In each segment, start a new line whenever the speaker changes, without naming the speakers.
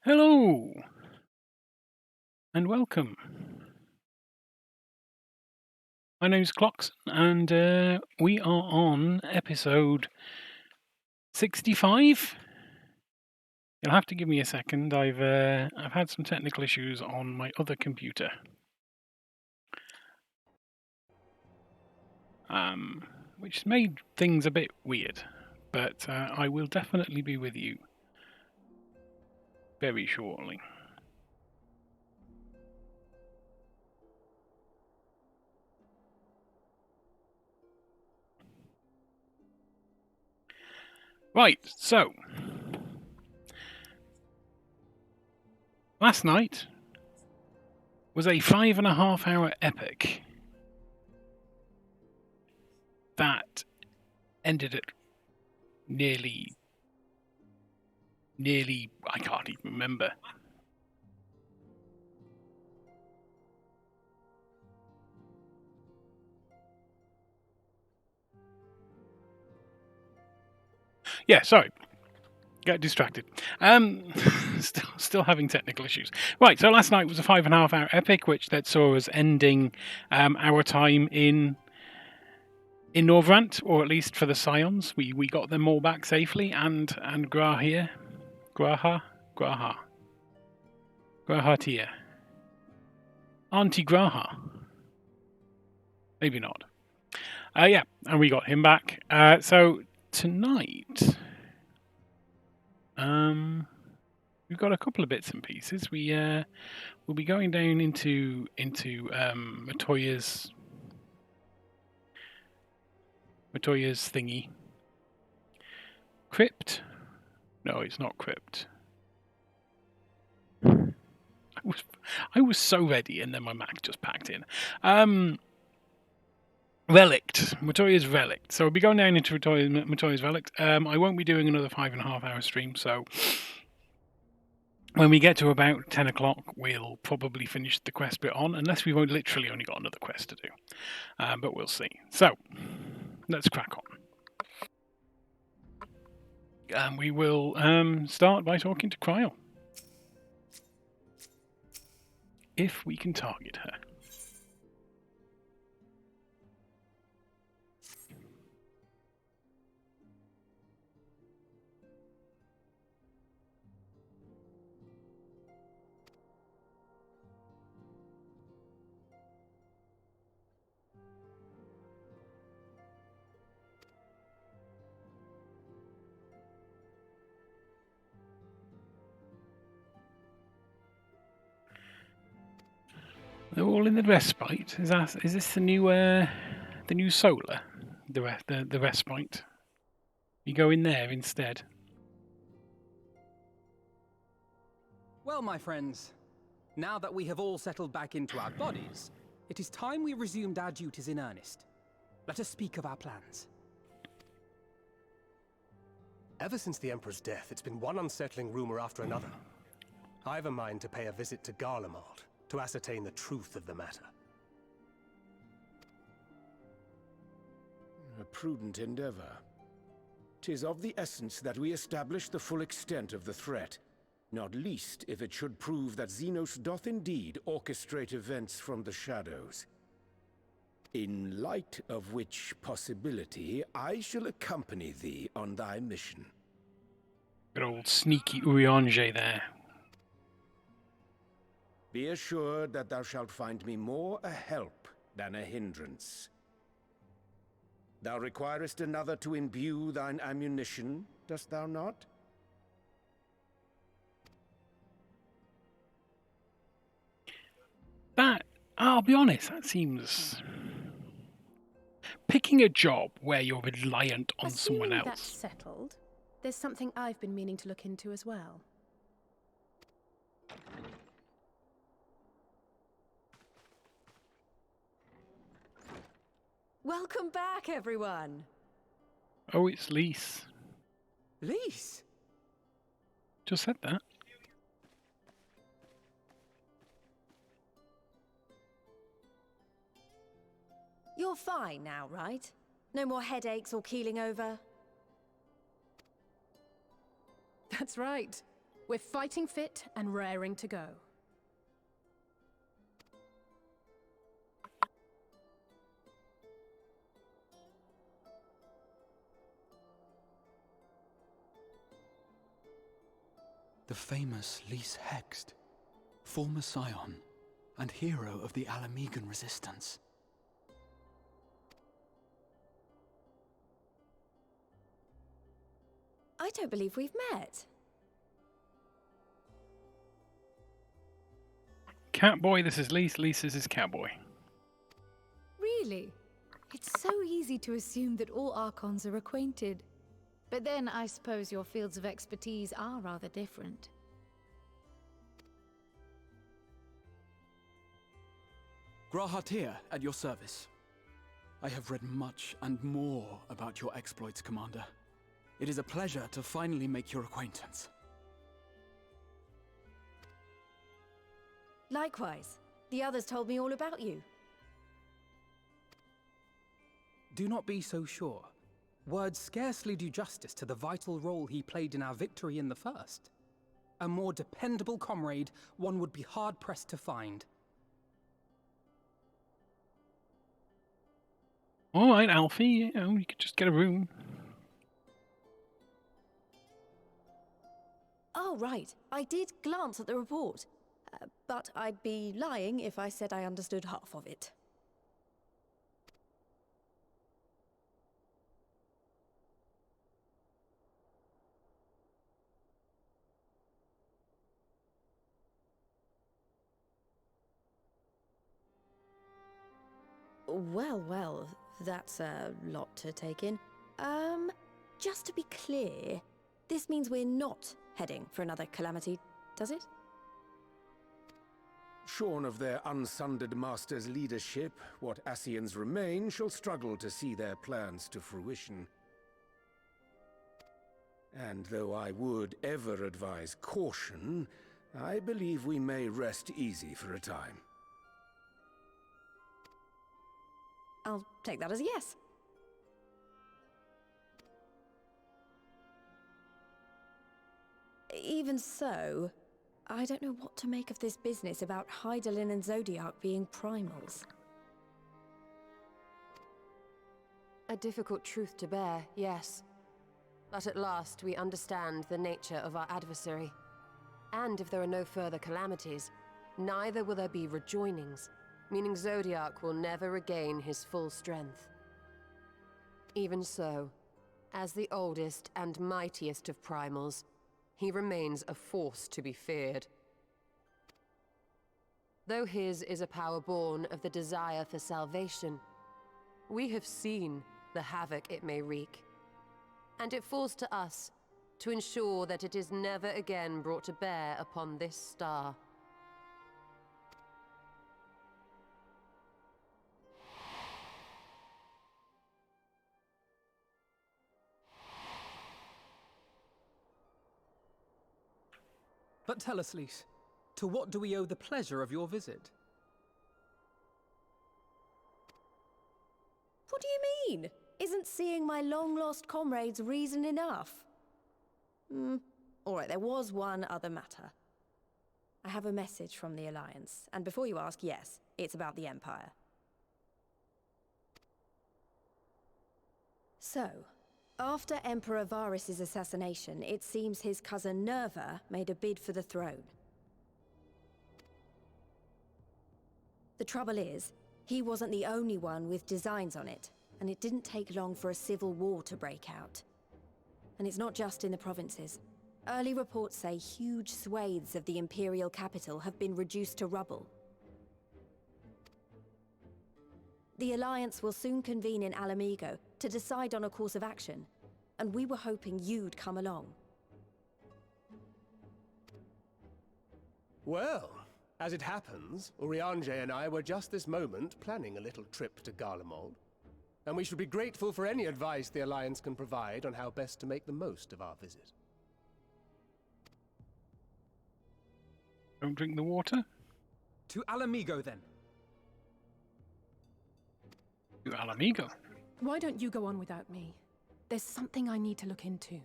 Hello and welcome. My name's Clocks, and we are on episode 65. You'll have to give me a second. I've had some technical issues on my other computer, which made things a bit weird. But I will definitely be with you very shortly. Right, so last night was a 5.5-hour epic that ended at nearly, I can't even remember. Yeah, sorry. Get distracted. Still having technical issues. Right, so last night was a 5.5-hour epic, which that saw us ending our time in Norvrant, or at least for the Scions. We got them all back safely, and Grahatia. Auntie Graha. Maybe not. Yeah, and we got him back. So tonight, we've got a couple of bits and pieces. We'll be going down into Matoya's thingy. Crypt? No, it's not crypt. I was so ready, and then my Mac just packed in. Relict. Matoya's Relict. So we'll be going down into Matoya's Relict. I won't be doing another 5.5-hour stream, so when we get to about 10 o'clock, we'll probably finish the quest bit on, unless we've literally only got another quest to do. But we'll see. So, let's crack on. And we will start by talking to Cryo. If we can target her. They're all in the respite. Is this the new solar? The respite. You go in there instead.
Well, my friends, now that we have all settled back into our bodies, it is time we resumed our duties in earnest. Let us speak of our plans.
Ever since the Emperor's death, it's been one unsettling rumor after another. I've a mind to pay a visit to Garlemald to ascertain the truth of the matter.
A prudent endeavor. 'Tis of the essence that we establish the full extent of the threat, not least if it should prove that Xenos doth indeed orchestrate events from the shadows. In light of which possibility, I shall accompany thee on thy mission.
Good old sneaky Urianger there.
Be assured that thou shalt find me more a help than a hindrance. Thou requirest another to imbue thine ammunition, dost thou not?
That, I'll be honest, that seems... Picking a job where you're reliant on someone else.
That's settled. There's something I've been meaning to look into as well. Welcome back, everyone!
Oh, it's Lise.
Lise?
Just said that.
You're fine now, right? No more headaches or keeling over? That's right. We're fighting fit and raring to go.
The famous Lys Hext, former scion and hero of the Alamegan resistance.
I don't believe we've met.
Catboy, this is Lys. Lys is his cowboy.
Really? It's so easy to assume that all Archons are acquainted. But then I suppose your fields of expertise are rather different.
Grahatir, at your service. I have read much and more about your exploits, Commander. It is a pleasure to finally make your acquaintance.
Likewise. The others told me all about you.
Do not be so sure. Words scarcely do justice to the vital role he played in our victory in the first. A more dependable comrade one would be hard-pressed to find.
All right, Alfie, you could just get a room.
Oh, right. I did glance at the report. But I'd be lying if I said I understood half of it. Well, that's a lot to take in. Just to be clear, this means we're not heading for another calamity, does it?
Shorn of their unsundered master's leadership, what Ascians remain shall struggle to see their plans to fruition. And though I would ever advise caution, I believe we may rest easy for a time.
I'll take that as a yes. Even so, I don't know what to make of this business about Hydaelyn and Zodiac being primals.
A difficult truth to bear, yes. But at last we understand the nature of our adversary. And if there are no further calamities, neither will there be rejoinings, meaning Zodiac will never regain his full strength. Even so, as the oldest and mightiest of primals, he remains a force to be feared. Though his is a power born of the desire for salvation, we have seen the havoc it may wreak. And it falls to us to ensure that it is never again brought to bear upon this star.
But tell us, Lys, to what do we owe the pleasure of your visit?
What do you mean? Isn't seeing my long-lost comrades reason enough? Alright, there was one other matter. I have a message from the Alliance, and before you ask, yes, it's about the Empire. So, after Emperor Varys' assassination, it seems his cousin Nerva made a bid for the throne. The trouble is, he wasn't the only one with designs on it, and it didn't take long for a civil war to break out. And it's not just in the provinces. Early reports say huge swathes of the Imperial capital have been reduced to rubble. The Alliance will soon convene in Alamigo to decide on a course of action, and we were hoping you'd come along.
Well, as it happens, Urianger and I were just this moment planning a little trip to Garlemald, and we should be grateful for any advice the Alliance can provide on how best to make the most of our visit.
Don't drink the water?
To Alamigo, then.
To Alamigo.
Why don't you go on without me? There's something I need to look into.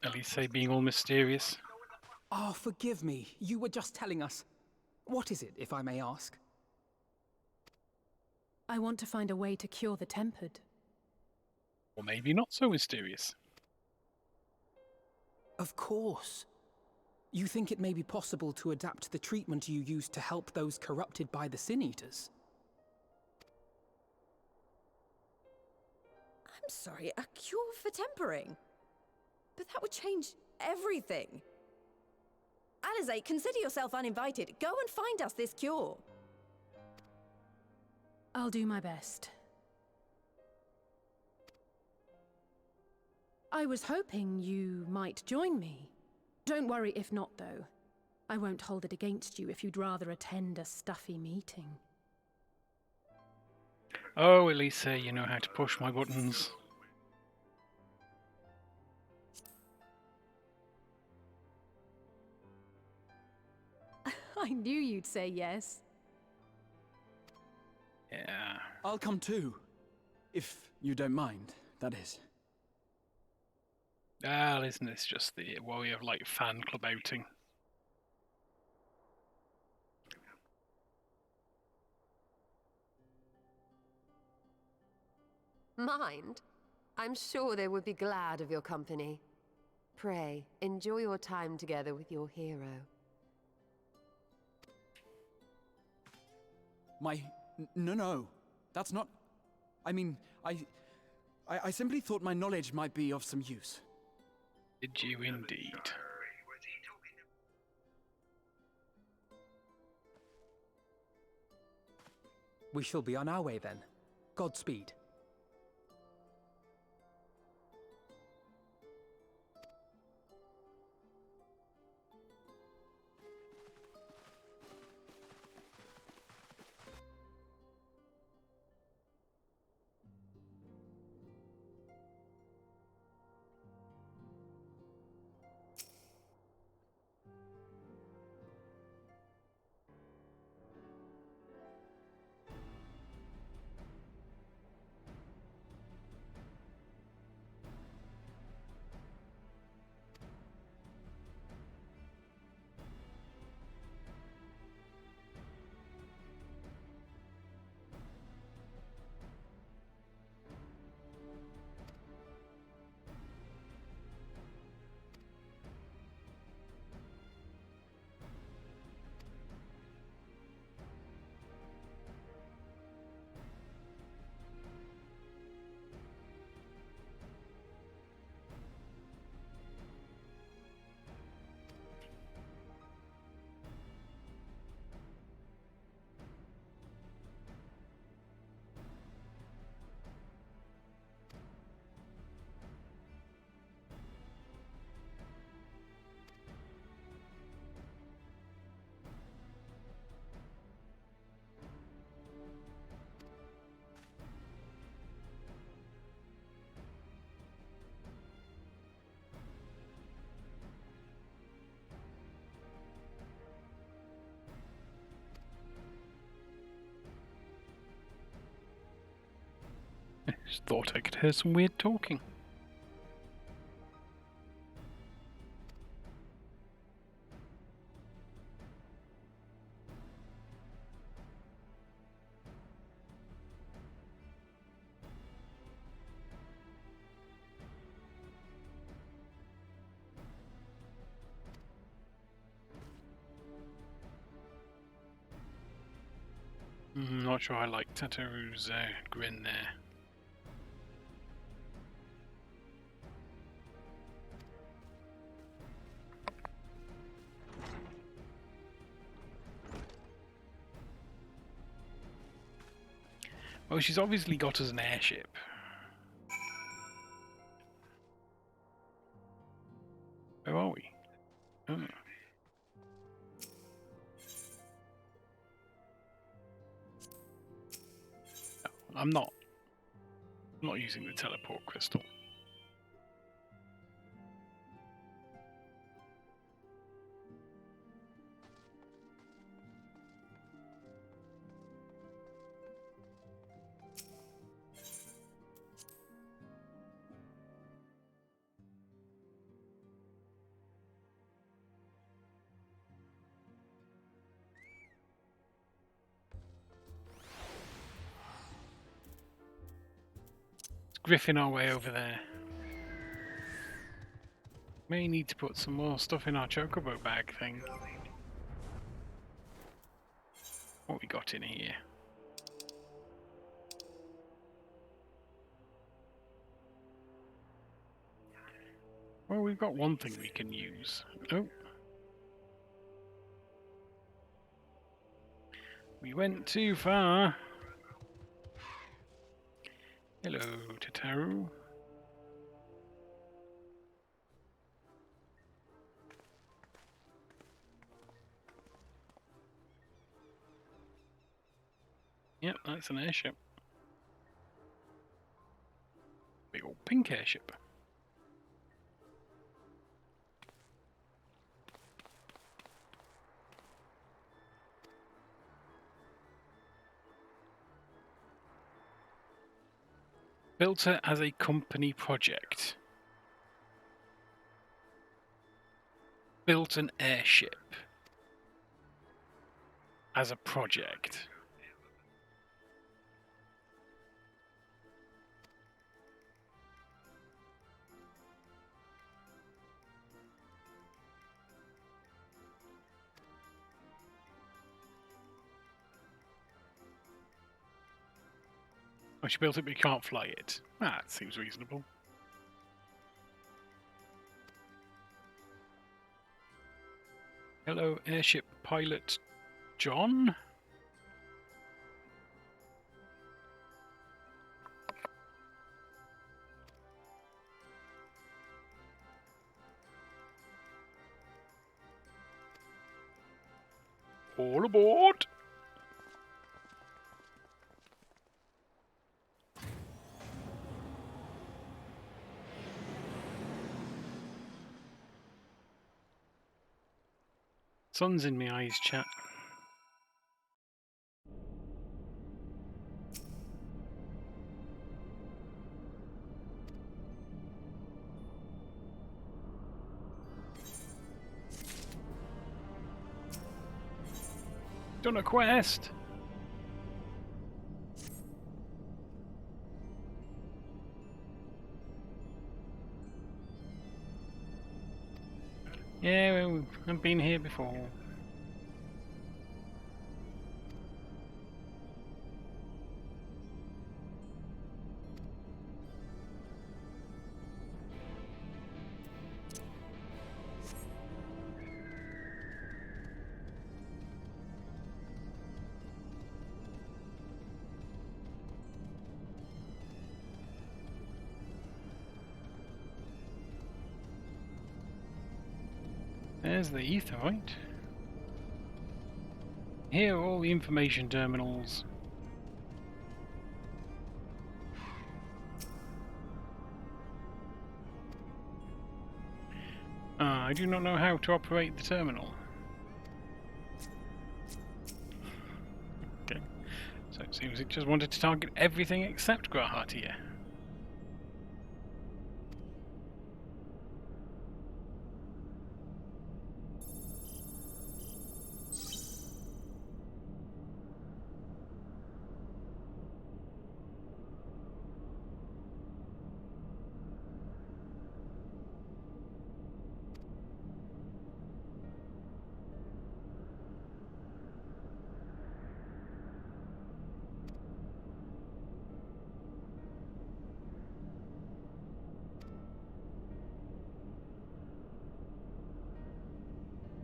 Alisaie being all mysterious.
Oh, forgive me. You were just telling us. What is it, if I may ask?
I want to find a way to cure the tempered.
Or maybe not so mysterious.
Of course. You think it may be possible to adapt the treatment you use to help those corrupted by the Sin Eaters?
I'm sorry, a cure for tempering? But that would change everything. Alisaie, consider yourself uninvited. Go and find us this cure.
I'll do my best. I was hoping you might join me. Don't worry if not, though. I won't hold it against you if you'd rather attend a stuffy meeting.
Oh, Alisaie, you know how to push my buttons.
I knew you'd say yes.
Yeah.
I'll come too. If you don't mind, that is.
Well, isn't this just the way of like fan club outing?
Mind? I'm sure they would be glad of your company. Pray, enjoy your time together with your hero.
No. That's not... I mean, I simply thought my knowledge might be of some use.
Did you indeed?
We shall be on our way then. Godspeed.
Just thought I could hear some weird talking. Not sure I like Tataru's grin there. Well, she's obviously got us an airship. Where are we? Oh. I'm not using the teleport crystal. griffin our way over there. May need to put some more stuff in our chocobo bag thing. What we got in here? Well, we've got one thing we can use. Oh. We went too far. Hello, Tataru. Yep, that's an airship. Big old pink airship. Built it as a company project. Built an airship as a project. Oh, she built it but you can't fly it. Ah, that seems reasonable. Hello, airship pilot John. All aboard! Sun's in my eyes, chat. Done a quest. Yeah, well, I've been here before. There's the etherite. Here are all the information terminals. I do not know how to operate the terminal. Okay, so it seems it just wanted to target everything except Grahatia.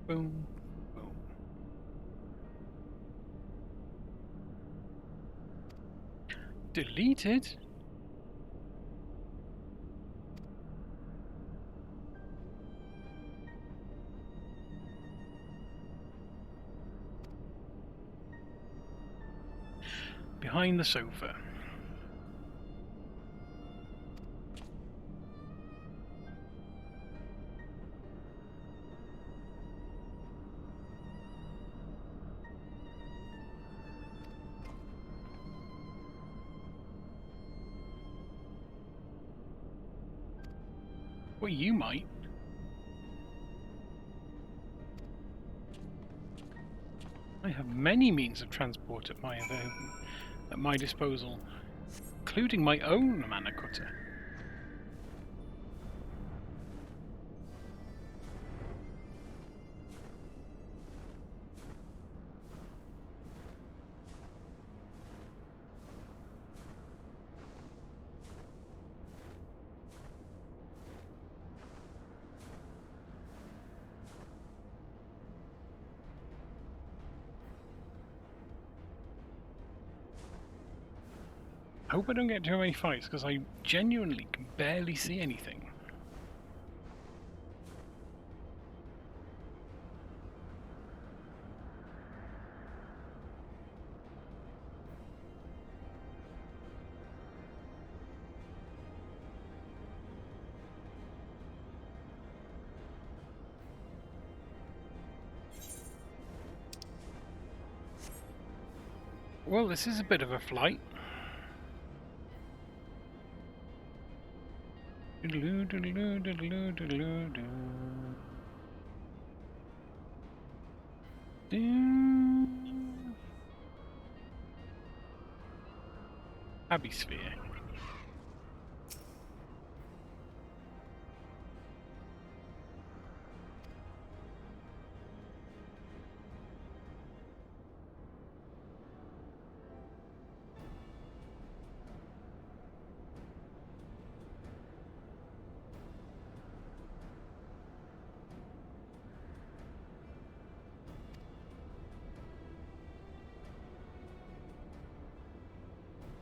Boom, boom. Deleted? Behind the sofa. Well, you might. I have many means of transport at my disposal. including my own mana cutter. I hope I don't get too many fights, because I genuinely can barely see anything. Well, this is a bit of a flight. Doodaloo, doodaloo, doodaloo, doodaloo, doo. Doo. Abbey Sphere.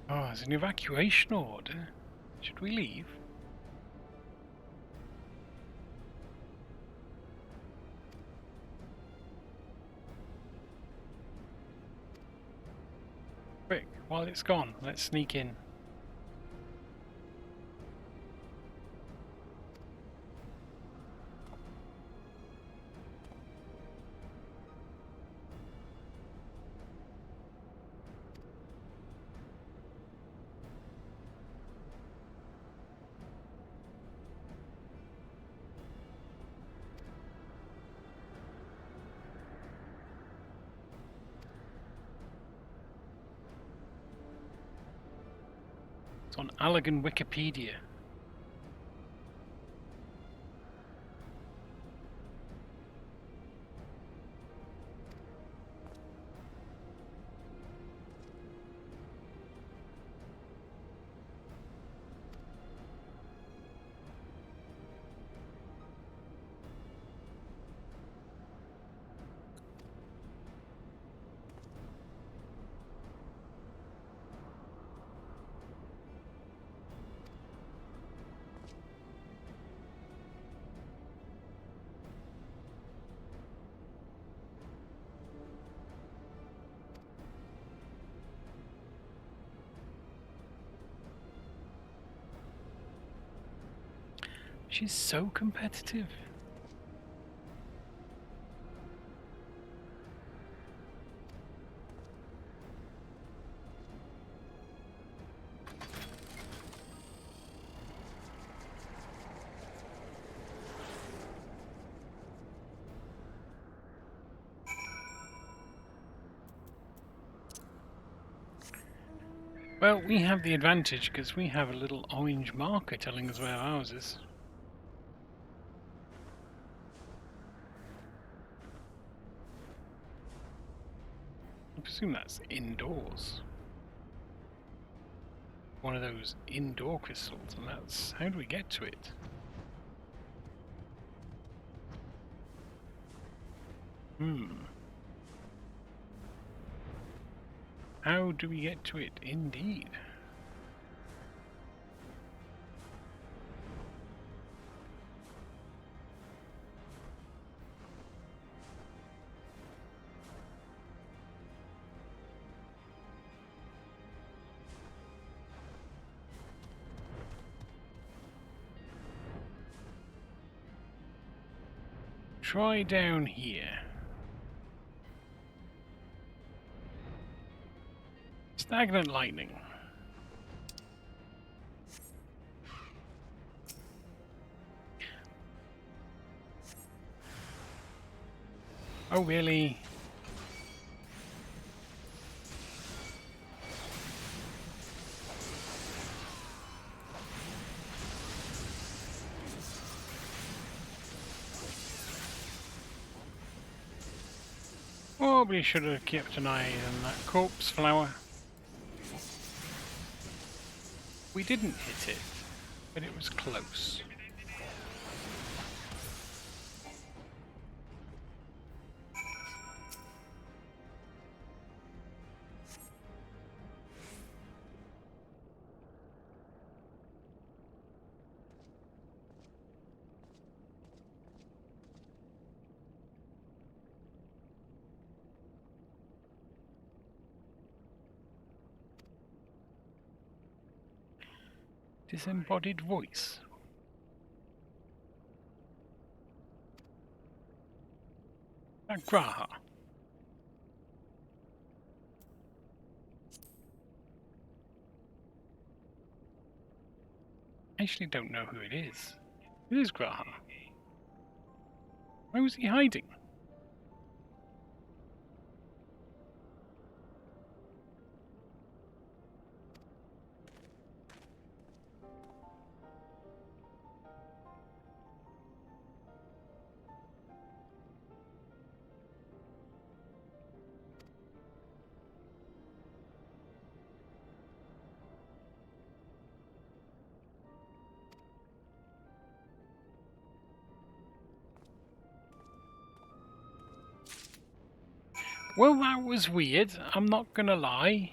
Oh, there's an evacuation order. Should we leave? Quick, while it's gone, let's sneak in. It's on Allegan Wikipedia. She's so competitive. Well, we have the advantage because we have a little orange marker telling us where ours is. I presume that's indoors. One of those indoor crystals, and that's... how do we get to it? How do we get to it, indeed? Try down here. Stagnant lightning. Oh, really? Probably should have kept an eye on that corpse flower. We didn't hit it, but it was close. Disembodied voice. That Graha. I actually don't know who it is. It is Graha. Why was he hiding? Well, that was weird. I'm not gonna lie.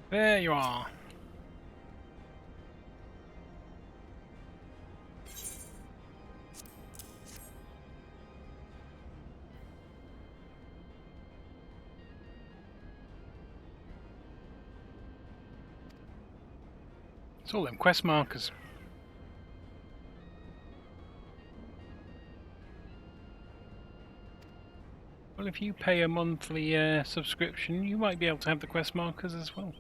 There you are. It's all them quest markers. Well, if you pay a monthly subscription, you might be able to have the quest markers as well.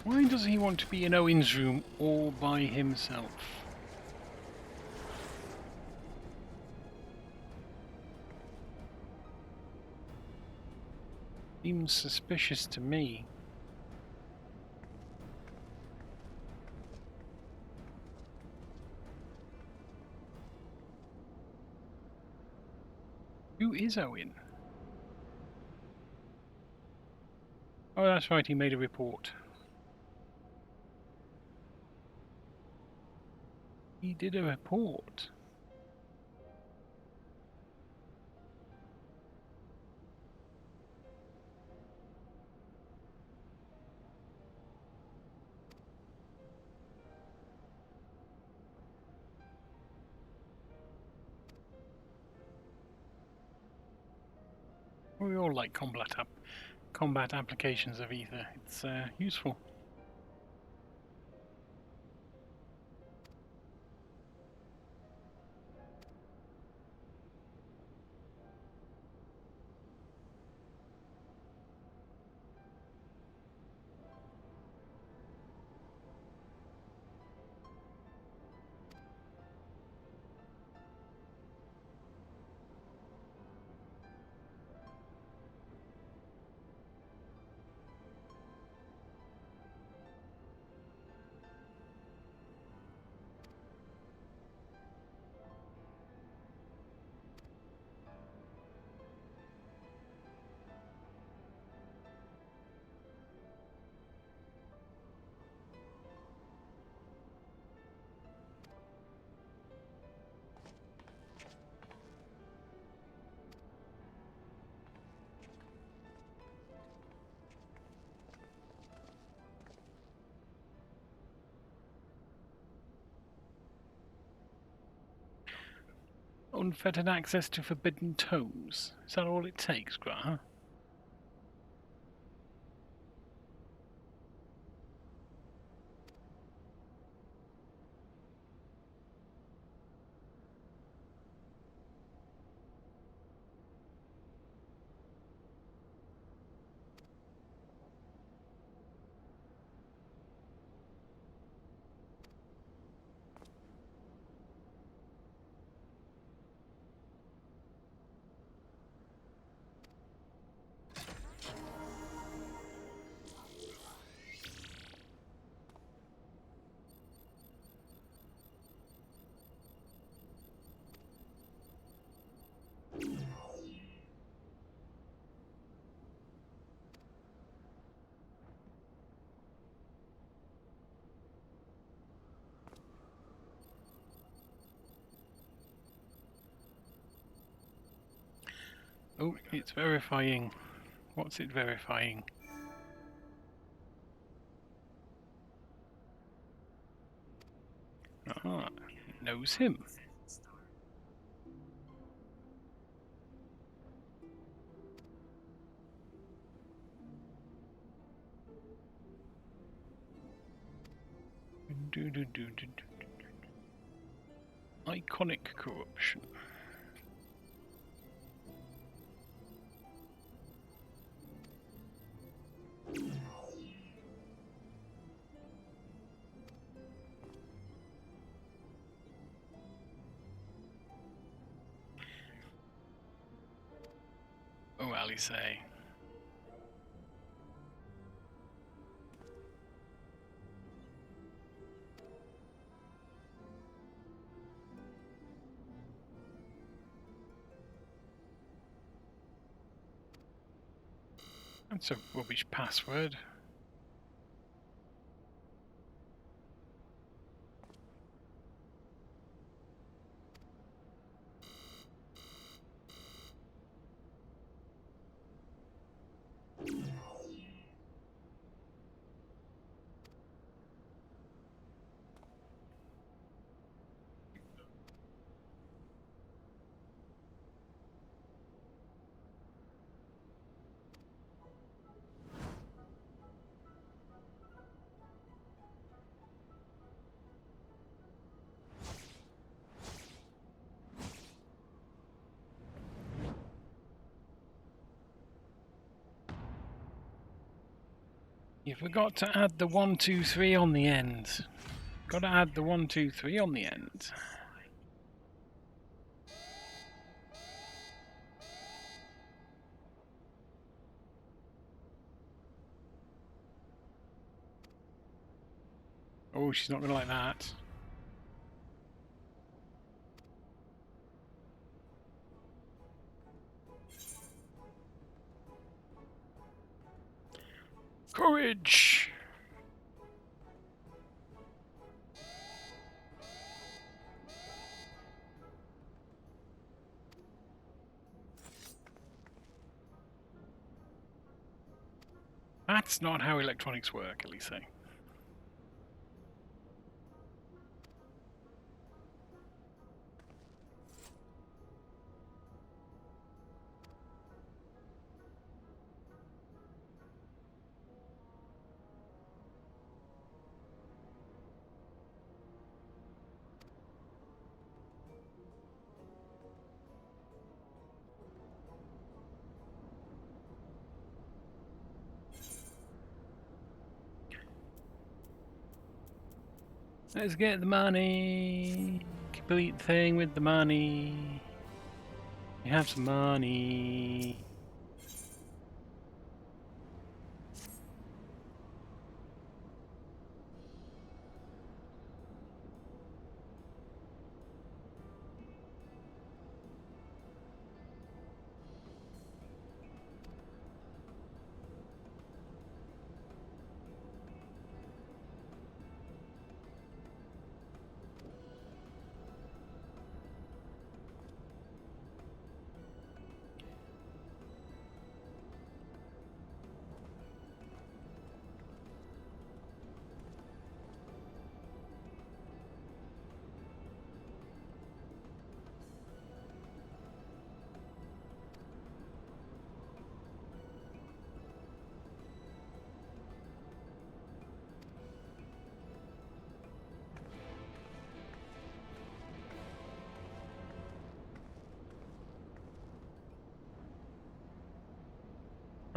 Why does he want to be in Owen's room all by himself? Seems suspicious to me. Who is Owen? Oh, that's right, he made a report. He did a report. We all like combat applications of ether. It's useful. unfettered access to forbidden tomes. Is that all it takes, Grah? Oh, it's verifying. What's it verifying? Ah, it knows him. Iconic corruption. Oh, Alisaie. That's a rubbish password. You forgot to add the 1, 2, 3 on the end. Got to add the 1, 2, 3 on the end. Oh, she's not going to like that. Courage! That's not how electronics work, Alisaie. Let's get the money. Complete the thing with the money. We have some money.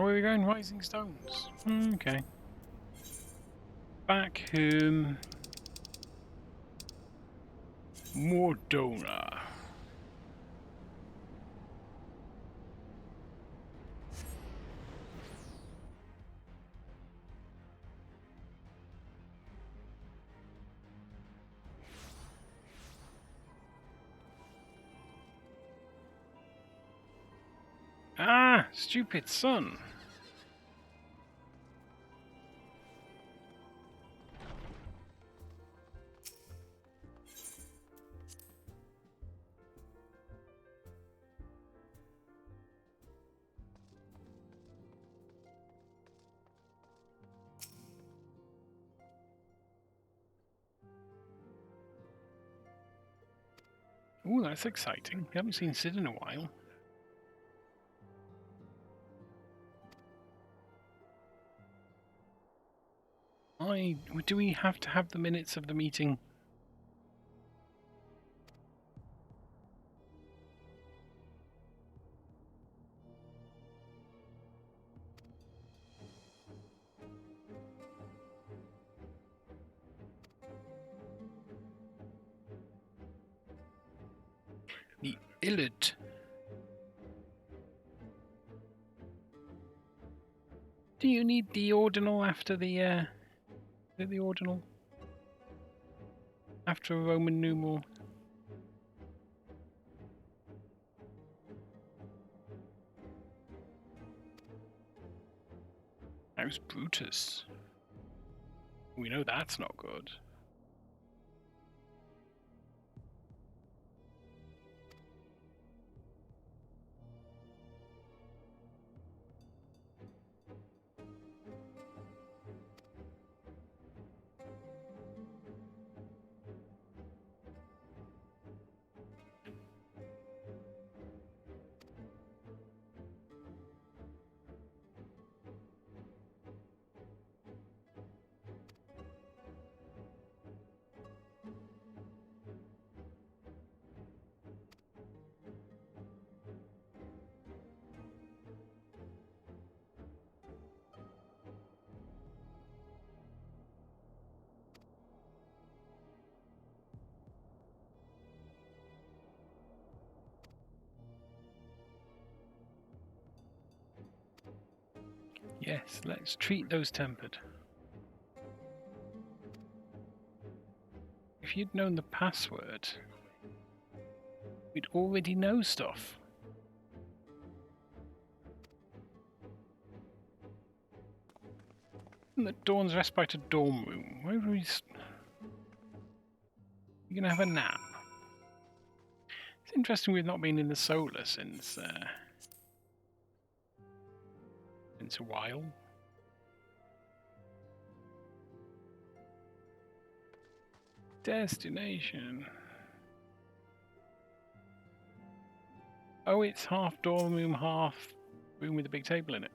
where are we going? Rising Stones. Okay. Back home. Mordona. Ah, stupid son. Ooh, that's exciting. We haven't seen Sid in a while. Do we have to have the minutes of the meeting? The Illid. Do you need the ordinal after the ordinal? After a Roman numeral? How's Brutus? We know that's not good. Yes, let's treat those tempered. If you'd known the password, we'd already know stuff. In the Dawn's Respite dorm room, where are we? You're gonna have a nap. It's interesting we've not been in the solar since a while. Destination. Oh, it's half dorm room, half room with a big table in it.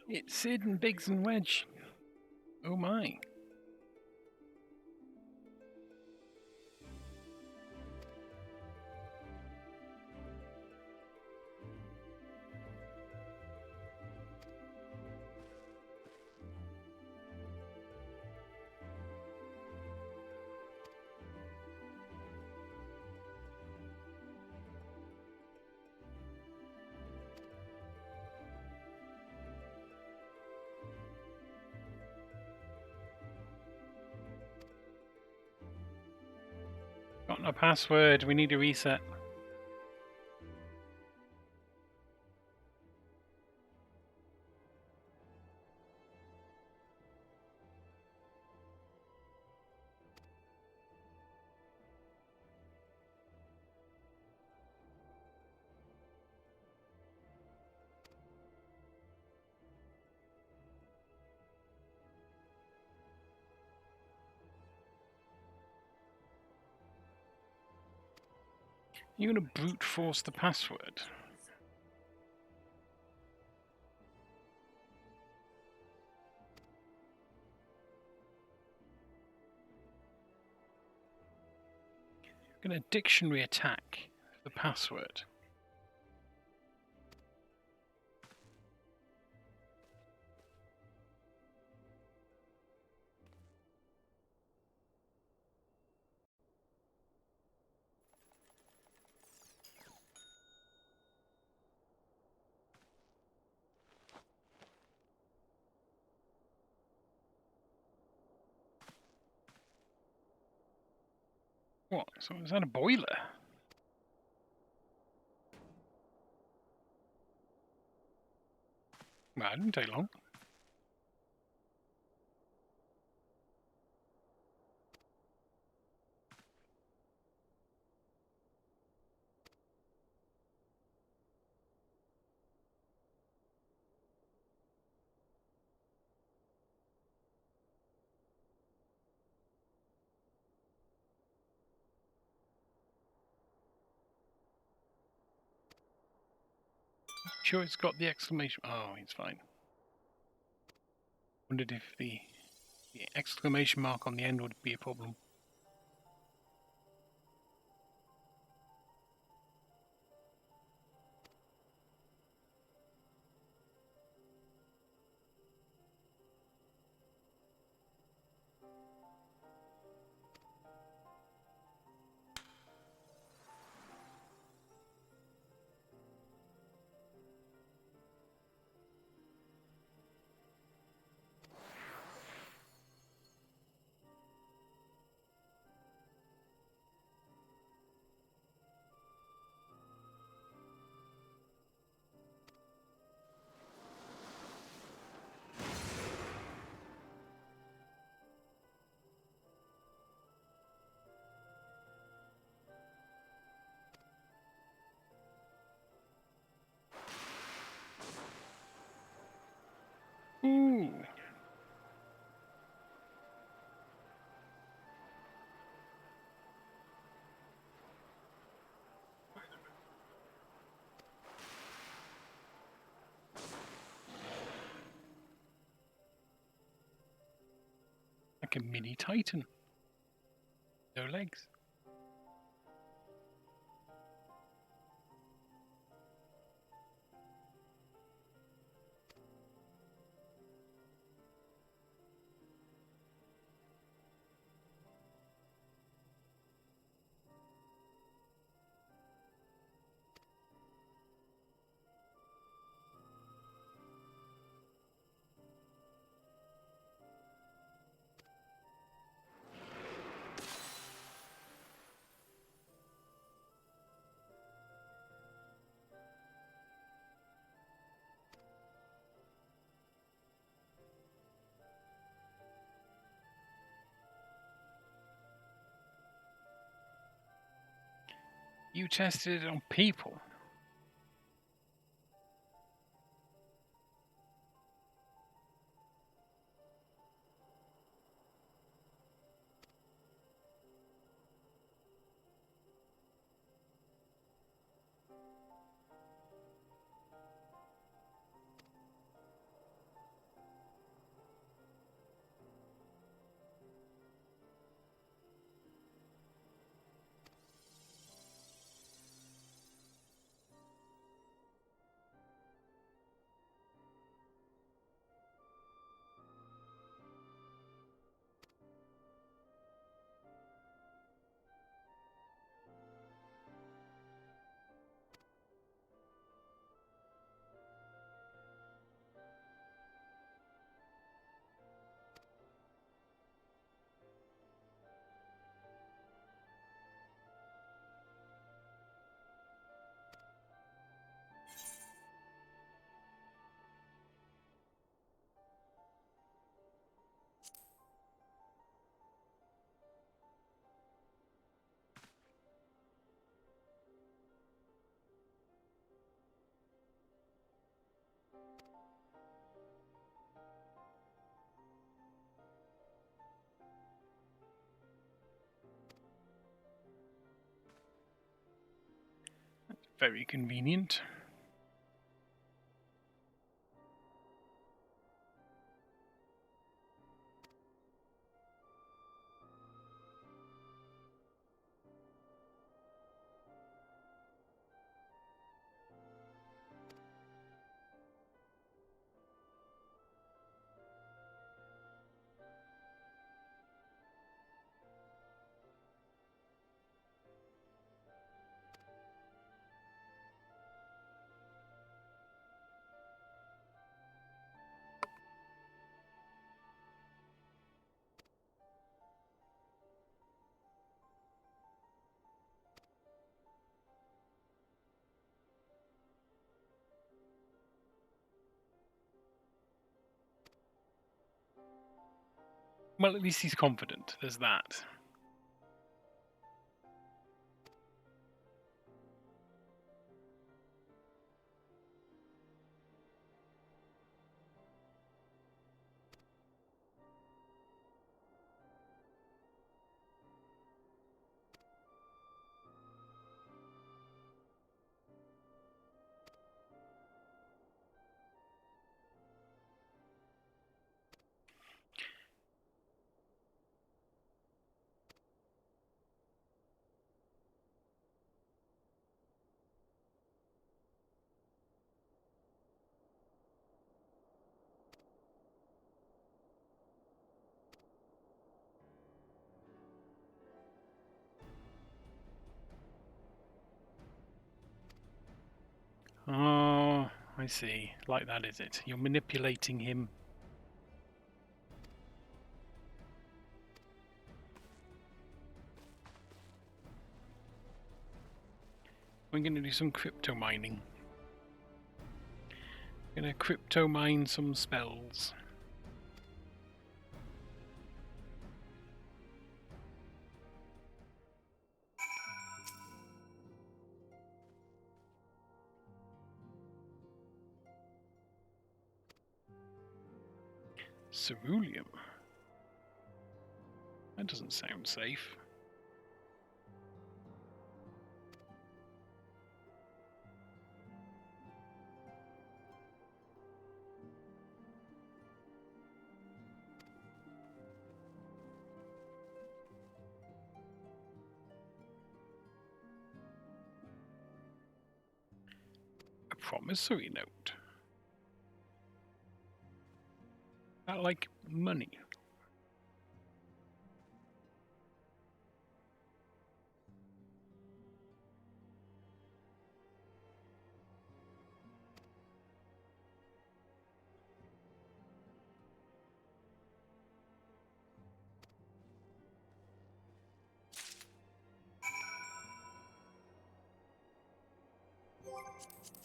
It's Sid and Biggs and Wedge. Oh my. Got no password, we need a reset. You're going to brute force the password. You're going to dictionary attack the password. What? So is that a boiler? Well, it didn't take long. Sure, it's got the exclamation. Oh, it's fine. Wondered if the exclamation mark on the end would be a problem. Ooh. Like a mini Titan. No legs. You tested it on people. very convenient. Well, at least he's confident. There's that. Oh, I see. Like that, is it? You're manipulating him. We're going to do some crypto mining. Going to crypto mine some spells. Ceruleum. That doesn't sound safe. A promissory note. That like money.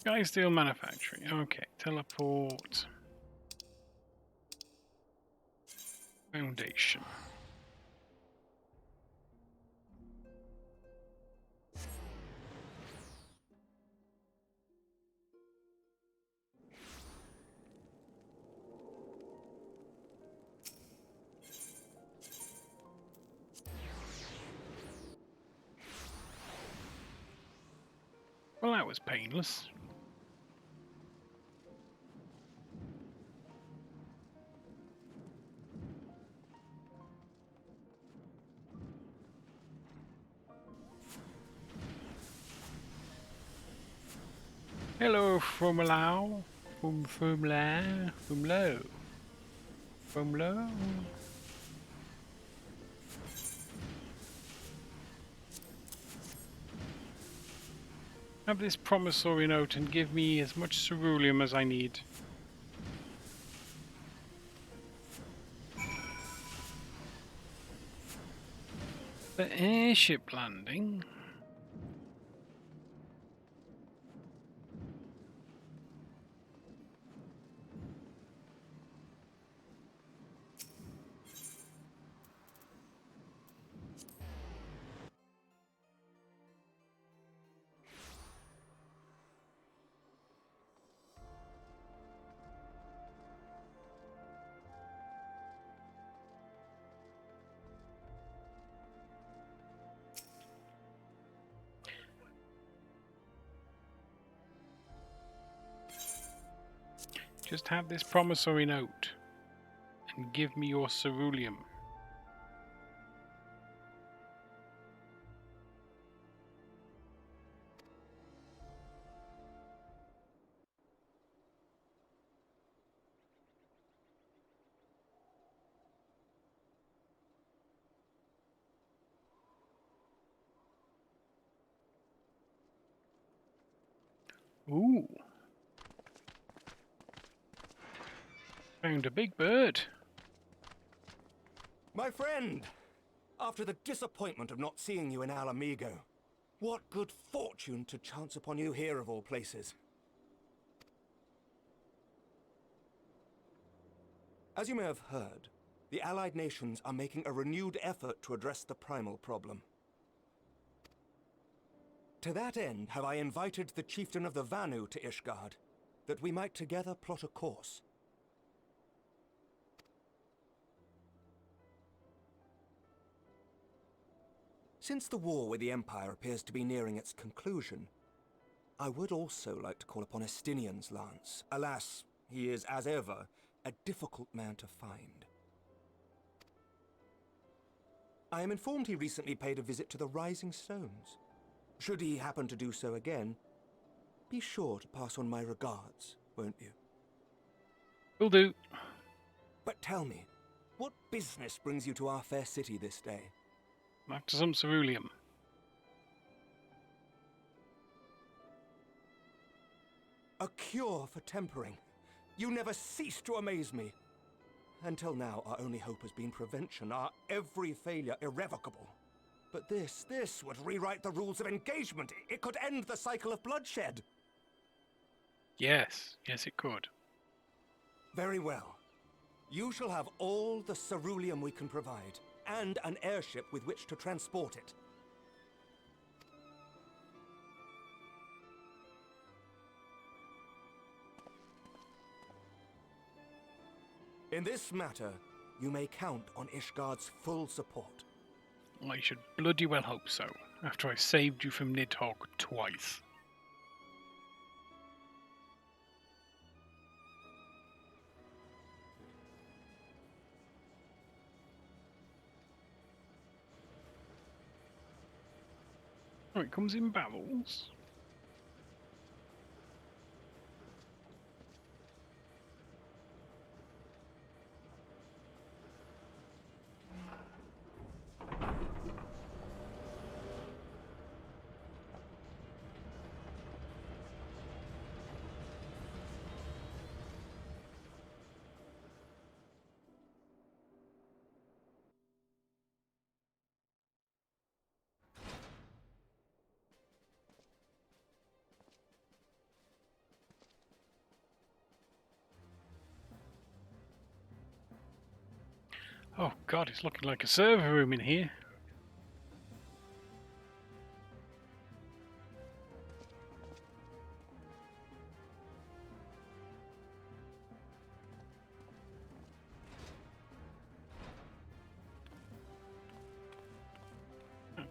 Guy steel manufacturing. Okay, teleport. Foundation. Well, that was painless. Hello, from Lao, from La, from Low, from Low. Have this promissory note and give me as much ceruleum as I need. The airship landing. Just have this promissory note and give me your ceruleum. Ooh. Found a big bird.
My friend! After the disappointment of not seeing you in Alamigo, what good fortune to chance upon you here of all places. As you may have heard, the Allied nations are making a renewed effort to address the primal problem. To that end, have I invited the chieftain of the Vanu to Ishgard, that we might together plot a course. Since the war with the Empire appears to be nearing its conclusion, I would also like to call upon Estinian's lance. Alas, he is, as ever, a difficult man to find. I am informed he recently paid a visit to the Rising Stones. Should he happen to do so again, be sure to pass on my regards, won't you?
Will do.
But tell me, what business brings you to our fair city this day?
After some ceruleum.
A cure for tempering. You never cease to amaze me. Until now, our only hope has been prevention, our every failure irrevocable. But this would rewrite the rules of engagement. It could end the cycle of bloodshed.
Yes, it could.
Very well. You shall have all the ceruleum we can provide, and an airship with which to transport it. In this matter, you may count on Ishgard's full support.
I should bloody well hope so, after I saved you from Nidhogg twice. Oh, it comes in barrels. Oh god, it's looking like a server room in here.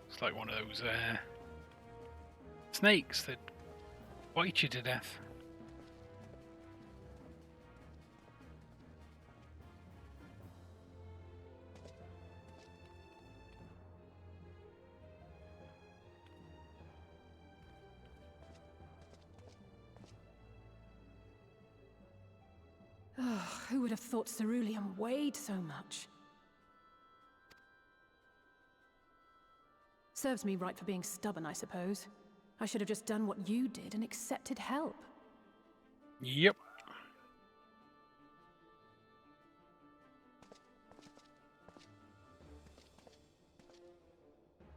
It's like one of those snakes that bite you to death.
Who would have thought ceruleum weighed so much? Serves me right for being stubborn, I suppose. I should have just done what you did and accepted help.
Yep.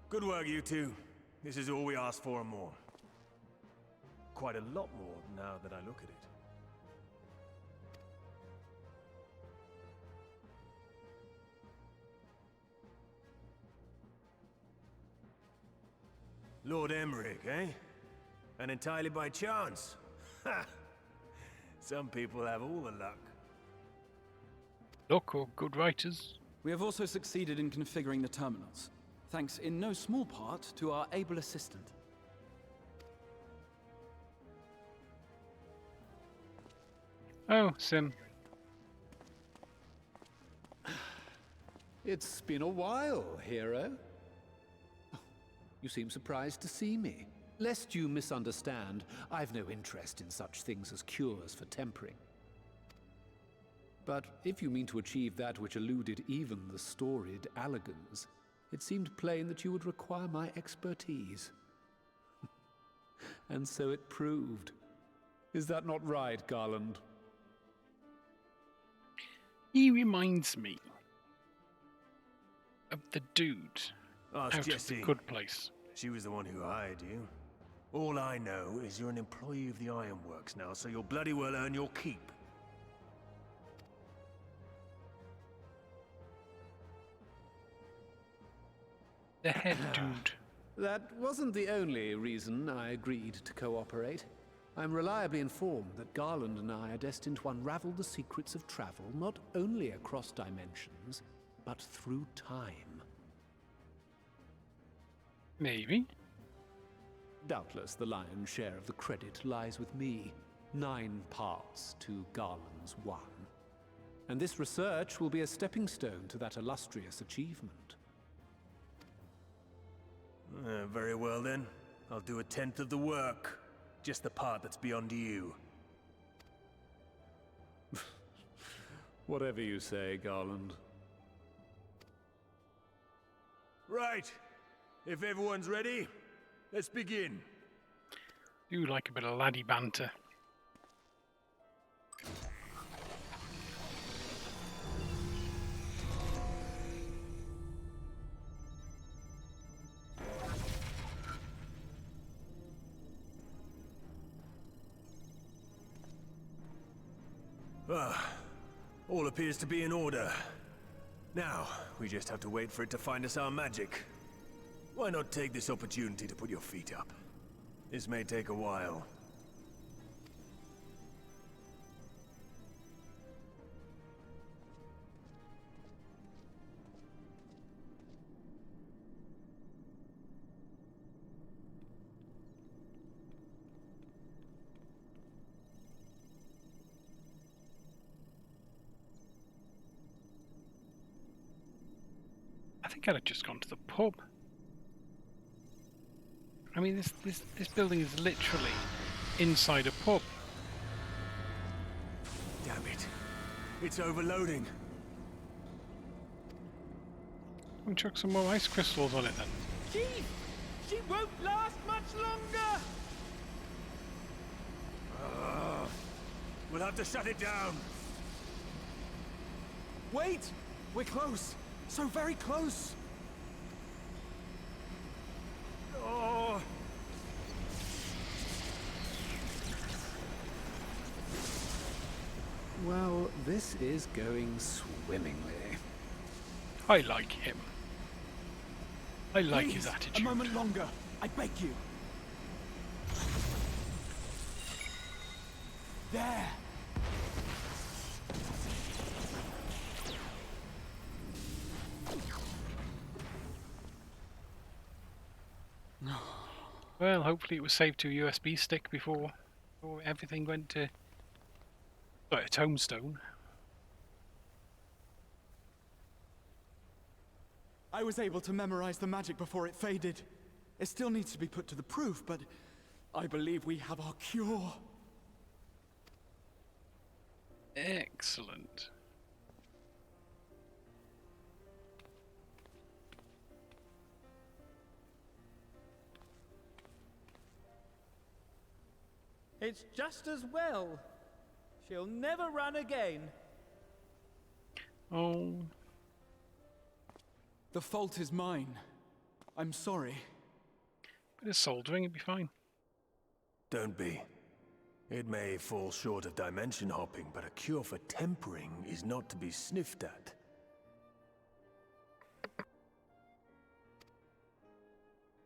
Good work, you two. This is all we asked for and more. Quite a lot more now that I look at it. Lord Emmerich, eh? And entirely by chance? Ha! Some people have all the luck.
Luck or good writers?
We have also succeeded in configuring the terminals, thanks in no small part to our able assistant.
Oh, Sim.
It's been a while, hero. Oh, you seem surprised to see me. Lest you misunderstand, I've no interest in such things as cures for tempering. But if you mean to achieve that which eluded even the storied Allagans, it seemed plain that you would require my expertise. And so it proved. Is that not right, Garland?
He reminds me of the dude
Ask
out of
Jessie.
the Good Place.
She was the one who hired you. All I know is you're an employee of the Ironworks now, so you'll bloody well earn your keep.
The head dude.
That wasn't the only reason I agreed to cooperate. I'm reliably informed that Garland and I are destined to unravel the secrets of travel not only across dimensions, but through time.
Maybe.
Doubtless the lion's share of the credit lies with me. 9 parts to Garland's 1. And this research will be a stepping stone to that illustrious achievement.
Very well then. I'll do 1/10 of the work. Just the part that's beyond you.
Whatever you say, Garland.
Right. If everyone's ready, let's begin.
You like a bit of laddie banter.
All appears to be in order. Now, we just have to wait for it to find us our magic. Why not take this opportunity to put your feet up? This may take a while.
I think I'd have just gone to the pub. I mean, this building is literally inside a pub.
Damn it. It's overloading.
We'll chuck some more ice crystals on it then.
Chief! She won't last much longer!
We'll have to shut it down.
Wait! We're close! So very close!
Oh.
Well, this is going swimmingly.
I like him. I like his
Please,
attitude.
a moment longer. I beg you. There!
Well, hopefully it was saved to a USB stick before everything went to a tombstone.
I was able to memorize the magic before it faded. It still needs to be put to the proof, but I believe we have our cure.
Excellent.
It's just as well. She'll never run again.
Oh.
The fault is mine. I'm sorry.
Bit of soldering, it'd be fine.
Don't be. It may fall short of dimension hopping, but a cure for tempering is not to be sniffed at.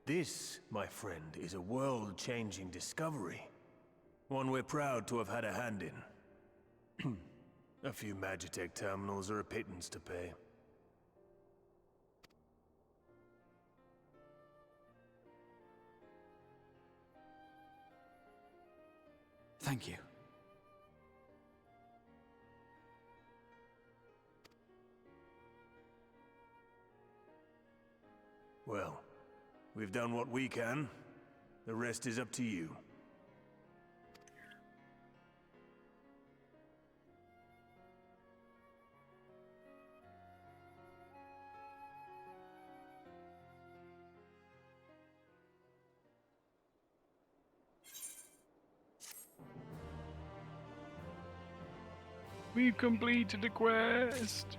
This, my friend, is a world-changing discovery. One we're proud to have had a hand in. A few Magitech terminals are a pittance to pay.
Thank you.
Well, we've done what we can. The rest is up to you.
We've completed the quest.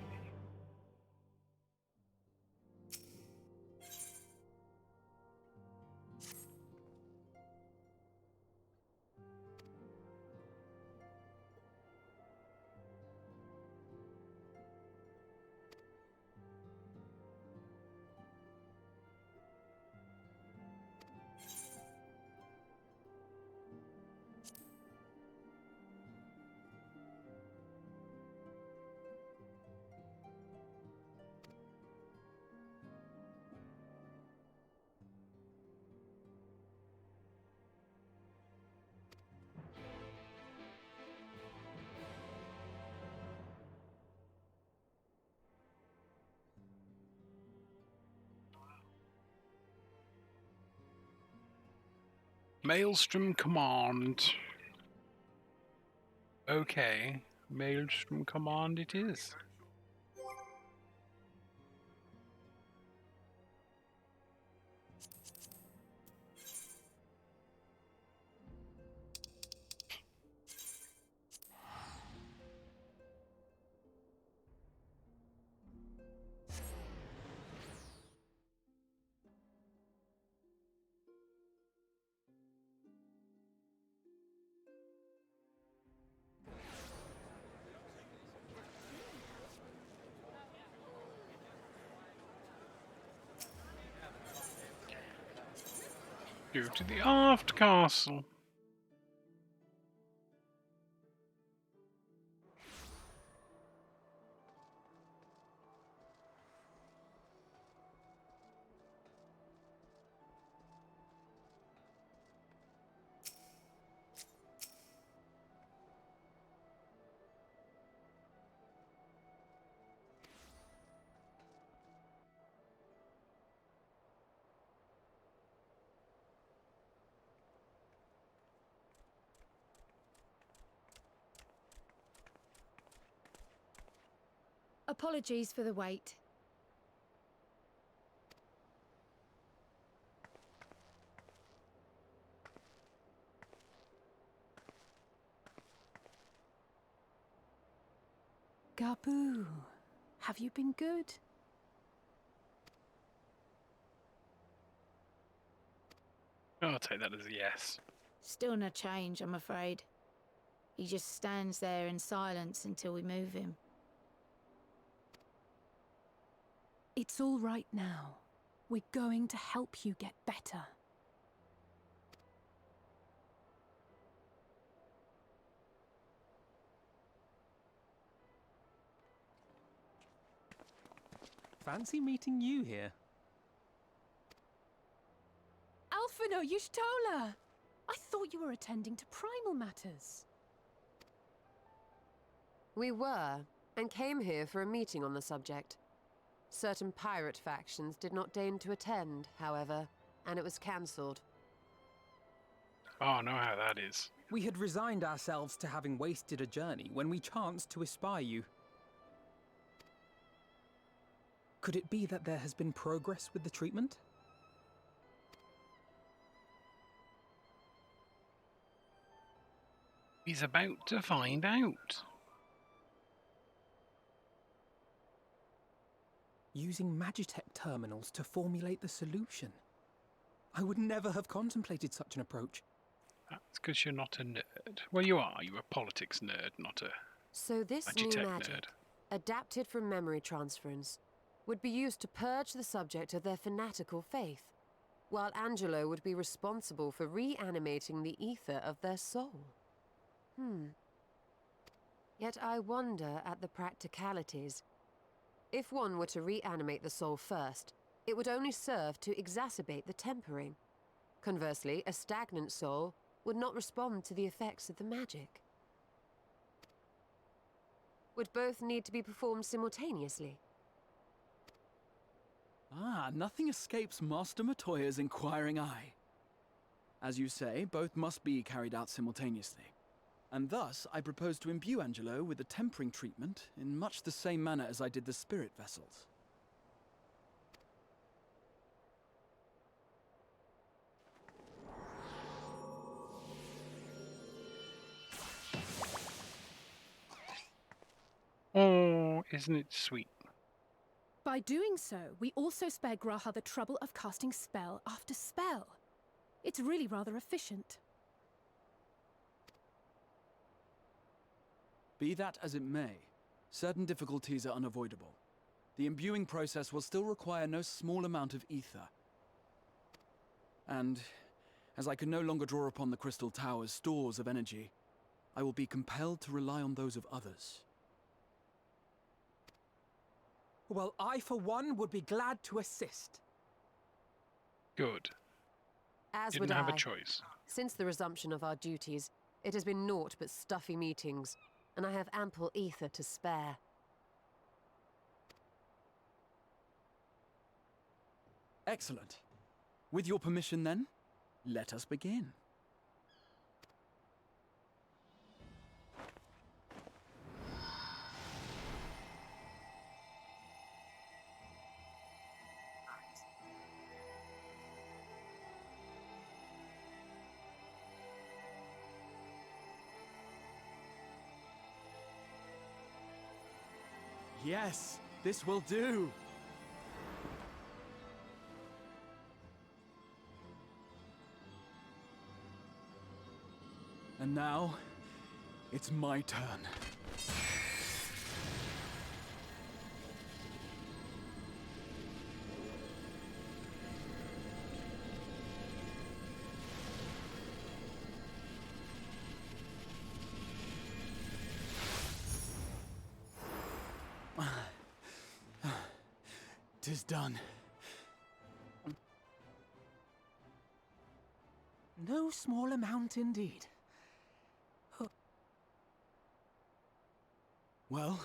Maelstrom Command. Okay, Maelstrom Command it is. Go to the aft castle.
Apologies for the wait.
Gabu, have you been good?
I'll take that as a yes.
Still no change, I'm afraid. He just stands there in silence until we move him.
It's all right now. We're going to help you get better.
Fancy meeting you here.
Alphino Yushtola! I thought you were attending to primal matters.
We were, and came here for a meeting on the subject. Certain pirate factions did not deign to attend, however, and it was cancelled.
Oh, I know how that is.
We had resigned ourselves to having wasted a journey when we chanced to espy you. Could it be that there has been progress with the treatment?
He's about to find out.
Using Magitech terminals to formulate the solution. I would never have contemplated such an approach.
That's because you're not a nerd. Well, you are. You're a politics nerd, not a
So this new
Magitech
magic,
nerd.
adapted from memory transference, would be used to purge the subject of their fanatical faith, while Angelo would be responsible for reanimating the ether of their soul. Yet I wonder at the practicalities. If one were to reanimate the soul first, it would only serve to exacerbate the tempering. Conversely, a stagnant soul would not respond to the effects of the magic. Would both need to be performed simultaneously?
nothing escapes Master Matoya's inquiring eye. As you say, both must be carried out simultaneously. And thus, I propose to imbue Angelo with a tempering treatment in much the same manner as I did the spirit vessels.
Oh, isn't it sweet?
By doing so, we also spare Graha the trouble of casting spell after spell. It's really rather efficient.
Be that as it may, certain difficulties are unavoidable. The imbuing process will still require no small amount of ether. And, as I can no longer draw upon the Crystal Tower's stores of energy, I will be compelled to rely on those of others.
Well, I, for one, would be glad to assist.
Good.
As
Didn't
would
have
I.
a choice.
Since the resumption of our duties, it has been naught but stuffy meetings, and I have ample ether to spare.
Excellent. With your permission then, let us begin. Yes, this will do. And now, it's my turn. Tis done.
No small amount indeed.
Well,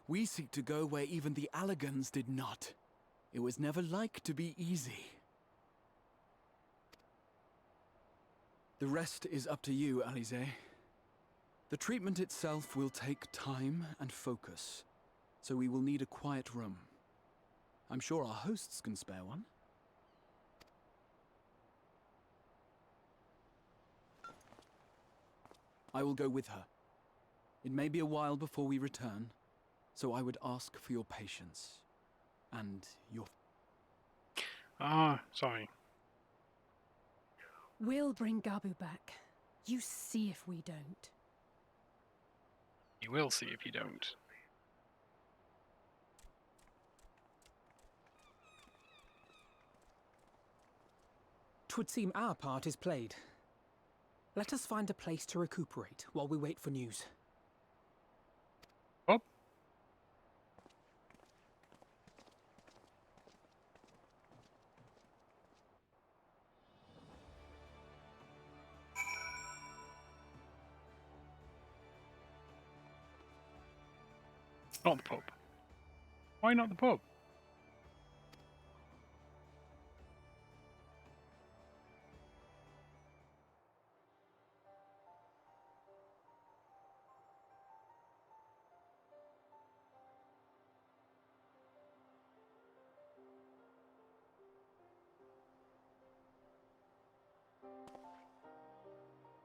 we seek to go where even the Allegans did not. It was never like to be easy. The rest is up to you, Alisaie. The treatment itself will take time and focus, so we will need a quiet room. I'm sure our hosts can spare one. I will go with her. It may be a while before we return, so I would ask for your patience. And your...
Ah, sorry.
We'll bring Gabu back. You see if we don't.
You will see if you don't.
'Twould seem our part is played. Let us find a place to recuperate while we wait for news.
Oh. Not the pub. Why not the pub?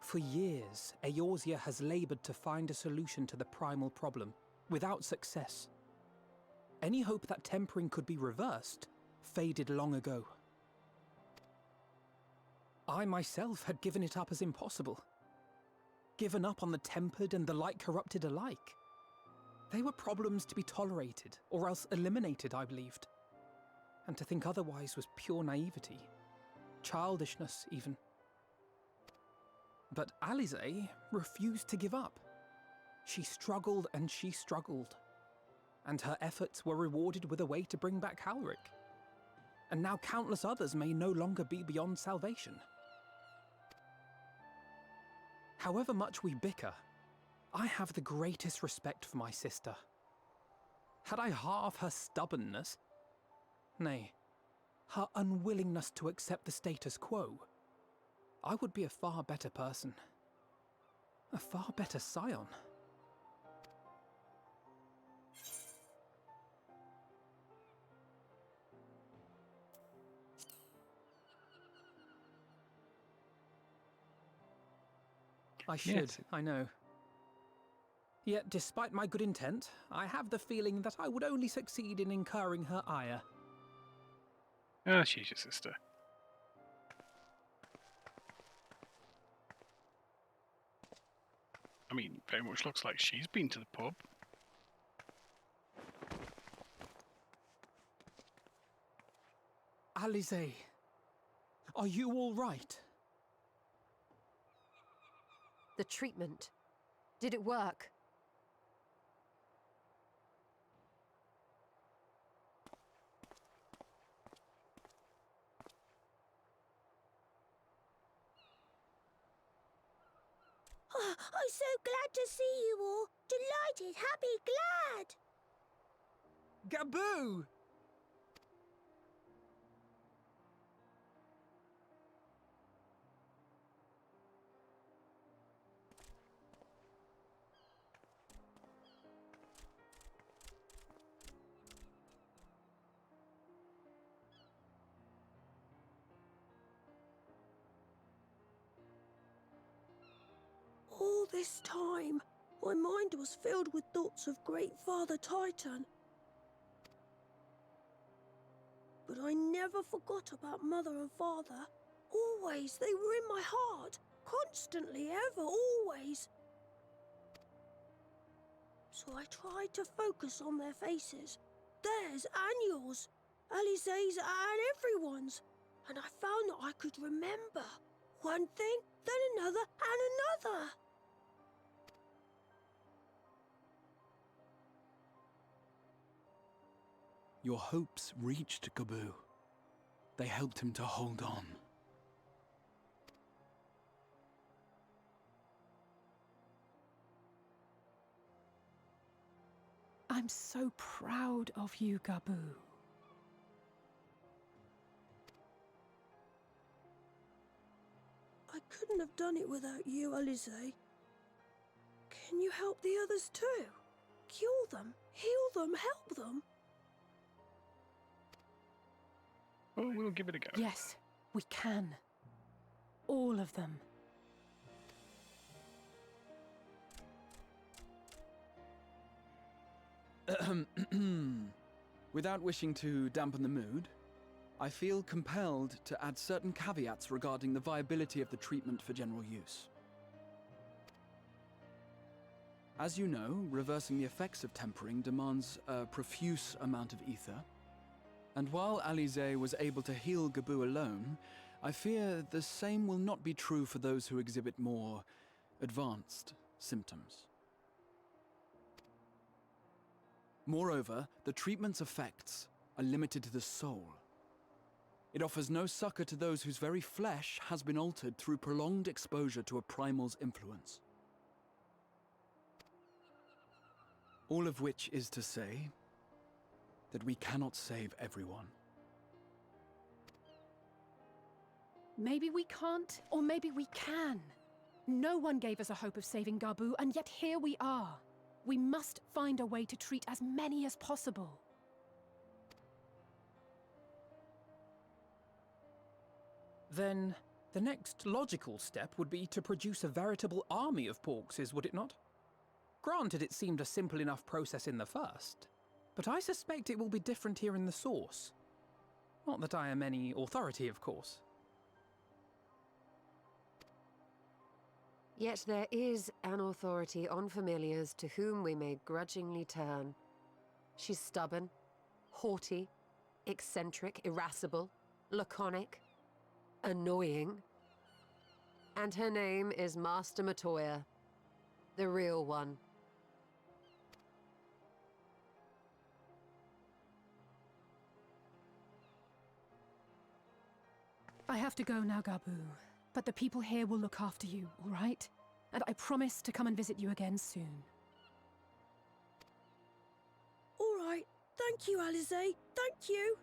For years, Eorzea has labored to find a solution to the primal problem, without success. Any hope that tempering could be reversed faded long ago. I myself had given it up as impossible. Given up on the tempered and the light corrupted alike. They were problems to be tolerated, or else eliminated, I believed. And to think otherwise was pure naivety. Childishness, even. But Alisaie refused to give up. She struggled and she struggled. And her efforts were rewarded with a way to bring back Halric. And now countless others may no longer be beyond salvation. However much we bicker, I have the greatest respect for my sister. Had I half her stubbornness, nay, her unwillingness to accept the status quo, I would be a far better person. A far better scion. I should,
Yes.
I know. Yet, despite my good intent, I have the feeling that I would only succeed in incurring her ire.
Ah, she's your sister. I mean, very much looks like she's been to the pub.
Alisaie, are you all right?
The treatment. Did it work?
Oh, I'm so glad to see you all. Delighted, happy, glad.
Gaboo!
All this time, my mind was filled with thoughts of Great Father Titan. But I never forgot about Mother and Father. Always, they were in my heart. Constantly, ever, always. So I tried to focus on their faces. Theirs and yours. Alisaie's and everyone's. And I found that I could remember. One thing, then another, and another.
Your hopes reached Gaboo. They helped him to hold on.
I'm so proud of you, Gaboo.
I couldn't have done it without you, Alisaie. Can you help the others too? Cure them, heal them, help them.
Oh, we'll give it a go.
Yes, we can. All of them.
Without wishing to dampen the mood, I feel compelled to add certain caveats regarding the viability of the treatment for general use. As you know, reversing the effects of tempering demands a profuse amount of ether. And while Alisaie was able to heal Gaboo alone, I fear the same will not be true for those who exhibit more advanced symptoms. Moreover, the treatment's effects are limited to the soul. It offers no succor to those whose very flesh has been altered through prolonged exposure to a primal's influence. All of which is to say that we cannot save everyone.
Maybe we can't, or maybe we can. No one gave us a hope of saving Gaboo, and yet here we are. We must find a way to treat as many as possible.
Then, the next logical step would be to produce a veritable army of Porxies, would it not? Granted, it seemed a simple enough process in the first, but I suspect it will be different here in the source. Not that I am any authority, of course.
Yet there is an authority on familiars to whom we may grudgingly turn. She's stubborn, haughty, eccentric, irascible, laconic, annoying. And her name is Master Matoya, the real one.
I have to go now, Gaboo, but the people here will look after you, all right? And I promise to come and visit you again soon.
All right. Thank you, Alisaie. Thank you.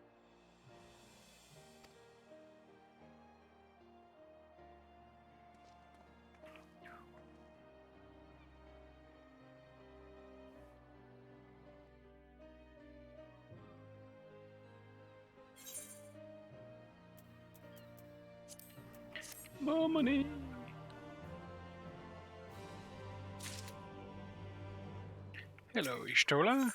More money. Hello, Ishtola.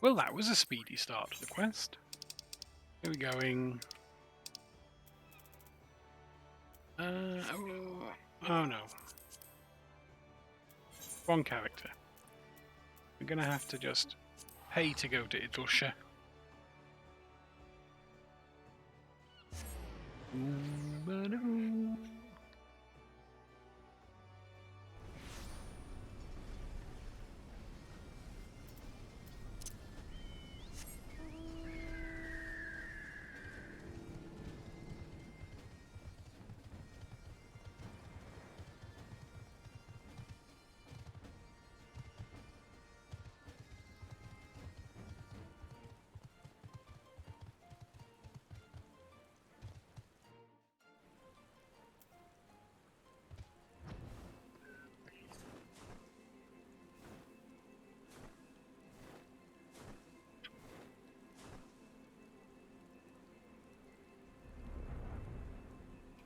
Well, that was a speedy start to the quest. Here we going. Oh no. One character. We're gonna have to just pay to go to Idlesha.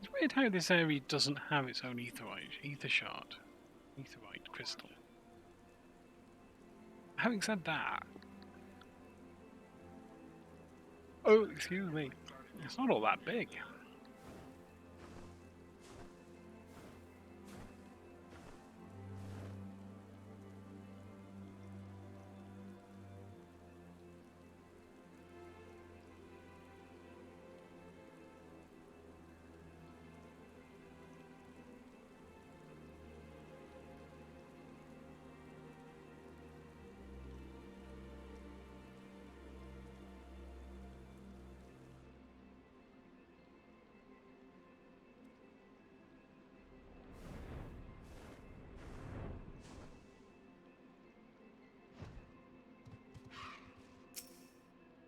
It's weird how this area doesn't have its own ether shard, etherite crystal. Having said that, oh, excuse me, it's not all that big.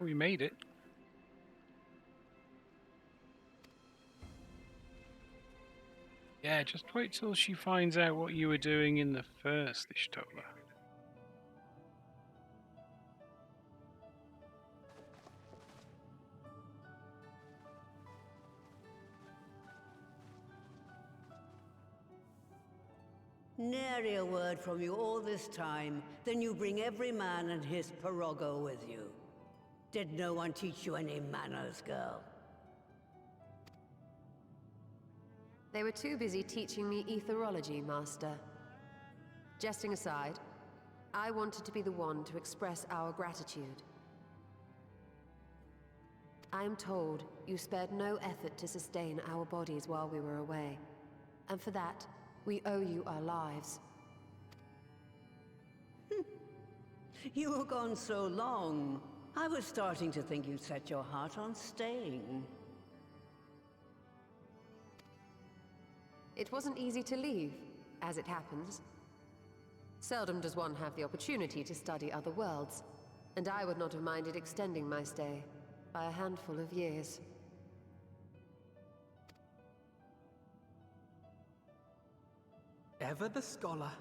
We made it. Yeah, just wait till she finds out what you were doing in the first Ishtola.
Nary a word from you all this time, then you bring every man and his pirogo with you. Did no one teach you any manners, girl?
They were too busy teaching me etherology, Master. Jesting aside, I wanted to be the one to express our gratitude. I am told you spared no effort to sustain our bodies while we were away, and for that, we owe you our lives.
You were gone so long. I was starting to think you'd set your heart on staying.
It wasn't easy to leave, as it happens. Seldom does one have the opportunity to study other worlds, and I would not have minded extending my stay by a handful of years.
Ever the scholar,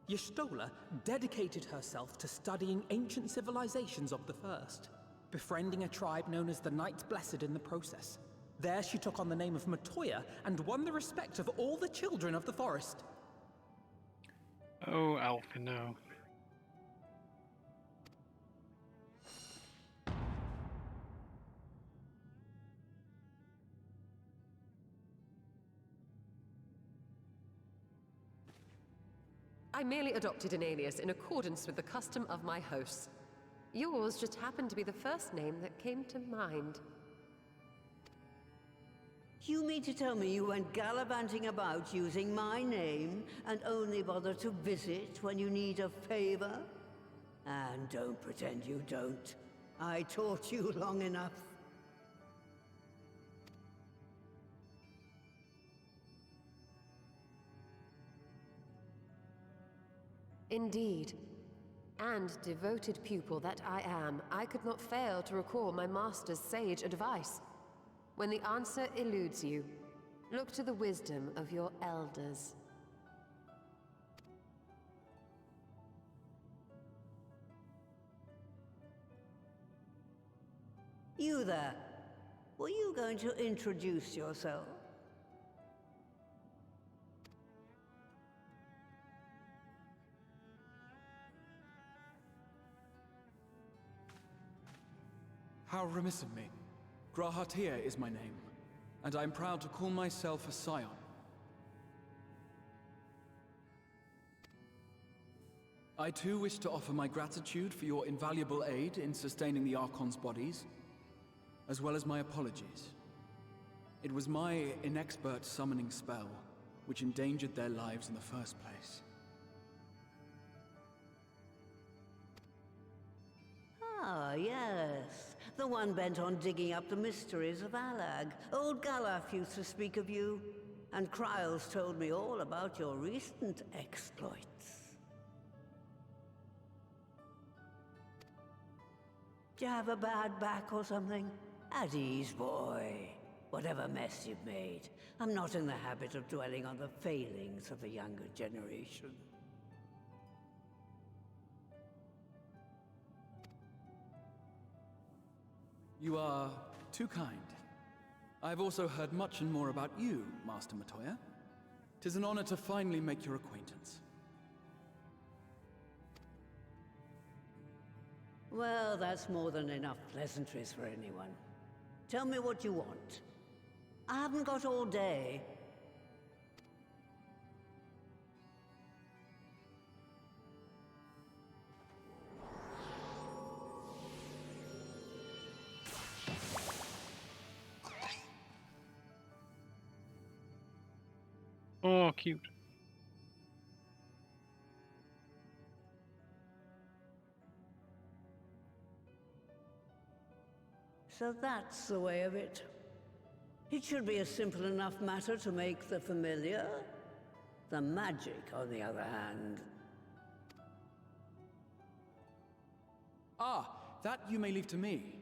Y'shtola dedicated herself to studying ancient civilizations of the First, befriending a tribe known as the Knights Blessed in the process. There she took on the name of Matoya and won the respect of all the children of the forest.
Oh, Alphino.
I merely adopted an alias in accordance with the custom of my hosts. Yours just happened to be the first name that came to mind.
You mean to tell me you went gallivanting about using my name and only bother to visit when you need a favor? And don't pretend you don't. I taught you long enough.
Indeed. And devoted pupil that I am, I could not fail to recall my master's sage advice. When the answer eludes you, look to the wisdom of your elders.
You there. Were you going to introduce yourself?
How remiss of me. Grahatir is my name, and I'm proud to call myself a scion. I too wish to offer my gratitude for your invaluable aid in sustaining the Archon's bodies, as well as my apologies. It was my inexpert summoning spell which endangered their lives in the first place.
Ah, yes. The one bent on digging up the mysteries of Alag. Old Galaf used to speak of you, and Kryles told me all about your recent exploits. Do you have a bad back or something? At ease, boy. Whatever mess you've made, I'm not in the habit of dwelling on the failings of the younger generation.
You are too kind. I've also heard much and more about you, Master Matoya. 'Tis an honor to finally make your acquaintance.
Well, that's more than enough pleasantries for anyone. Tell me what you want. I haven't got all day.
Oh, cute.
So that's the way of it. It should be a simple enough matter to make the familiar. The magic, on the other hand.
Ah, that you may leave to me.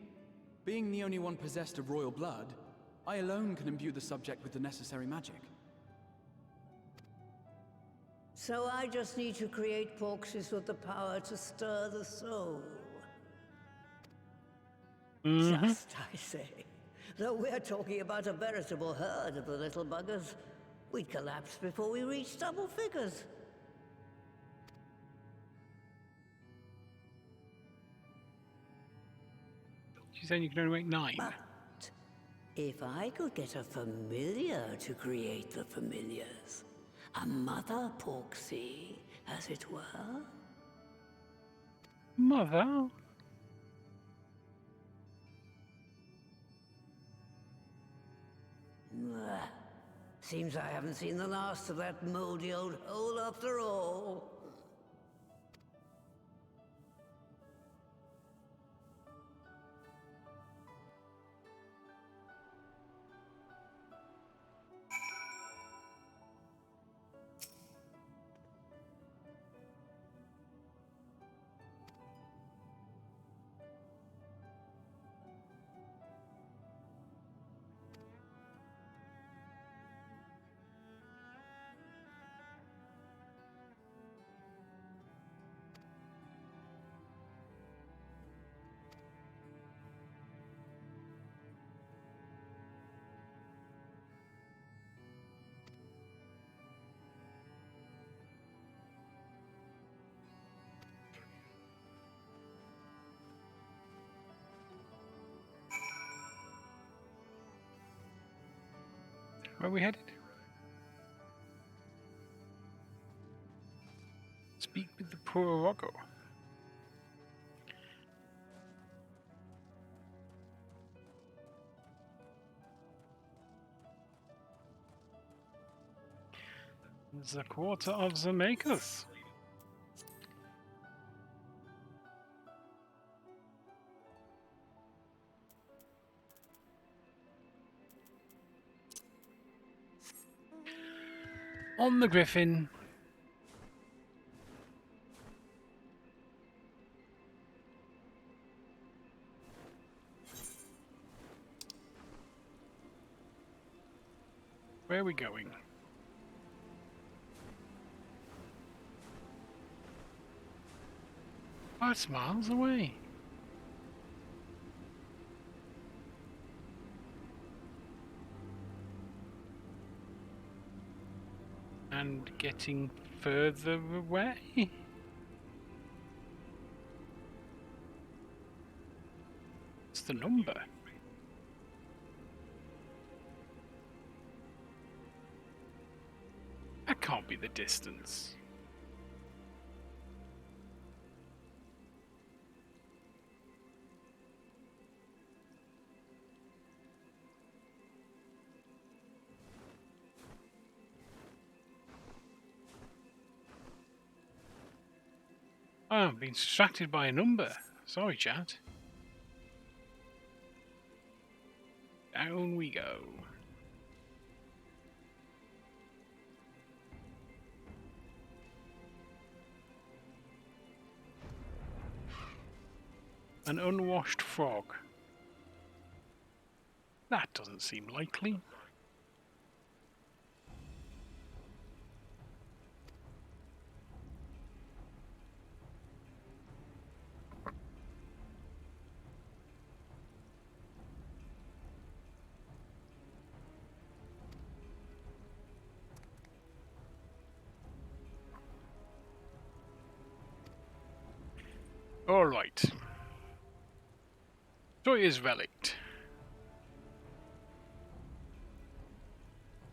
Being the only one possessed of royal blood, I alone can imbue the subject with the necessary magic.
So I just need to create Porxies with the power to stir the soul. Just, I say. Though we're talking about a veritable herd of the little buggers, we'd collapse before we reach double figures.
She's saying you can only make 9.
But if I could get a familiar to create the familiars, a mother Porxie, as it were.
Mother?
Seems I haven't seen the last of that moldy old hole after all.
Where are we headed? Speak with the Prorogo. The quarter of the makers. On the Griffin. Where are we going? Oh, it's miles away. and getting further away. What's the number? That can't be the distance. Oh, I'm being distracted by a number. Sorry, chat. Down we go. An unwashed frog. That doesn't seem likely. All right. Sawyer's relic.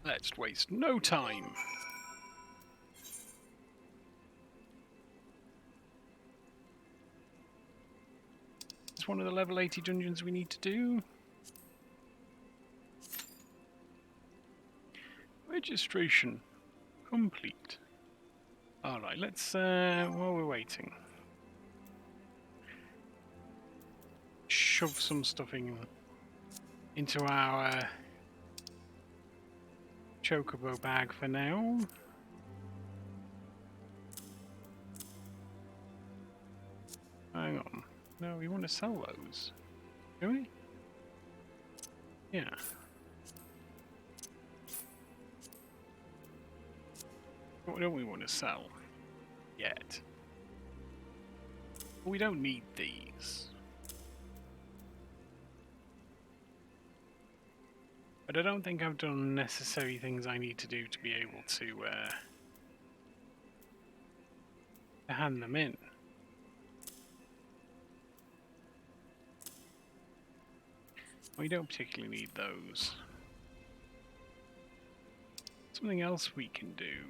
Let's waste no time. It's one of the level 80 dungeons we need to do. Registration complete. Alright, let's, while we're waiting, shove some stuff into our chocobo bag for now. Hang on. No, we want to sell those. Do we? Yeah. What don't we want to sell? Yet. We don't need these. But I don't think I've done necessary things I need to do to be able to hand them in. We don't particularly need those. Something else we can do.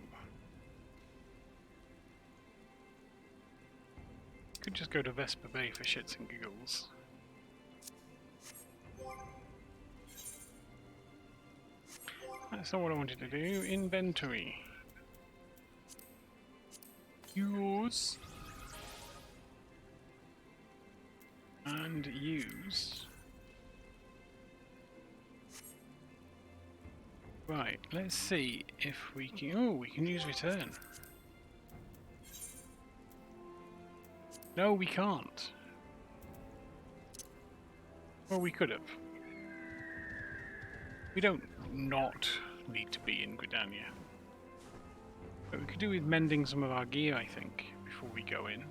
Could just go to Vesper Bay for shits and giggles. That's not what I wanted to do. Inventory. Use. And use. Right, let's see if we can... Oh, we can use return. No, we can't. Well, we could have. We don't not need to be in Gridania. But we could do with mending some of our gear, I think, before we go in.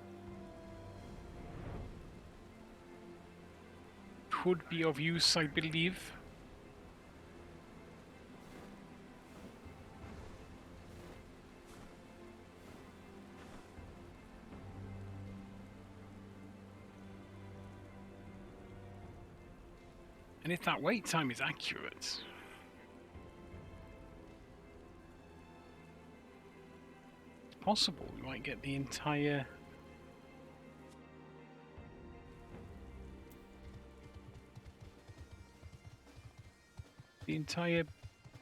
Could be of use, I believe. And if that wait time is accurate, it's possible we might get the entire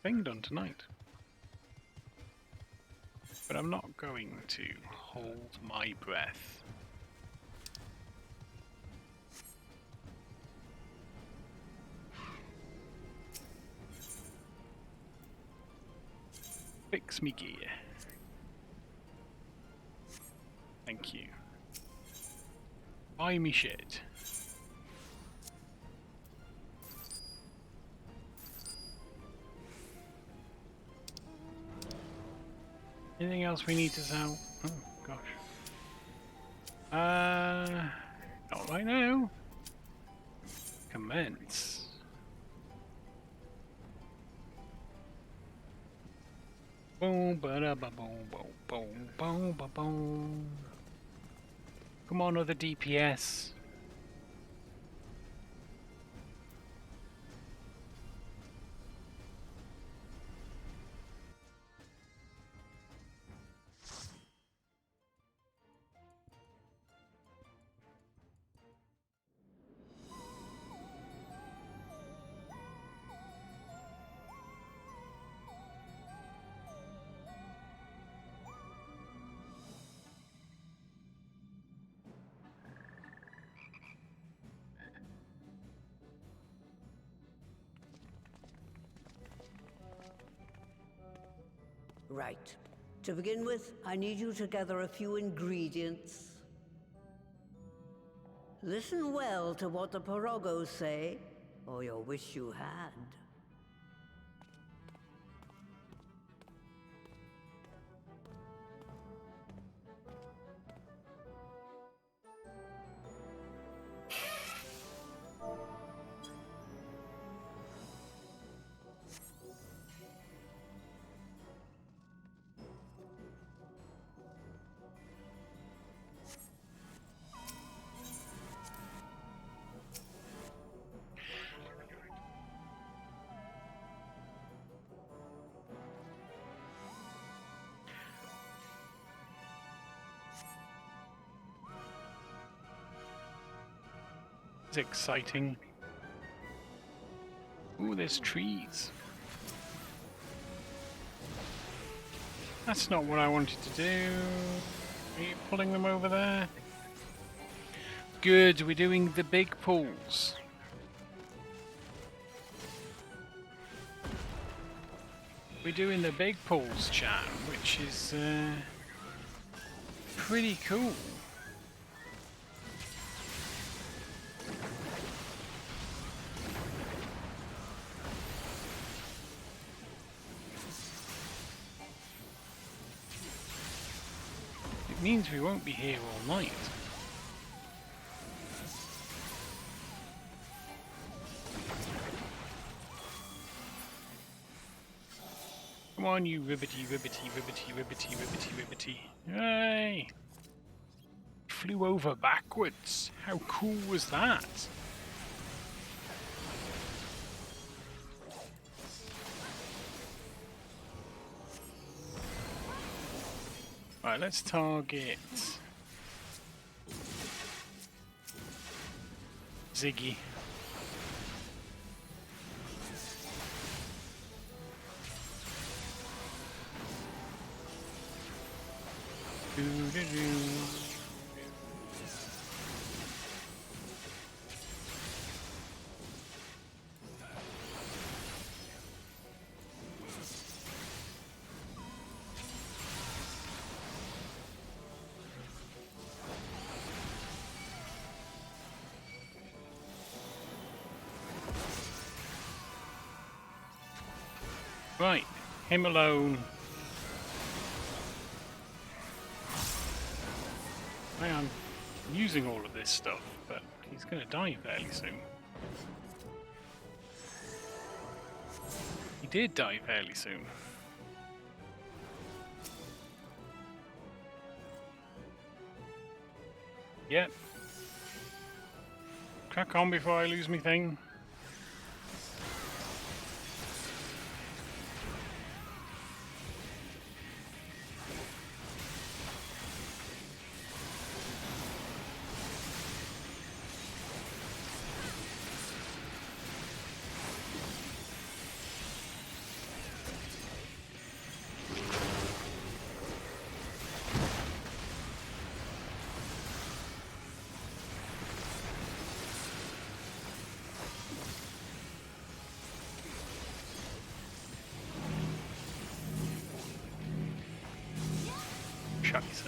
thing done tonight. But I'm not going to hold my breath. Fix me gear. Thank you. Buy me shit. Anything else we need to sell? Oh gosh. Not right now. Commence. Boom, ba-da, ba, boom, boom, boom, boom, ba, boom. Come on, other DPS.
Right. To begin with, I need you to gather a few ingredients. Listen well to what the Porogos say, or you'll wish you had. It's exciting. Ooh, there's trees. That's not what I wanted to do. Are you pulling them over there? Good, we're doing the big pulls. We're doing the big pulls, chat, which is pretty cool. It means we won't be here all night. Come on, you ribbity, ribbity, ribbity, ribbity, ribbity, ribbity. Yay! Flew over backwards. How cool was that? Right, let's target Ziggy. Right, him alone. I am using all of this stuff, but he's going to die fairly soon. He did die fairly soon. Yep. Crack on before I lose me thing. Scheiße.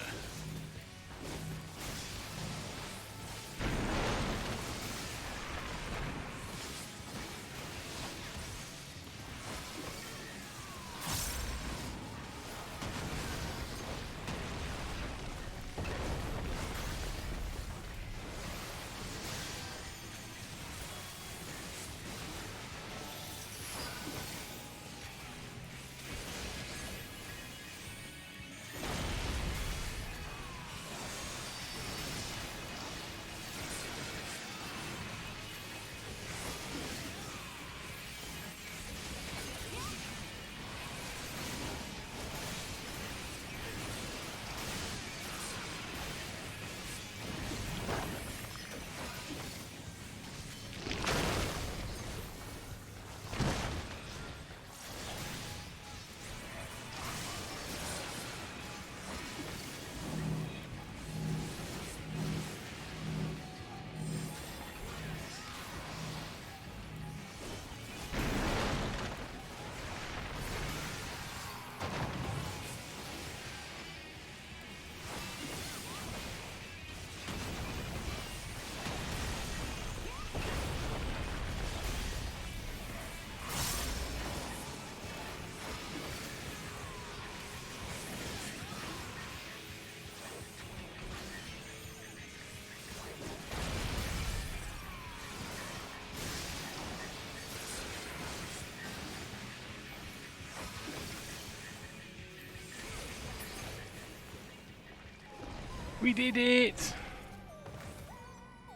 We did it!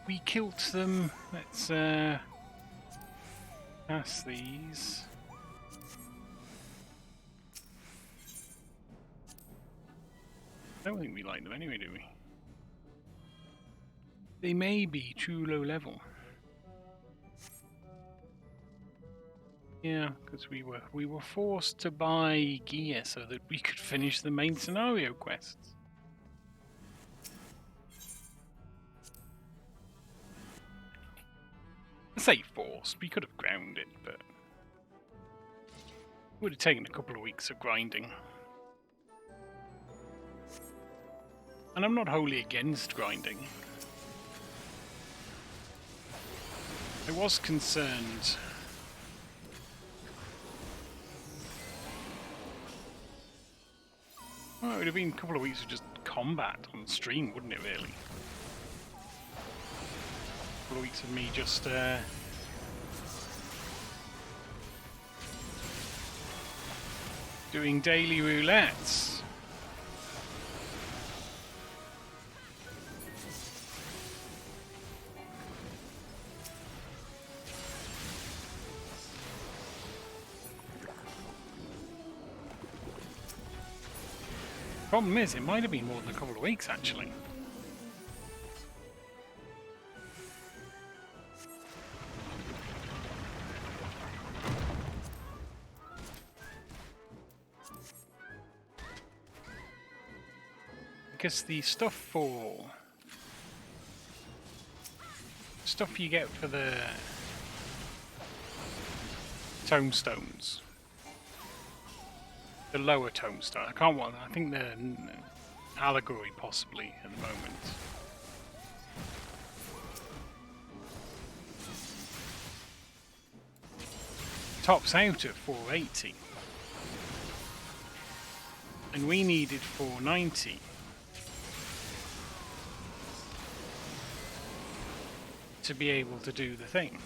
We killed them. Let's pass these. I don't think we like them anyway, do we? They may be too low level. Yeah, because we were forced to buy gear so that we could finish the main scenario quests. I say forced, we could have ground it, but it would have taken a couple of weeks of grinding. And I'm not wholly against grinding. I was concerned. Well, it would have been a couple of weeks of just combat on stream, wouldn't it, really? A couple of weeks of me just doing daily roulettes. Problem is, it might have been more than a couple of weeks, actually. Because the stuff you get for the tomestones. The lower tomestone. I think they're allegory possibly at the moment. Tops out at 480. And we needed 490. To be able to do the thing.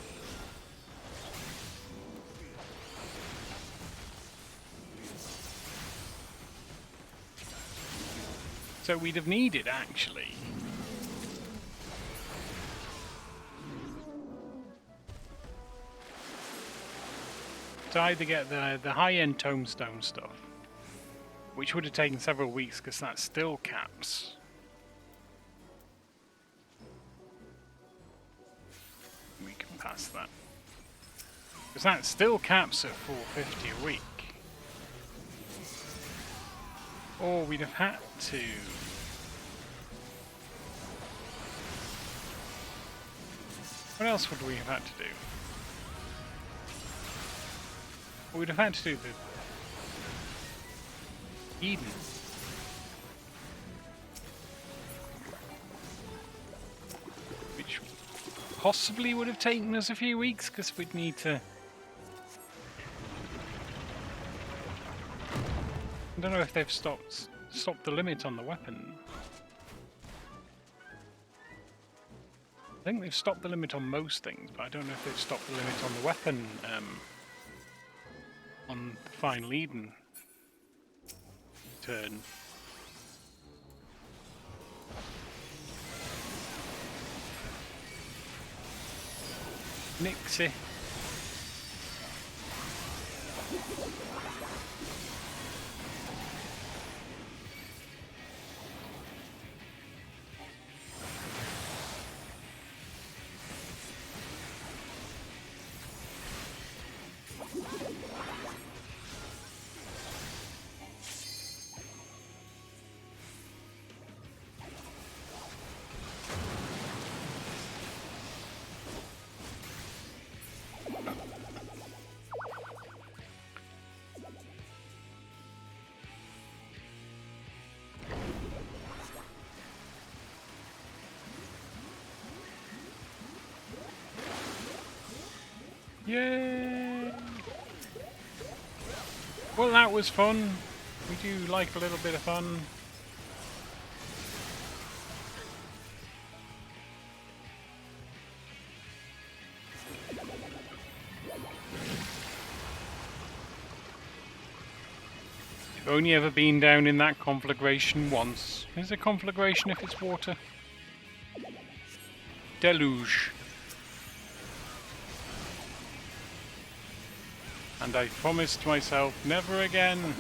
So we'd have needed, actually, to either get the high-end tomestone stuff, which would have taken several weeks because that still caps. We can pass that. Because that still caps at 450 a week. Or we'd have had to... What else would we have had to do? We'd have had to do the Eden. Which possibly would have taken us a few weeks, because we'd need to... I don't know if they've stopped the limit on the weapon. I think they've stopped the limit on most things, but I don't know if they've stopped the limit on the weapon on the final Eden turn. Nixie. Yay! Well, that was fun. We do like a little bit of fun. I've only ever been down in that conflagration once. Is it conflagration if it's water? Deluge. And I promised myself never again.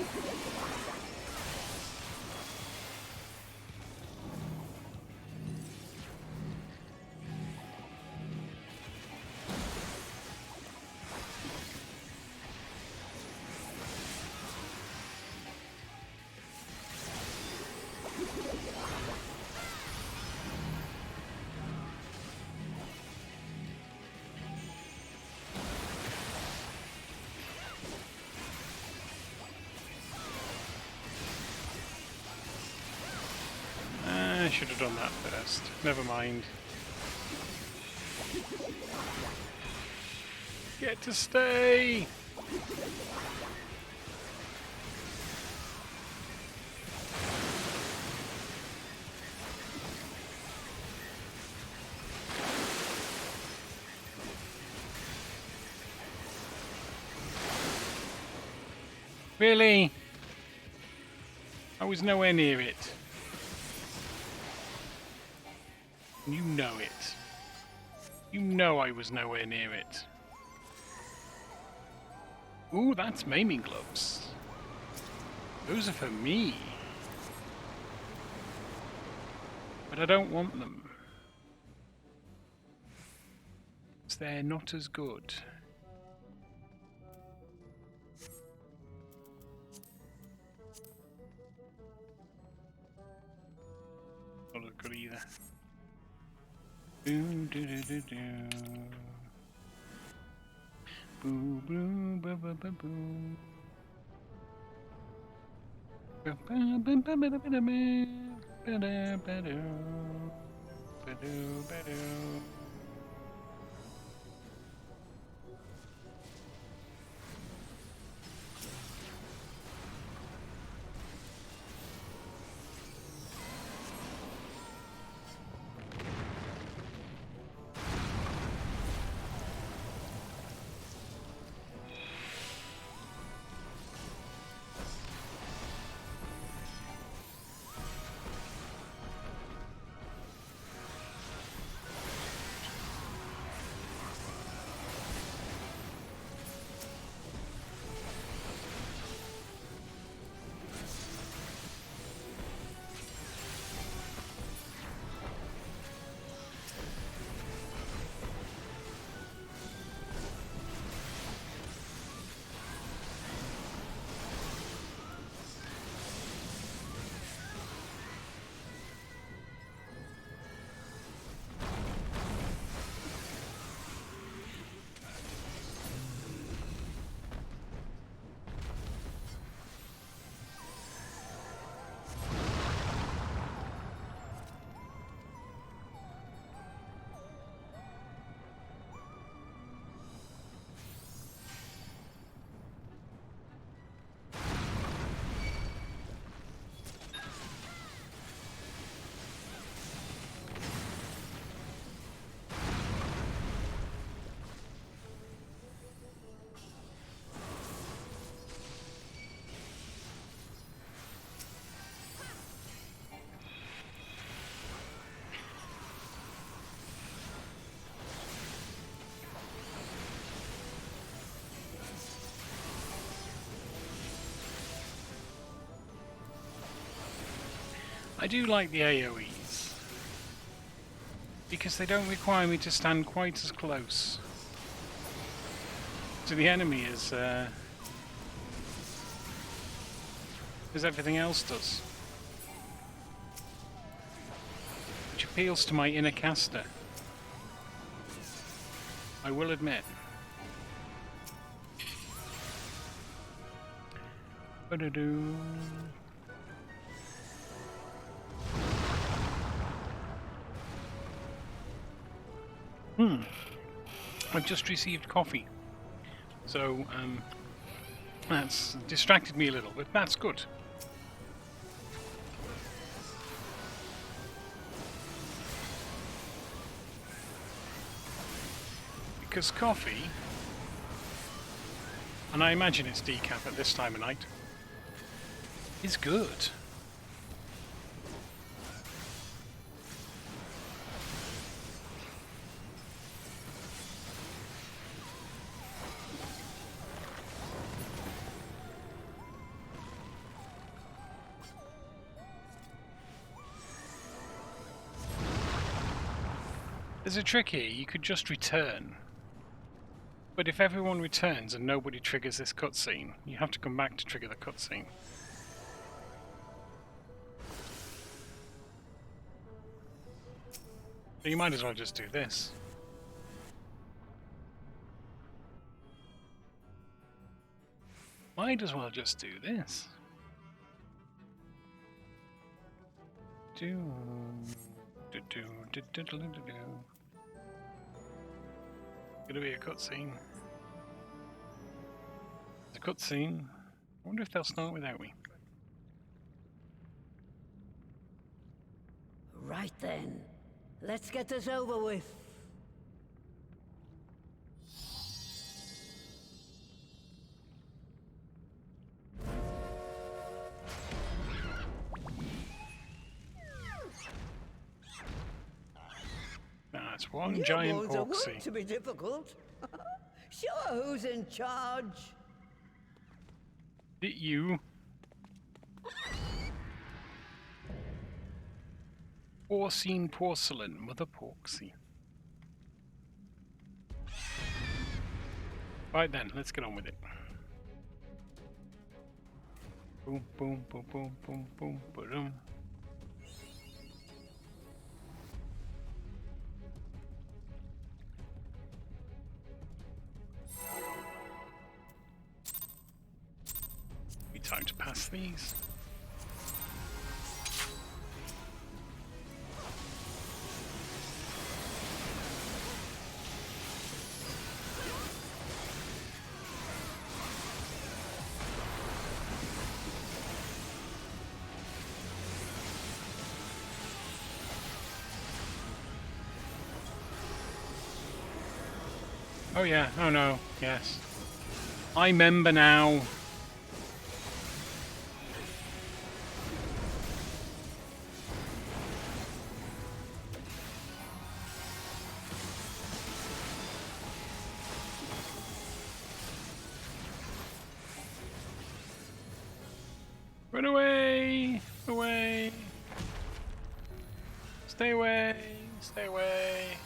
I should have done that first. Never mind. Get to stay! Really? I was nowhere near it. You know it. You know I was nowhere near it. Ooh, that's maiming gloves. Those are for me. But I don't want them. 'Cause they're not as good. Not as good either. Do do do do do. Boo boo boo boo boo boo. Ba ba ba ba ba ba ba ba ba ba do ba do ba do. I do like the AoEs, because they don't require me to stand quite as close to the enemy as everything else does. Which appeals to my inner caster, I will admit. Ba-da-doo. I've just received coffee, so that's distracted me a little, but that's good. Because coffee, and I imagine it's decaf at this time of night, is good. There's a trick here, you could just return. But if everyone returns and nobody triggers this cutscene, you have to come back to trigger the cutscene. So you might as well just do this. Might as well just do this. Gonna be a cutscene. There's a cutscene. I wonder if they'll start without me.
Right then. Let's get this over with.
That's one giant Porxie.
To be difficult. Sure, who's in charge?
You. Porcine porcelain, Mother Porxie. Right then, let's get on with it. Boom, boom, boom, boom, boom, boom, boom. Be time to pass these. Oh yeah, oh no, yes. I remember now. Run away! Away! Stay away! Stay away!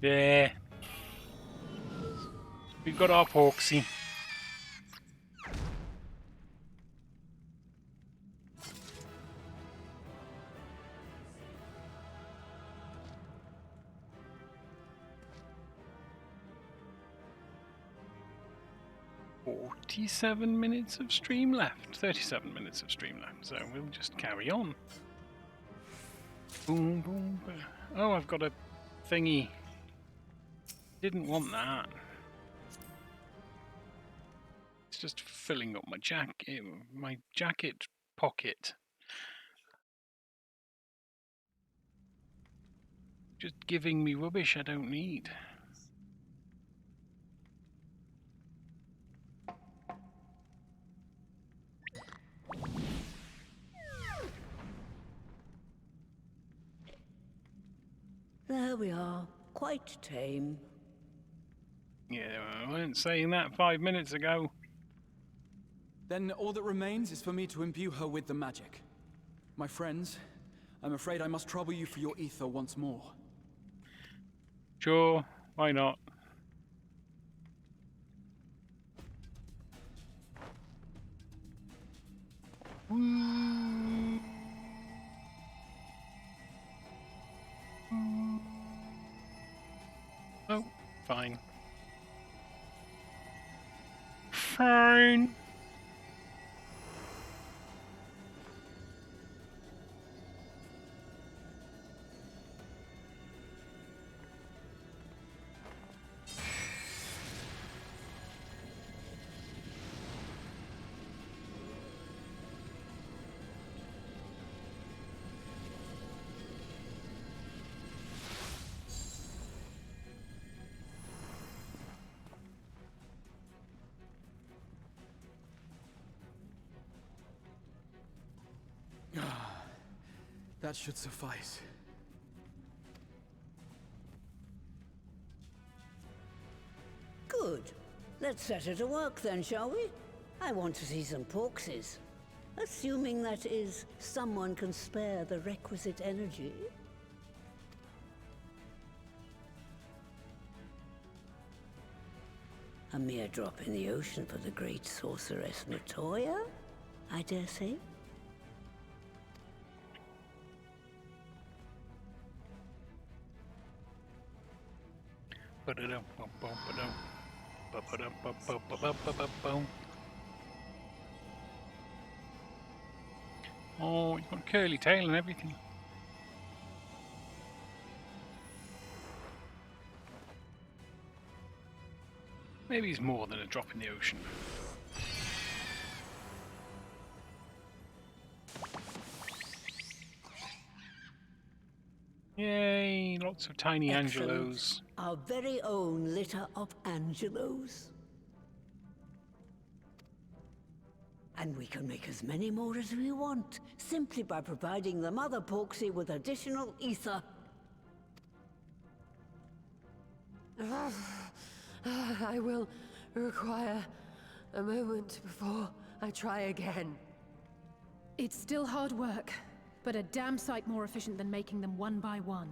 Yeah. We've got our Porxie. "47 minutes of stream left. 37 minutes of stream left, so we'll just carry on. Boom, boom, boom. Oh, I've got a thingy. Didn't want that. It's just filling up my jacket pocket. Just giving me rubbish I don't need.
There we are. Quite tame.
Yeah, I weren't saying that 5 minutes ago.
Then all that remains is for me to imbue her with the magic. My friends, I'm afraid I must trouble you for your ether once more.
Sure, why not? Oh, fine. Fine.
That should suffice.
Good. Let's set her to work then, shall we? I want to see some Porxies. Assuming that is, someone can spare the requisite energy. A mere drop in the ocean for the great sorceress Matoya, I dare say. Oh, you've got curly tail and everything. Maybe he's more than a drop in the ocean. Yay, lots of tiny Excellent.
Angelos.
Our very own litter of Angelos. And we can make as many more as we want, simply by providing the mother Porxie with additional ether.
I will require a moment before I try again.
It's still hard work, but a damn sight more efficient than making them one by one.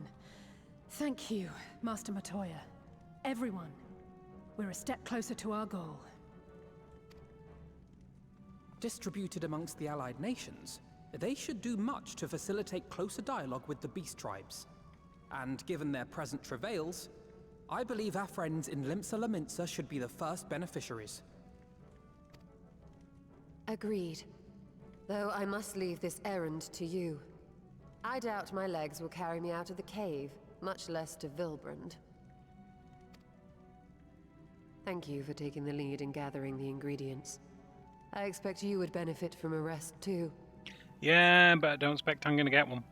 Thank you, Master Matoya. Everyone, we're a step closer to our goal.
Distributed amongst the allied nations, they should do much to facilitate closer dialogue with the beast tribes. And given their present travails, I believe our friends in Limsa Laminsa should be the first beneficiaries.
Agreed. Though I must leave this errand to you. I doubt my legs will carry me out of the cave, much less to Vilbrand. Thank you for taking the lead in gathering the ingredients. I expect you would benefit from a rest too.
Yeah, but I don't expect I'm going to get one.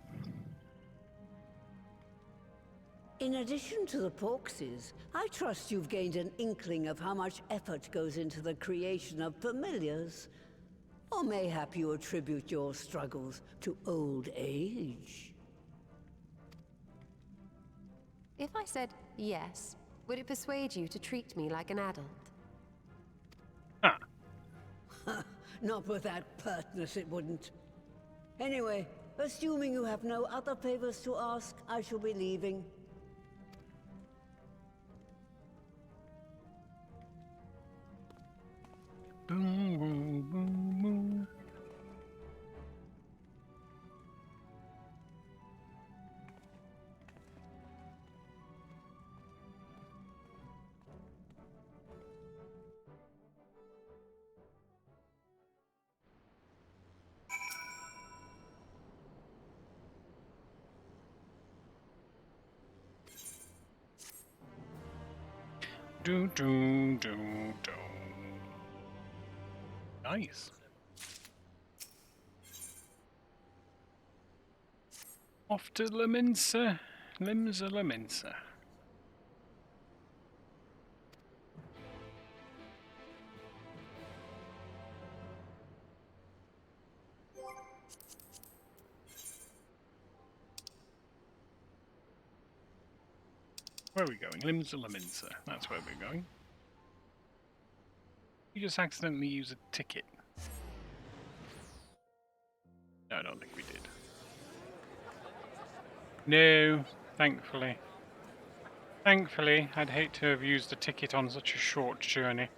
In addition to the Porxies, I trust you've gained an inkling of how much effort goes into the creation of familiars. Or mayhap you attribute your struggles to old age?
If I said yes, would it persuade you to treat me like an adult?
Not with that pertness, it wouldn't. Anyway, assuming you have no other favors to ask, I shall be leaving.
Boom, boom, boom, boom. Do, do, do, do. Nice. Off to Leminsa. Limsa Leminsa. Where are we going? Limsa Leminsa. That's where we're going. You just accidentally use a ticket. No, I don't think we did. No, thankfully. Thankfully, I'd hate to have used a ticket on such a short journey.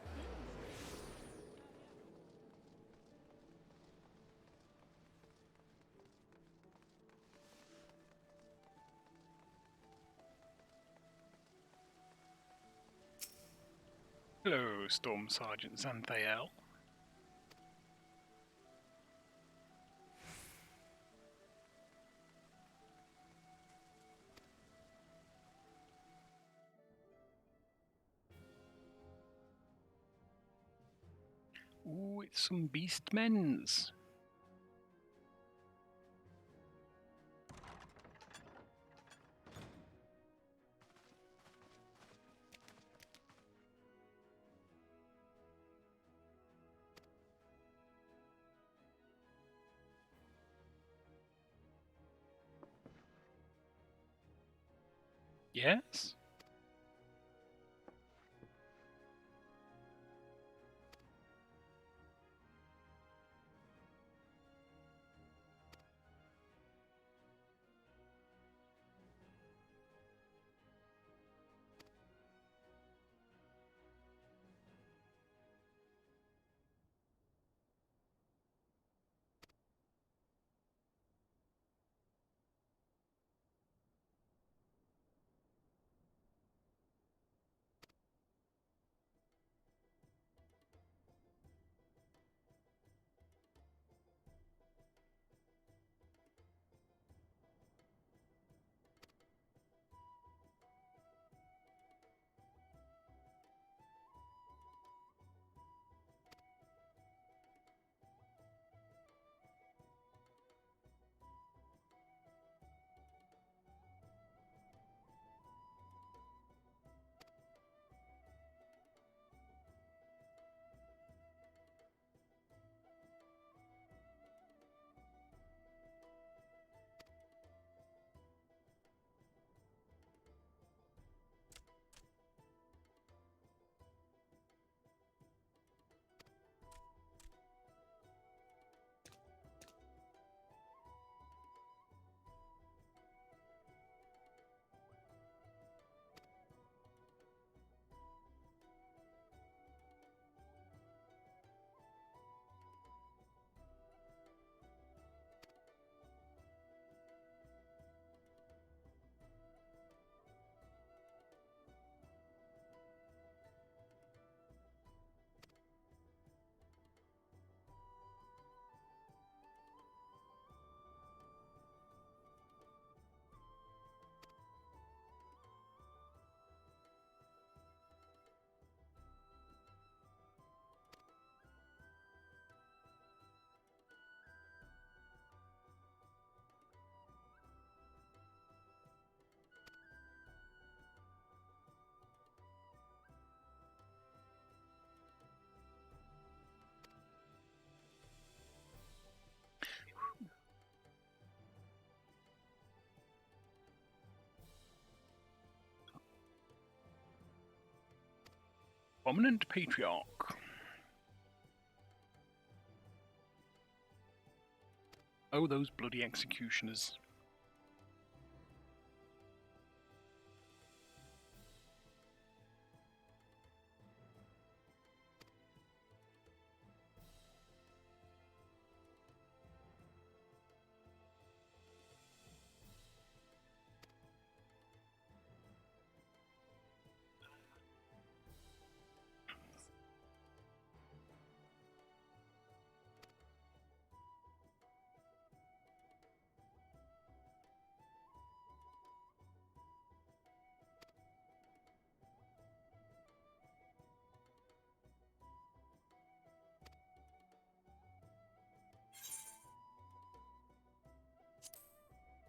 Hello, Storm Sergeant Xanthael. Ooh, it's some beastmen's. Yes? Prominent Patriarch. Oh, those bloody executioners.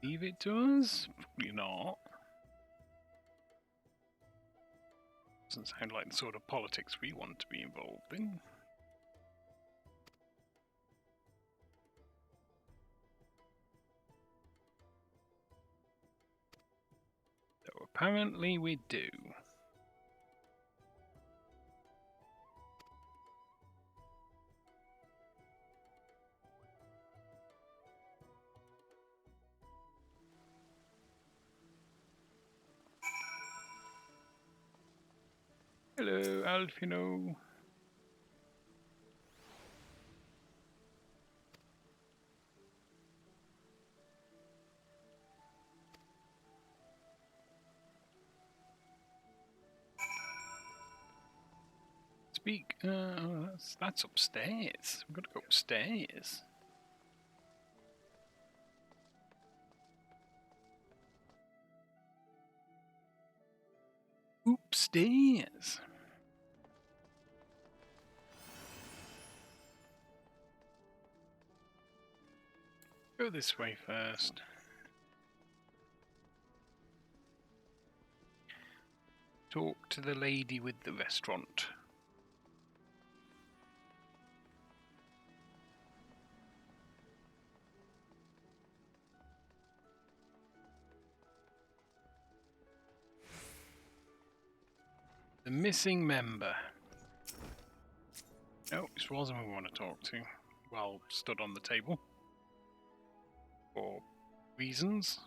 leave it to us? Probably not. Doesn't sound like the sort of politics we want to be involved in. Though apparently we do. Hello, Alfino. Speak. That's upstairs. We've got to go upstairs. Upstairs. Go this way first. Talk to the lady with the restaurant. The missing member. Oh, it's Rosamund we want to talk to. Well, stood on the table. For reasons.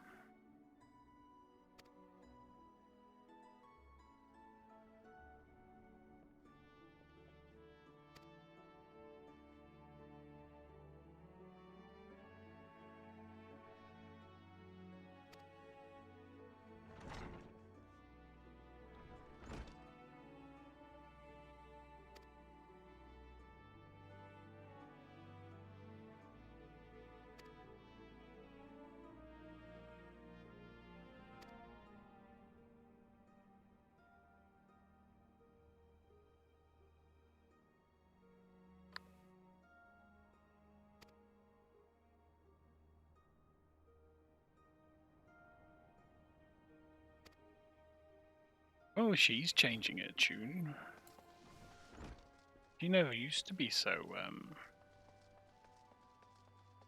Oh, she's changing her tune. She never used to be so,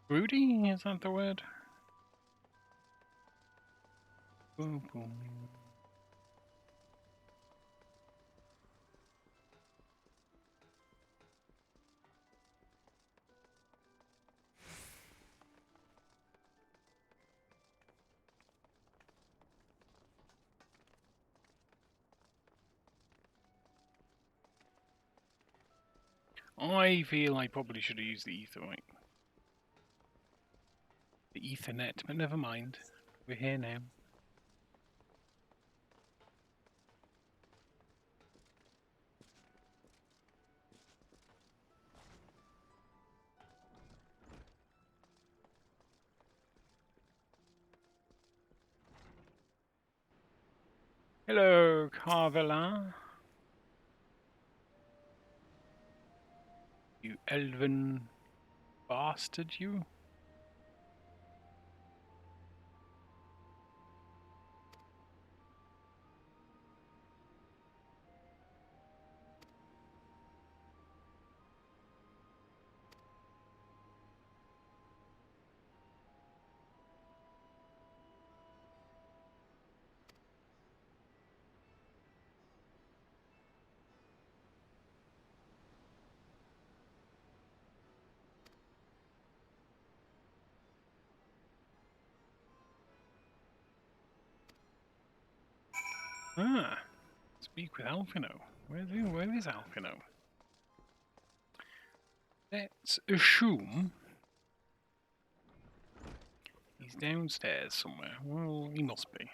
broody? Is that the word? Boom, boom. I feel I probably should have used the etherite. The Ethernet, but never mind. We're here now. Hello, Carvela. You elven bastard, you. Ah, speak with Alfino. Where is Alfino? Let's assume he's downstairs somewhere. Well, he must be.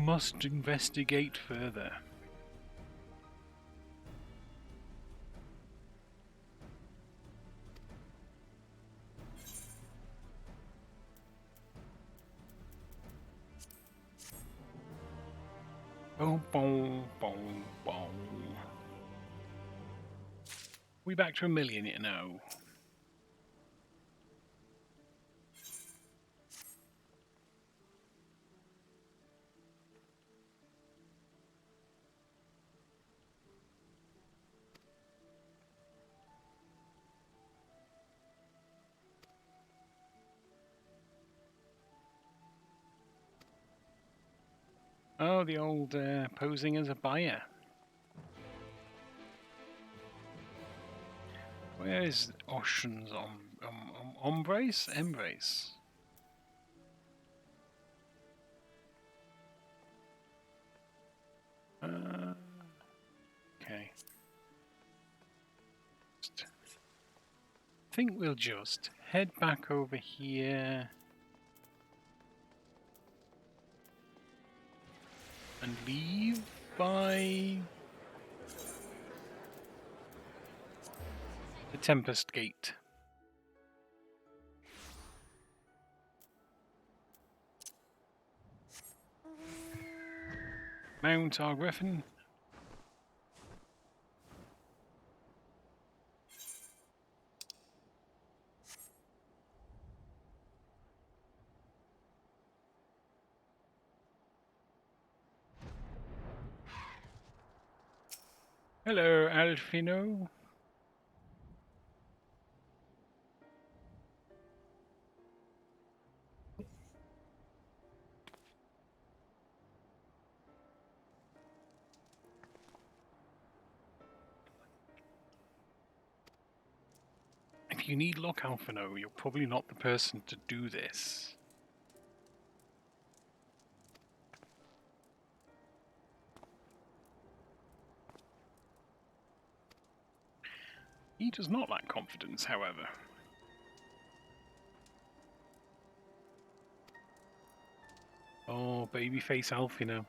must investigate further. Boom, boom, boom, boom. We back to 1 million, you know. Oh, the old posing as a buyer. Where is Ocean's Embrace? Embrace. Okay. I think we'll just head back over here and leave by the Tempest Gate. Mount our Griffin. Hello, Alfino. If you need luck, Alfino, you're probably not the person to do this. He does not lack confidence, however. Oh, babyface Alfino.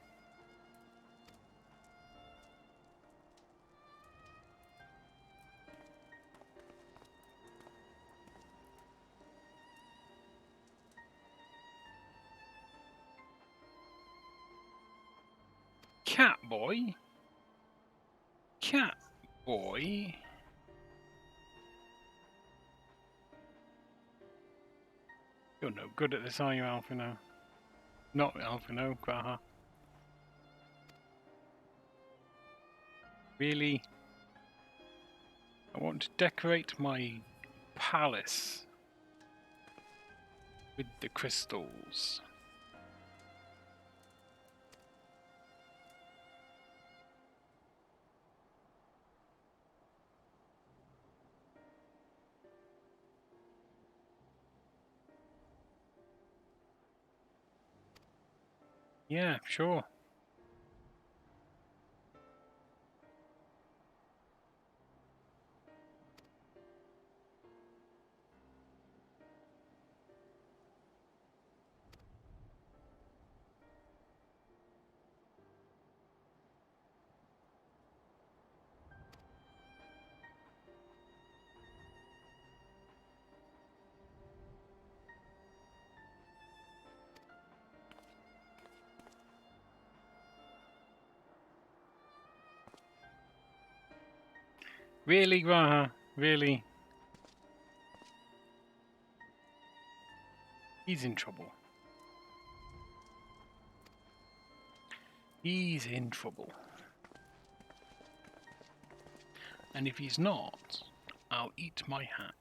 Cat boy? Cat boy? You're no good at this, are you, Alfino? Not Alfino, Graha. Really? I want to decorate my palace with the crystals. Yeah, sure. Really, Graha? Really? He's in trouble. He's in trouble. And if he's not, I'll eat my hat.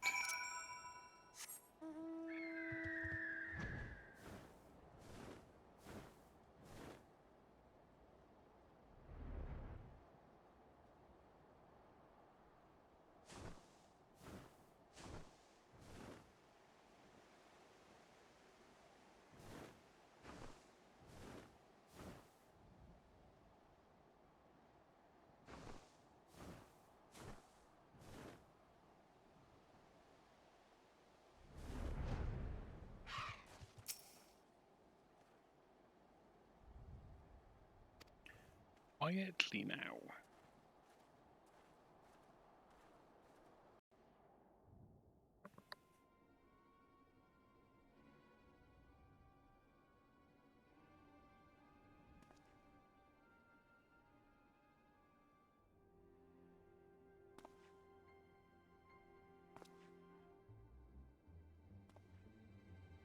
quietly now.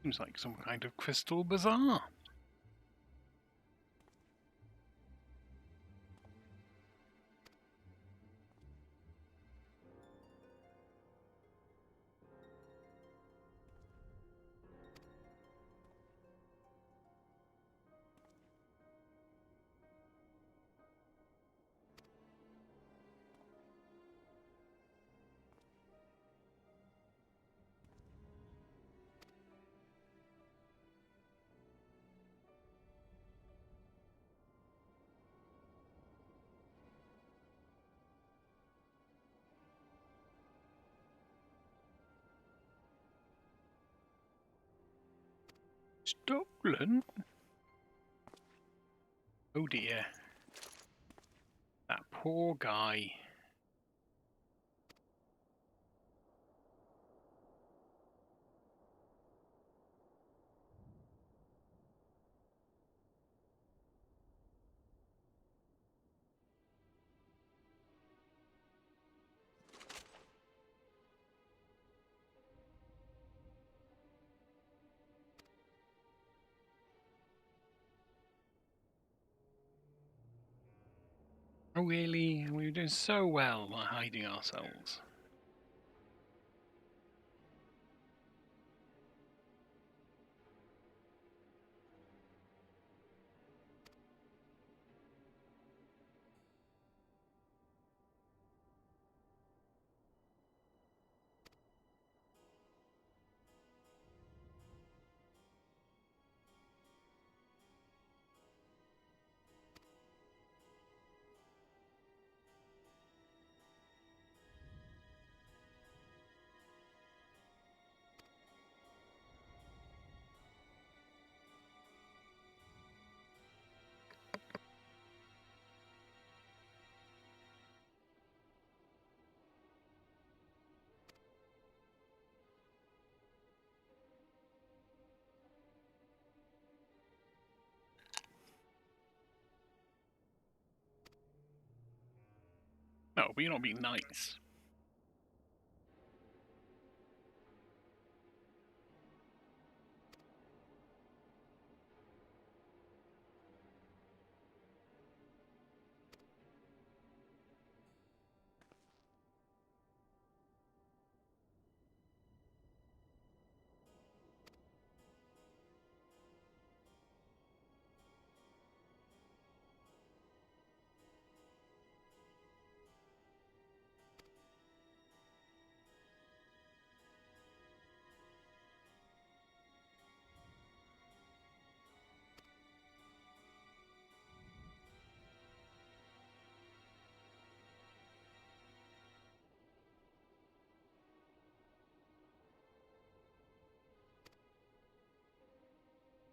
Seems like some kind of crystal bazaar. Stolen? Oh dear. That poor guy. Oh really? We were doing so well by hiding ourselves. No, but you're not being nice.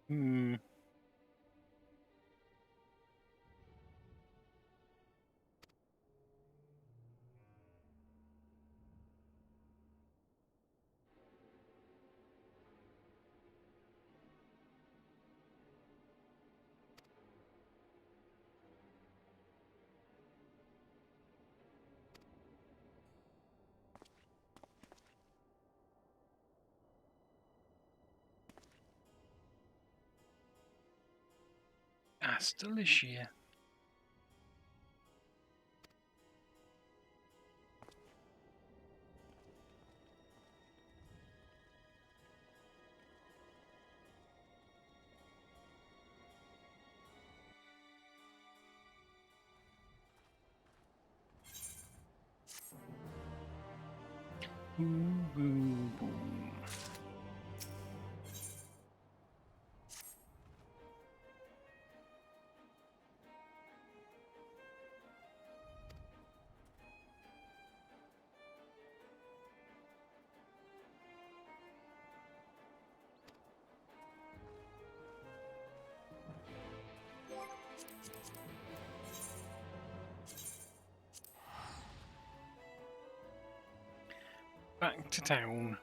Hmm. Alisaie. Boom, boom, boom. Back to town.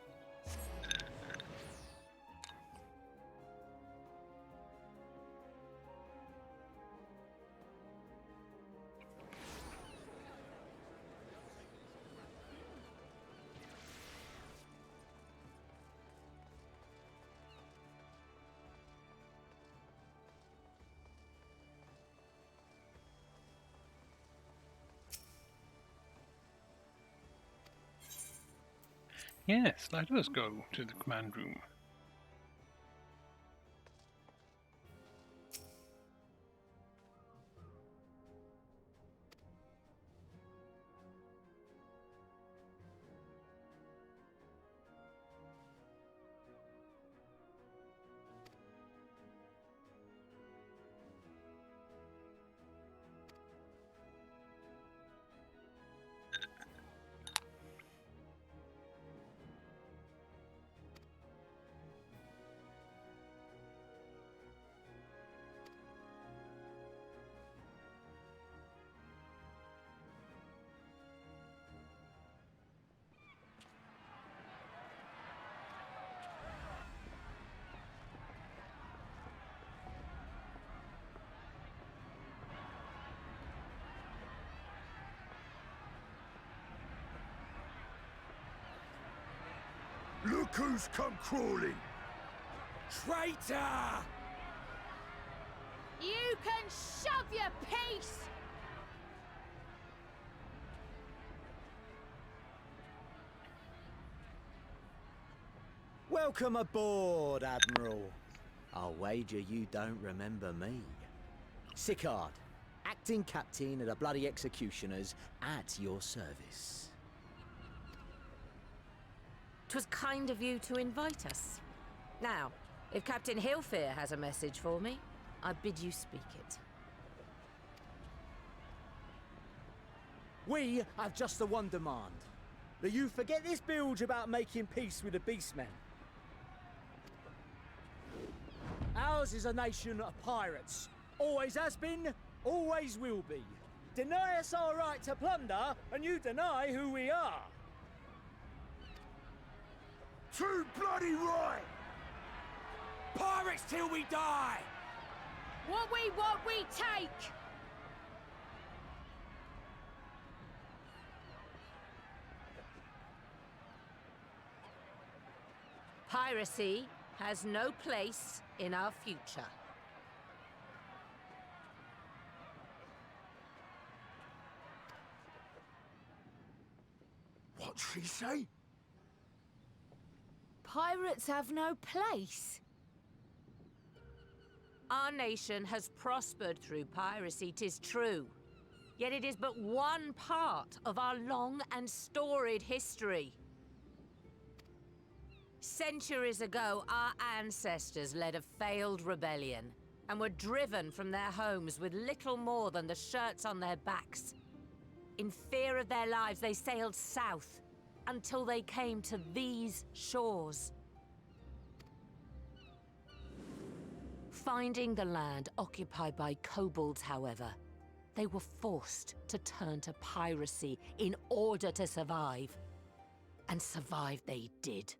Yes, let us go to the command room.
Look who's come crawling!
Traitor!
You can shove your peace!
Welcome aboard, Admiral. I'll wager you don't remember me. Sicard, acting captain of the bloody executioners, at your service.
'Twas kind of you to invite us. Now, if Captain Hillfear has a message for me, I bid you speak it.
We have just the one demand. That you forget this bilge about making peace with the Beastmen. Ours is a nation of pirates. Always has been, always will be. Deny us our right to plunder, and you deny who we are.
Too bloody right!
Pirates till we die!
What we want, we take!
Piracy has no place in our future.
What'd she say?
Pirates have no place.
Our nation has prospered through piracy, 'tis true. Yet it is but one part of our long and storied history. Centuries ago, our ancestors led a failed rebellion and were driven from their homes with little more than the shirts on their backs. In fear of their lives, they sailed south until they came to these shores. Finding the land occupied by kobolds, however, they were forced to turn to piracy in order to survive. And survive they did.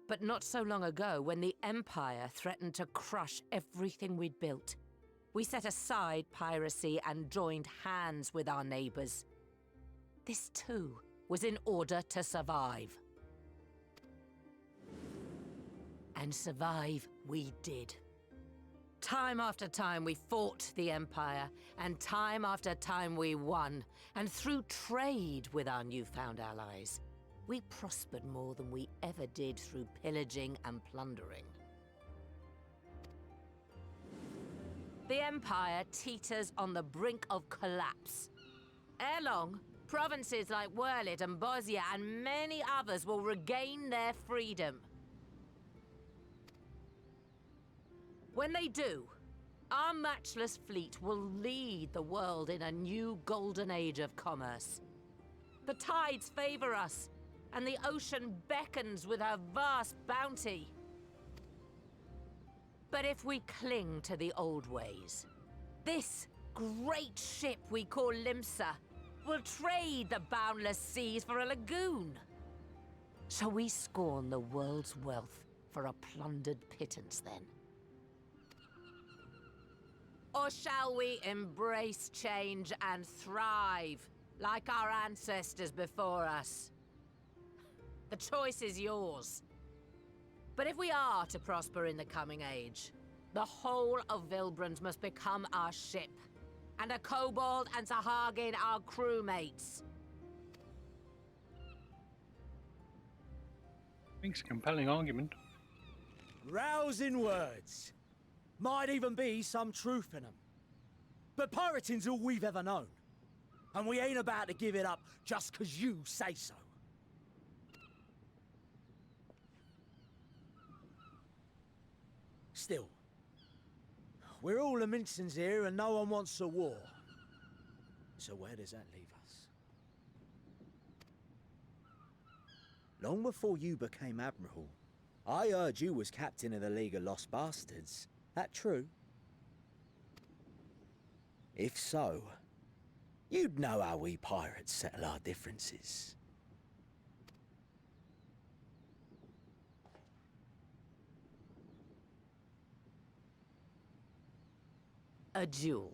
But not so long ago, when the Empire threatened to crush everything we'd built, we set aside piracy and joined hands with our neighbors. This too was in order to survive. And survive we did. Time after time we fought the Empire, and time after time we won. And through trade with our newfound allies, we prospered more than we ever did through pillaging and plundering. The Empire teeters on the brink of collapse. Ere long, provinces like Wurlit and Bosnia and many others will regain their freedom. When they do, our matchless fleet will lead the world in a new golden age of commerce. The tides favor us, and the ocean beckons with her vast bounty. But if we cling to the old ways, this great ship we call Limsa will trade the boundless seas for a lagoon. Shall we scorn the world's wealth for a plundered pittance, then? Or shall we embrace change and thrive, like our ancestors before us? The choice is yours. But if we are to prosper in the coming age, the whole of Vilbrand must become our ship, and a Kobold and Sahagin our crewmates.
I think it's a compelling argument.
Rousing words. Might even be some truth in them. But pirating's all we've ever known. And we ain't about to give it up just 'cause you say so. Still, we're all the Mincins here and no one wants a war. So where does that leave us? Long before you became Admiral, I heard you was captain of the League of Lost Bastards. That true? If so, you'd know how we pirates settle our differences.
A duel.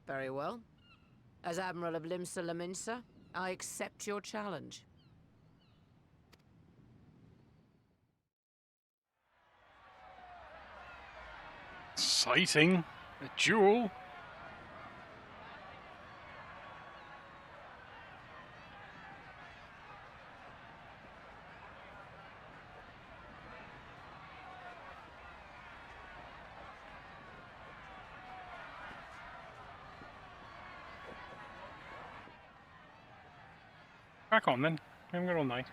Very well. As Admiral of Limsa Laminsa, I accept your challenge.
Exciting. A duel. Crack on then. We haven't got all night.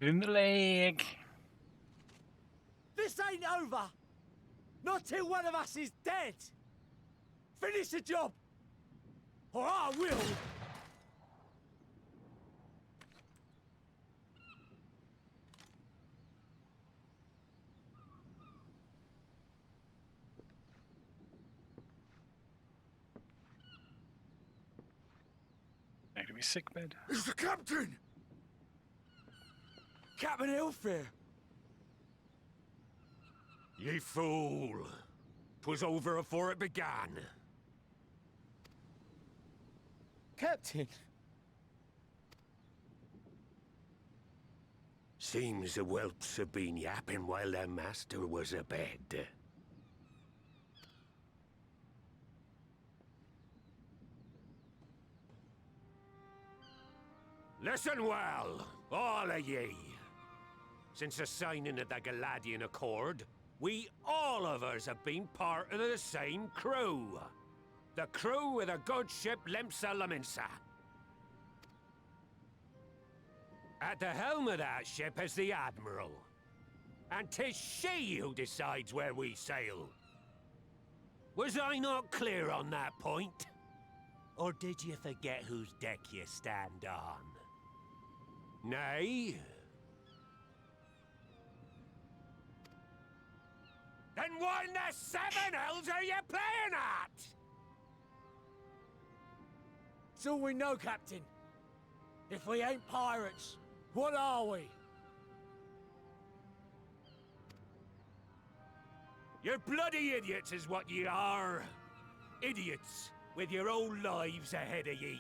In the leg.
This ain't over! Not till one of us is dead! Finish the job! Or I will!
Back to my sick bed.
It's the captain!
Captain Ilfir!
Ye fool! 'Twas over afore it began.
Captain!
Seems the whelps have been yapping while their master was abed. Listen well, all of ye. Since the signing of the Galadian Accord, we all of us have been part of the same crew. The crew of the good ship Limsa Laminsa. At the helm of that ship is the Admiral. And 'tis she who decides where we sail. Was I not clear on that point? Or did you forget whose deck you stand on? Nay? Then what in the seven hells are you playing at?
It's all we know, Captain. If we ain't pirates, what are we?
You're bloody idiots is what ye are. Idiots with your own lives ahead of ye.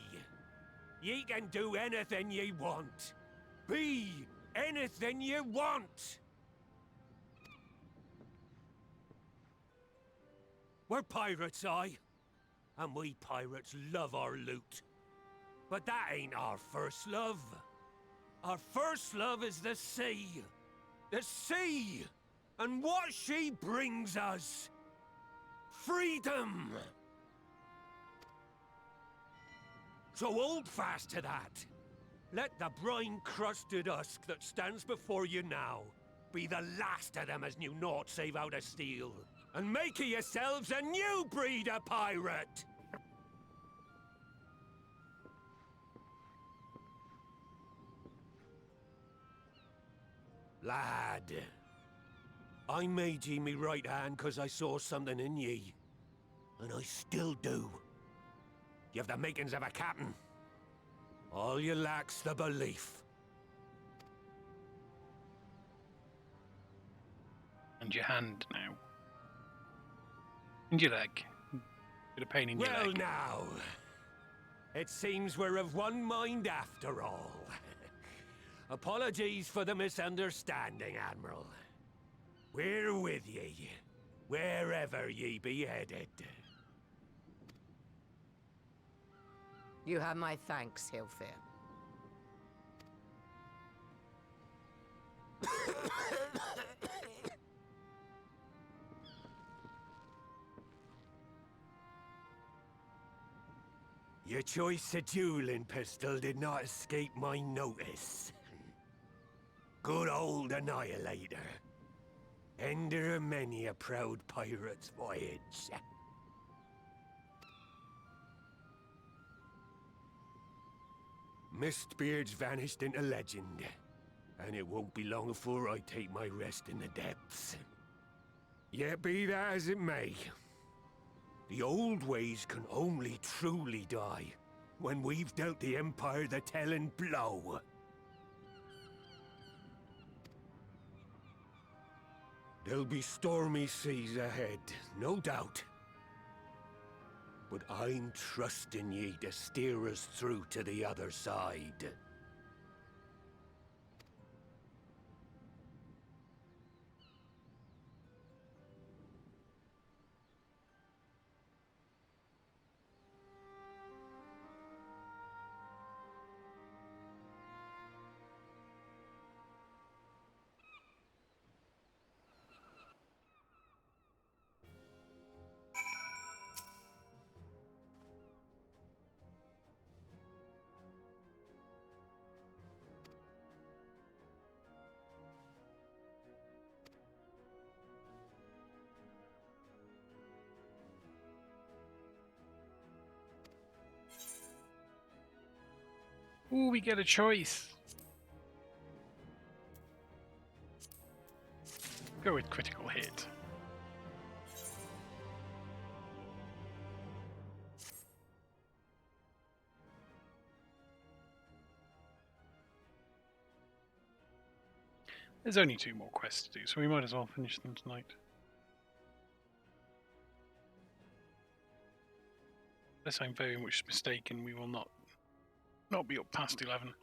Ye can do anything ye want. Be anything ye want. We're pirates, aye.
and we pirates love our loot. But that ain't our first love. Our first love is the sea. The sea! And what she brings us. Freedom! So hold fast to that. Let the brine-crusted husk that stands before you now be the last of them as knew naught save out of steel. And make of yourselves a new breed of pirate! Lad, I made ye me right hand 'cause I saw something in ye. And I still do. You have the makings of a captain. All you lack's the belief.
And your hand now. And your leg. Bit of pain in your leg.
Well now, it seems we're of one mind after all. Apologies for the misunderstanding, Admiral. We're with ye, wherever ye be headed.
You have my thanks, Hilfir.
Your choice of dueling pistol did not escape my notice. Good old Annihilator. Ender of many a proud pirate's voyage. Mistbeard's vanished into legend, and it won't be long before I take my rest in the depths. Yet be that as it may, the old ways can only truly die when we've dealt the Empire the telling blow. There'll be stormy seas ahead, no doubt. But I'm trusting ye to steer us through to the other side.
Ooh, we get a choice. Go with critical hit. There's only 2 more quests to do, so we might as well finish them tonight. Unless I'm very much mistaken, we will not be up past 11.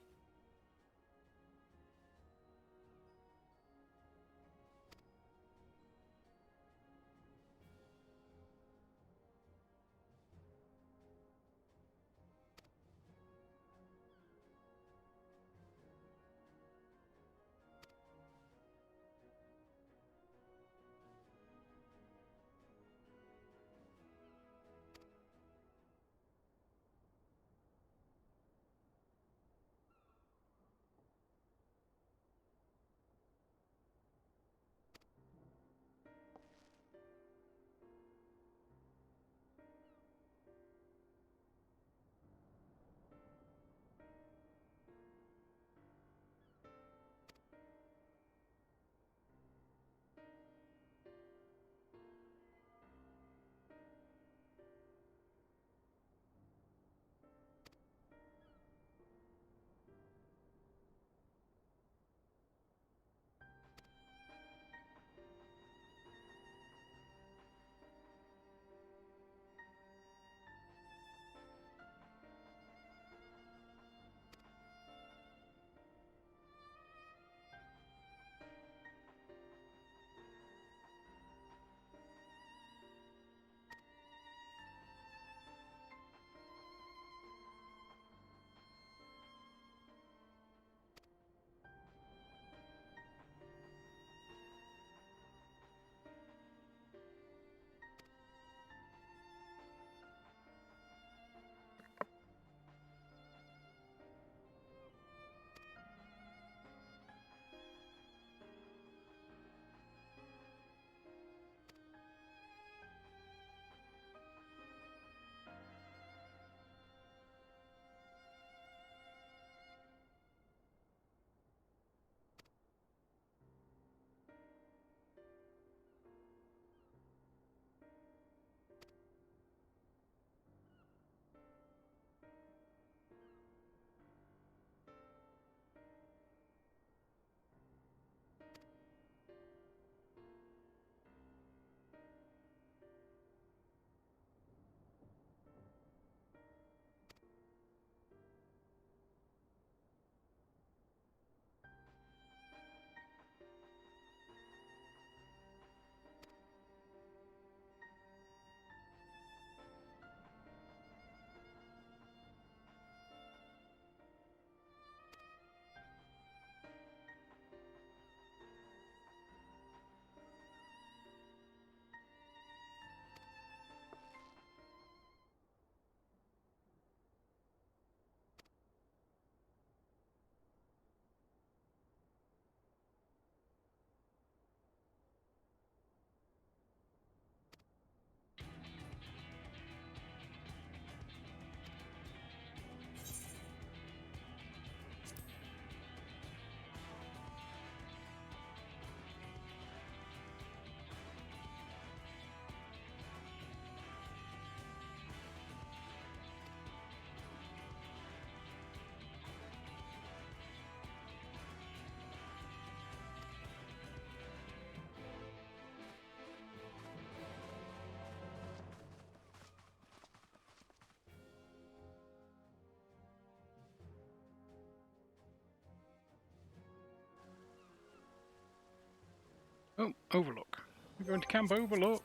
Oh, Overlook. We're going to Camp Overlook.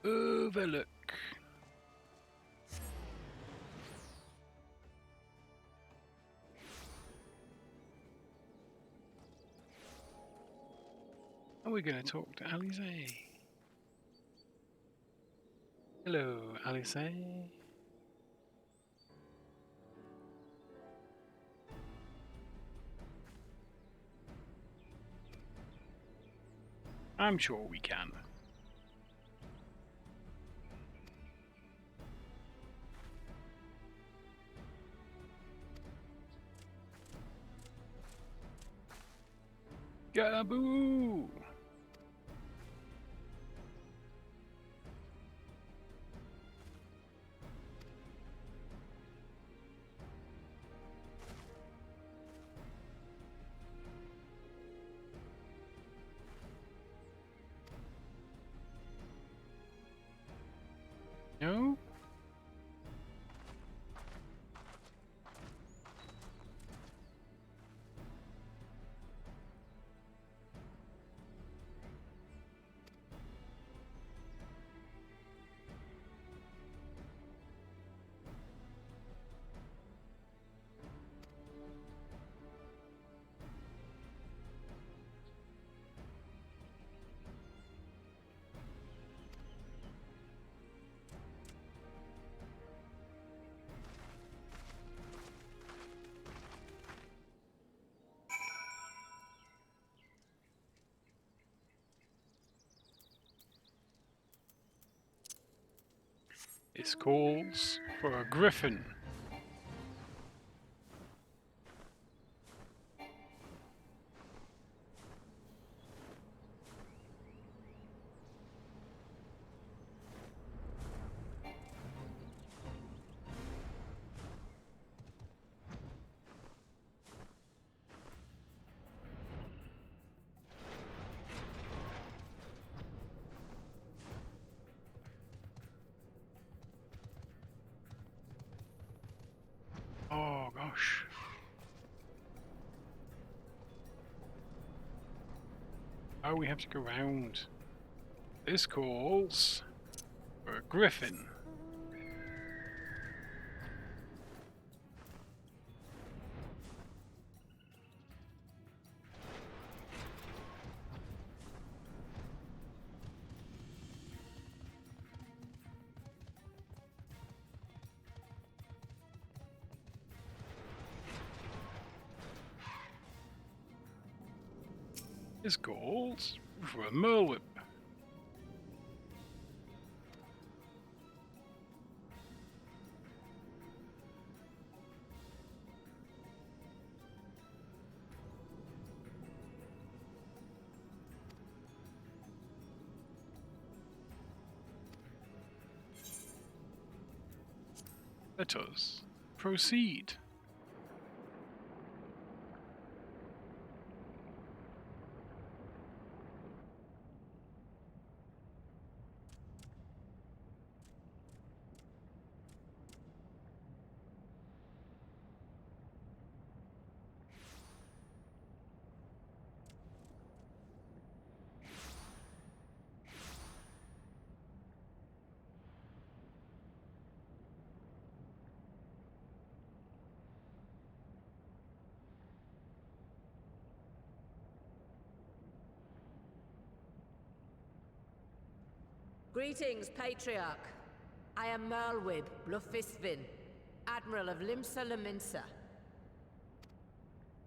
Overlook. Are we going to talk to Alisaie? Hello, Alisaie. I'm sure we can. Gaboo! No? This calls for a griffin. Oh gosh. Oh, we have to go round. This calls for a griffin. This calls for a merlwhip. Let us proceed.
Greetings, Patriarch. I am Merlwib Blufisvin, Admiral of Limsa Laminsa.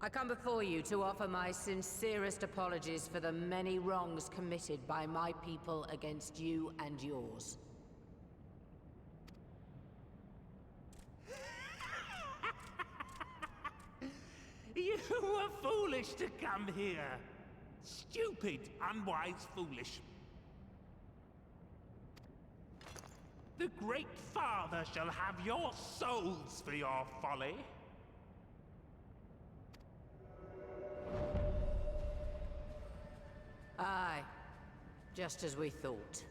I come before you to offer my sincerest apologies for the many wrongs committed by my people against you and yours.
You were foolish to come here. Stupid, unwise, foolish. The Great Father shall have your souls for your folly.
Aye, just as we thought.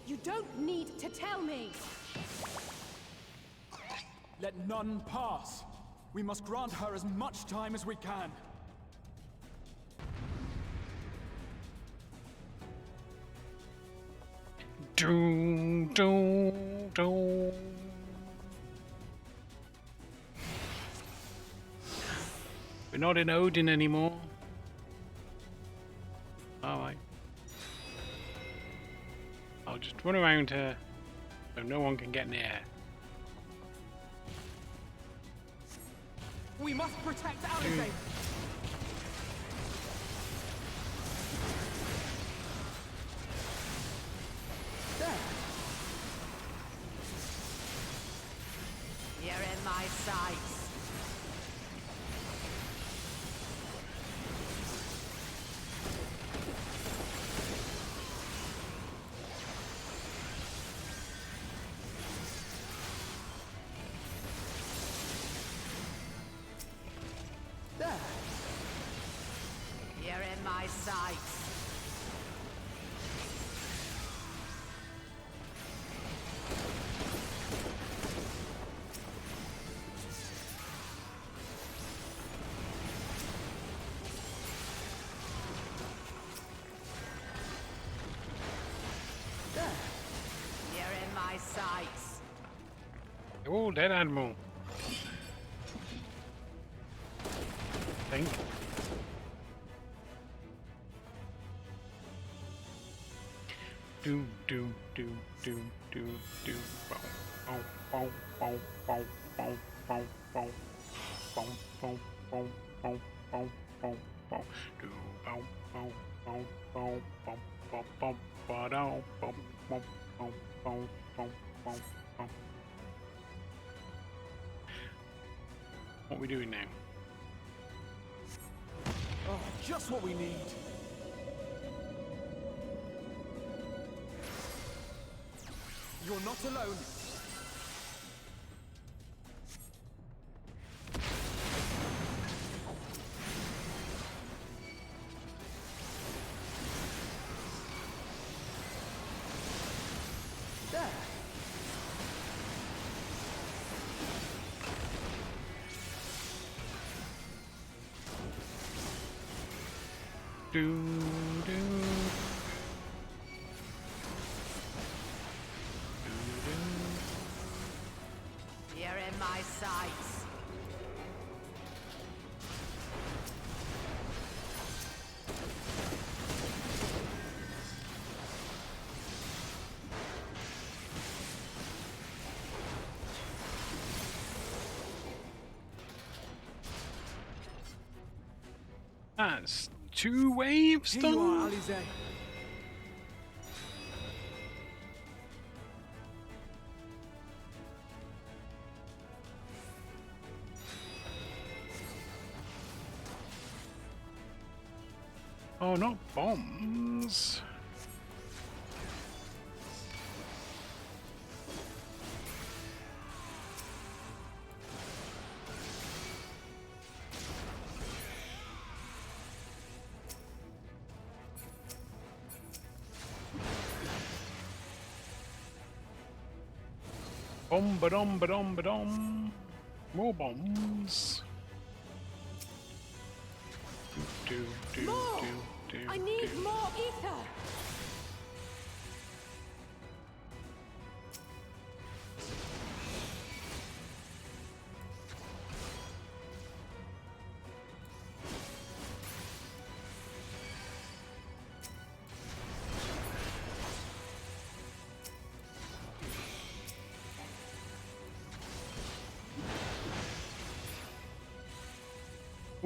You don't need to tell me!
Let none pass. We must grant her as much time as we can.
Doom, doom, doom. We're not in Odin anymore. Alright. I'll just run around her so no one can get near.
We must protect Alisaie.
There. You're in my sights.
There.
You're in my sights.
There.
You're in my sights.
They're all dead, Admiral. I think. Do do do do do do. Bow bow bow bow bow bow bow bow bow bow bow bow bow bow. Do bow bow bow bow bow bow bow bow bow bow bow bow bow bow bow bow. What are we doing now?
Oh, just what we need. You're not alone. There.
Do do.
You're in my sights.
That's 2 waves
Here you are,
done.
Alisaie.
Oh, not bombs. Bomb ba dom ba dom ba dom. More bombs. Do do
More!
do do.
I need
do.
more ether!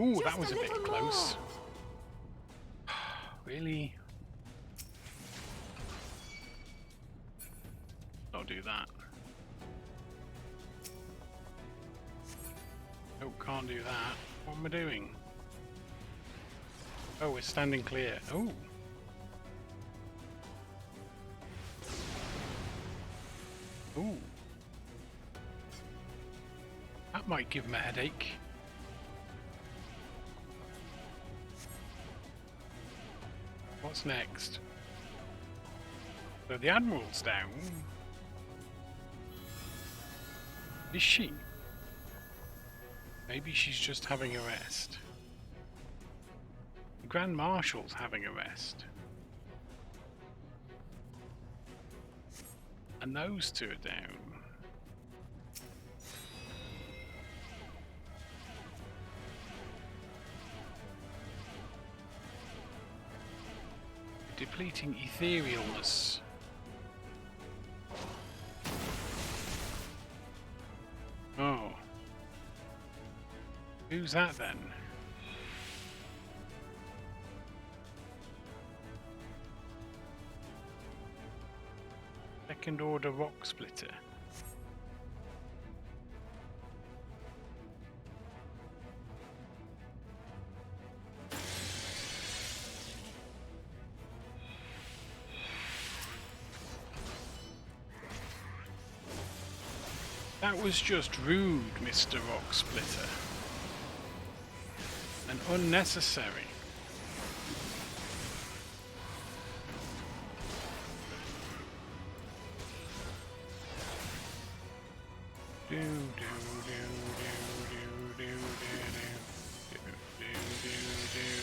Ooh,
Just
that was
a
a bit
little
close.
more.
Really? I'll do that. Oh, can't do that. What am I doing? Oh, we're standing clear. Oh. Ooh. That might give him a headache. What's next? So the Admiral's down. Is she? Maybe she's just having a rest. The Grand Marshal's having a rest. And those two are down. Depleting etherealness. Oh. Who's that then? Second order rock splitter. That was just rude, Mr. Rock Splitter. And unnecessary. Do, do, do, do, do, do, do, do, do, do, do.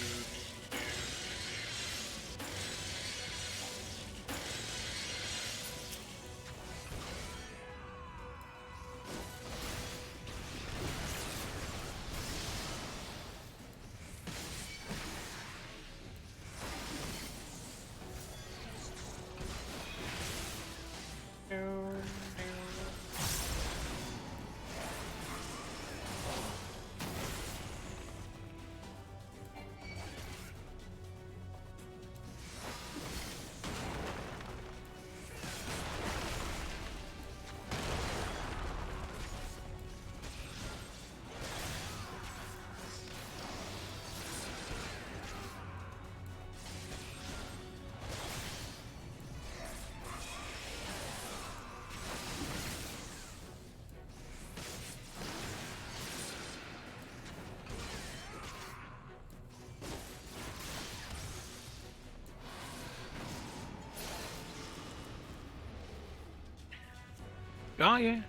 Oh yeah.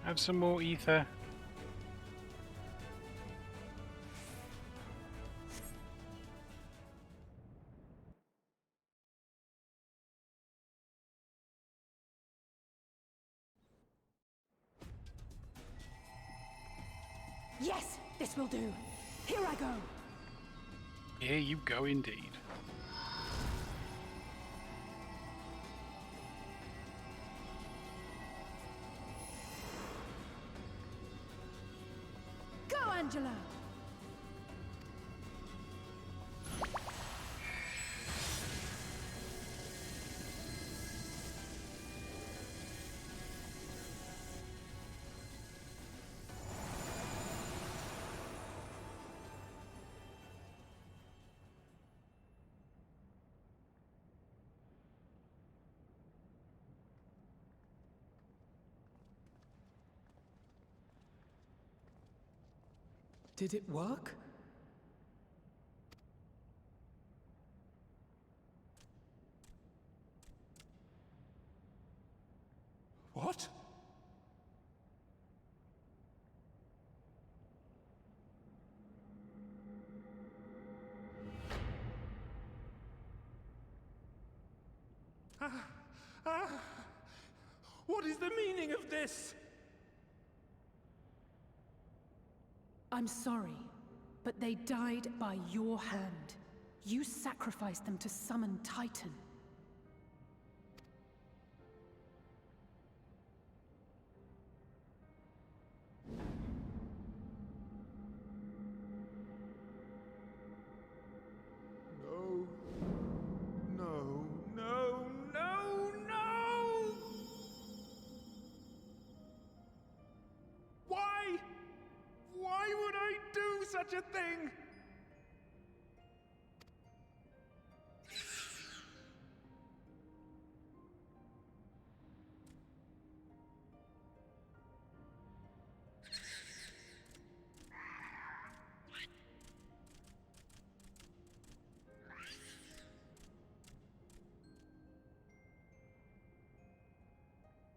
Have some more ether.
Yes, this will do. Here I go.
Here you go indeed.
Angela.
Did it work?
What?
What is the meaning of this?
I'm sorry, but they died by your hand. You sacrificed them to summon Titan.
No. No, no, no, no! Why? Why would I do such a thing?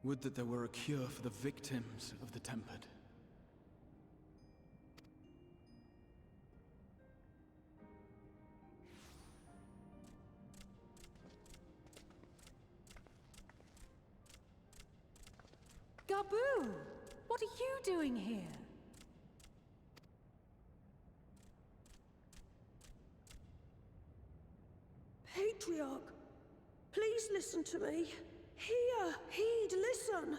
Would that there were a cure for the victims of the Tempered.
Gaboo! What are you doing here?
Patriarch, please listen to me. Hear, heed, listen.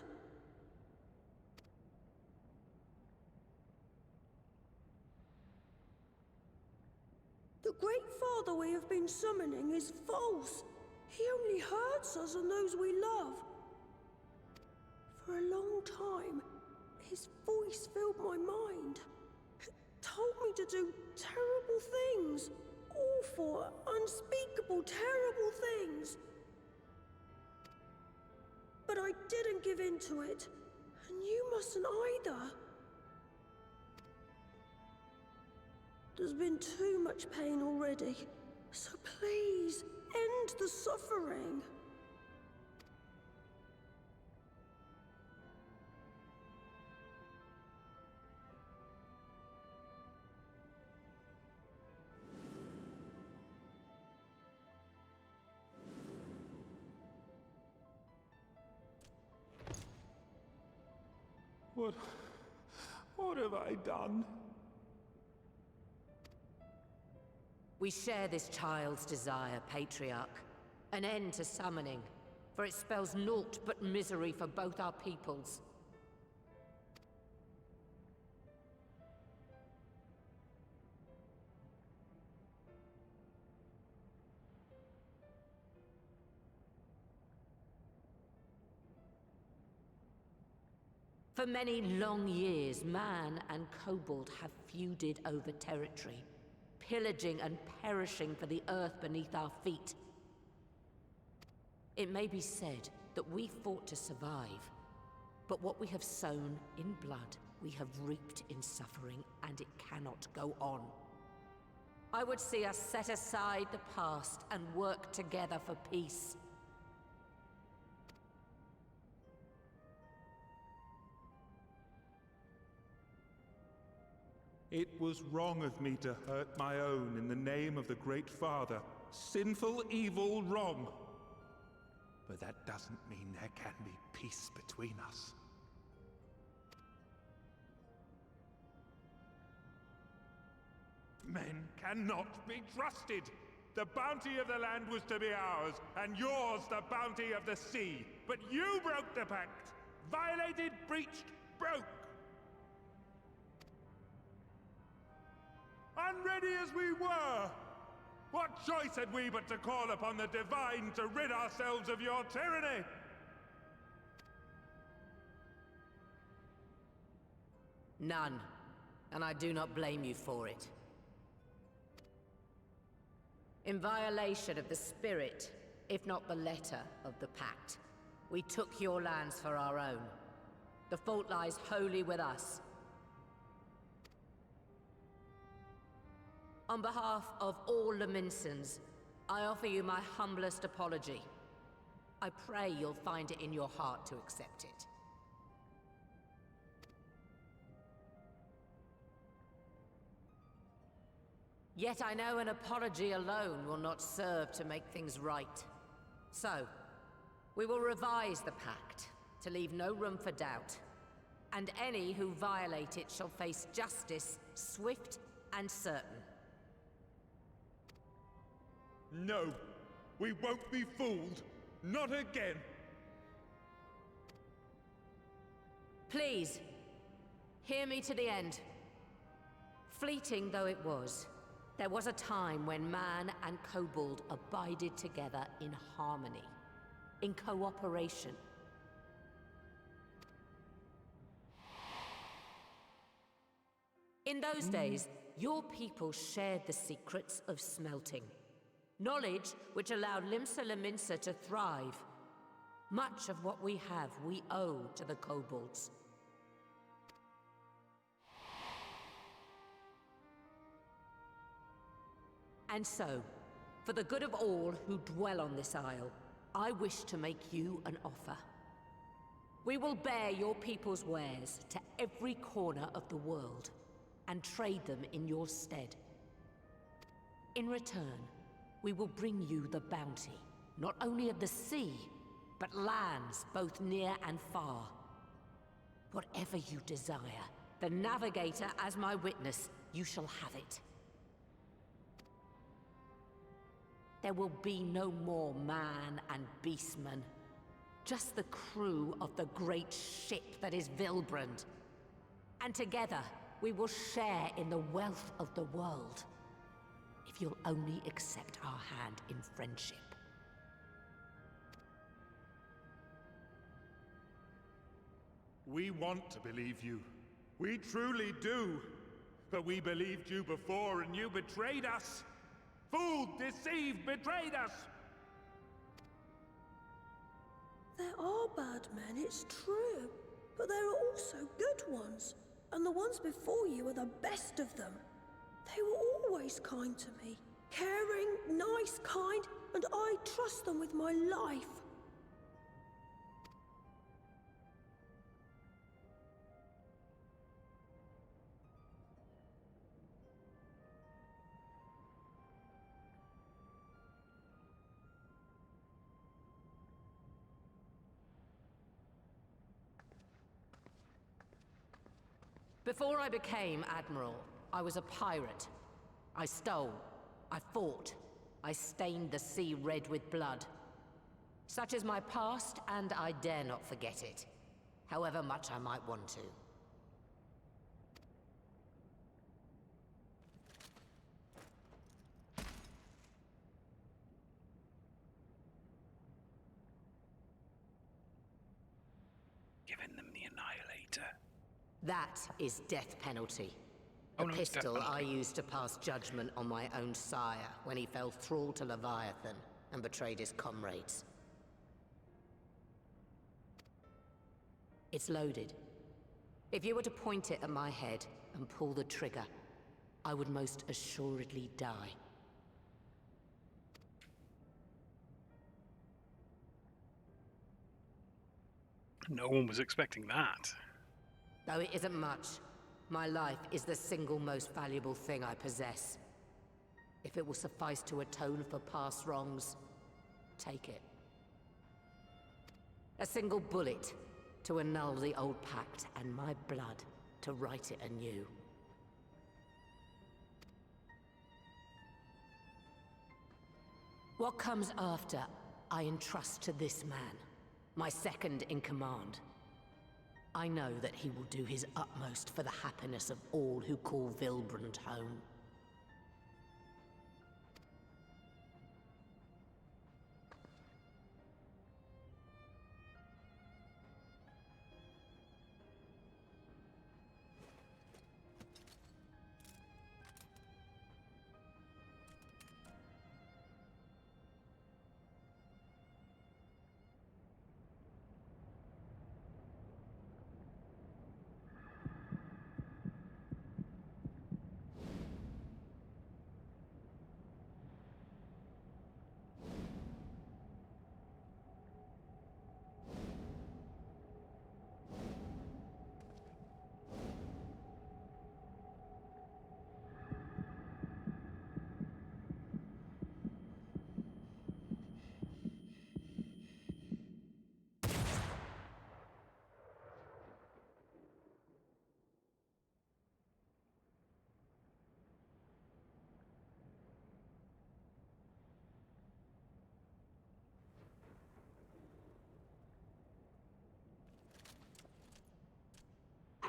The Great Father we have been summoning is false. He only hurts us and those we love. For a long time, his voice filled my mind. It told me to do terrible things. Awful, unspeakable, terrible things. But I didn't give in to it, and you mustn't either. There's been too much pain already, so please, end the suffering.
What have I done?
We share this child's desire, Patriarch. An end to summoning, for it spells naught but misery for both our peoples. For many long years, man and Kobold have feuded over territory, pillaging and perishing for the earth beneath our feet. It may be said that we fought to survive, but what we have sown in blood, we have reaped in suffering, and it cannot go on. I would see us set aside the past and work together for peace.
It was wrong of me to hurt my own in the name of the Great Father. Sinful, evil, wrong. But that doesn't mean there can be peace between us. Men cannot be trusted! The bounty of the land was to be ours, and yours the bounty of the sea. But you broke the pact! Violated, breached, broke! Unready as we were! What choice had we but to call upon the Divine to rid ourselves of your tyranny?
None, and I do not blame you for it. In violation of the spirit, if not the letter of the pact, we took your lands for our own. The fault lies wholly with us. On behalf of all Laminsons, I offer you my humblest apology. I pray you'll find it in your heart to accept it. Yet I know an apology alone will not serve to make things right. So, we will revise the pact, to leave no room for doubt. And any who violate it shall face justice, swift and certain.
No, we won't be fooled. Not again.
Please, hear me to the end. Fleeting though it was, there was a time when man and Kobold abided together in harmony, in cooperation. In those days, your people shared the secrets of smelting. Knowledge which allowed Limsa Laminsa to thrive. Much of what we have, we owe to the Kobolds. And so, for the good of all who dwell on this isle, I wish to make you an offer. We will bear your people's wares to every corner of the world, and trade them in your stead. In return, we will bring you the bounty, not only of the sea, but lands both near and far. Whatever you desire, the Navigator as my witness, you shall have it. There will be no more man and beastman, just the crew of the great ship that is Vilbrand. And together, we will share in the wealth of the world. If you'll only accept our hand in friendship.
We want to believe you. We truly do. But we believed you before and you betrayed us. Fooled, deceived, betrayed us!
There are bad men, it's true. But there are also good ones. And the ones before you are the best of them. They were always kind to me. Caring, nice, kind, and I trust them with my life.
Before I became Admiral, I was a pirate. I stole, I fought, I stained the sea red with blood. Such is my past, and I dare not forget it, however much I might want to.
Giving them the Annihilator.
That is death penalty.
Oh,
The
no, it's death
pistol I
penalty.
used to pass judgment on my own sire when he fell thrall to Leviathan and betrayed his comrades. It's loaded. If you were to point it at my head and pull the trigger, I would most assuredly die.
No one was expecting that.
Though it isn't much, my life is the single most valuable thing I possess. If it will suffice to atone for past wrongs, take it. A single bullet to annul the old pact, and my blood to write it anew. What comes after, I entrust to this man, my second in command. I know that he will do his utmost for the happiness of all who call Vilbrand home.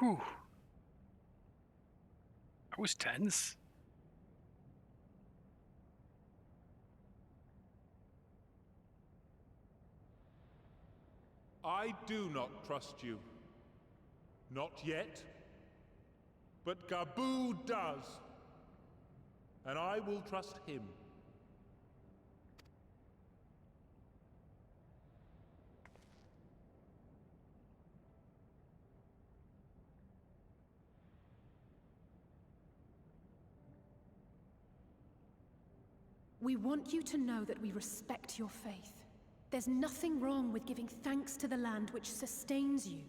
Whew. That was tense.
I do not trust you. Not yet. But Gaboo does. And I will trust him.
We want you to know that we respect your faith. There's nothing wrong with giving thanks to the land which sustains you.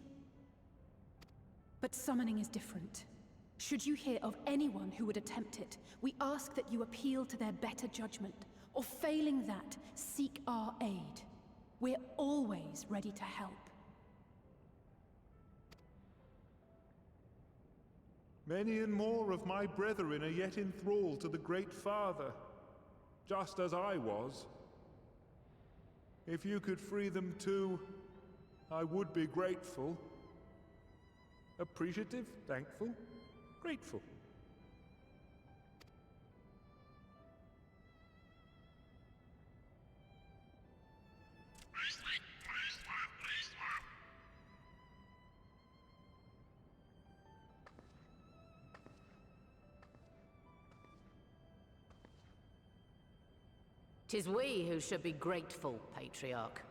But summoning is different. Should you hear of anyone who would attempt it, we ask that you appeal to their better judgment, or failing that, seek our aid. We're always ready to help.
Many and more of my brethren are yet enthralled to the Great Father, just as I was. If you could free them too, I would be grateful. Appreciative, thankful, grateful.
"'Tis we who should be grateful, Patriarch.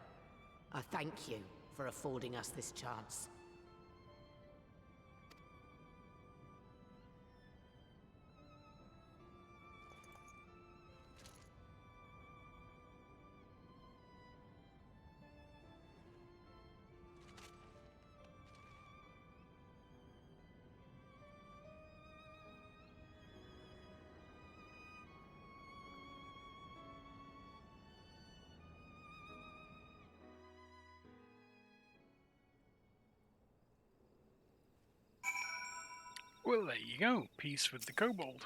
I thank you for affording us this chance.
Well, there you go. Peace with the Kobold.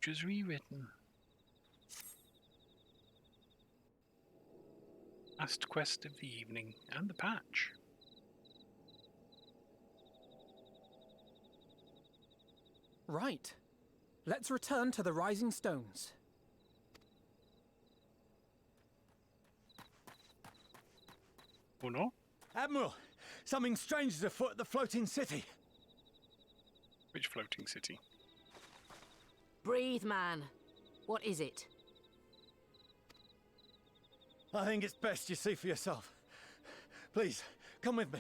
Just rewritten. Last quest of the evening and the patch.
Right. Let's return to the Rising Stones.
Oh no?
Admiral, something strange is afoot at the floating city.
Which floating city?
Breathe, man. What is it?
I think it's best you see for yourself. Please, come with me.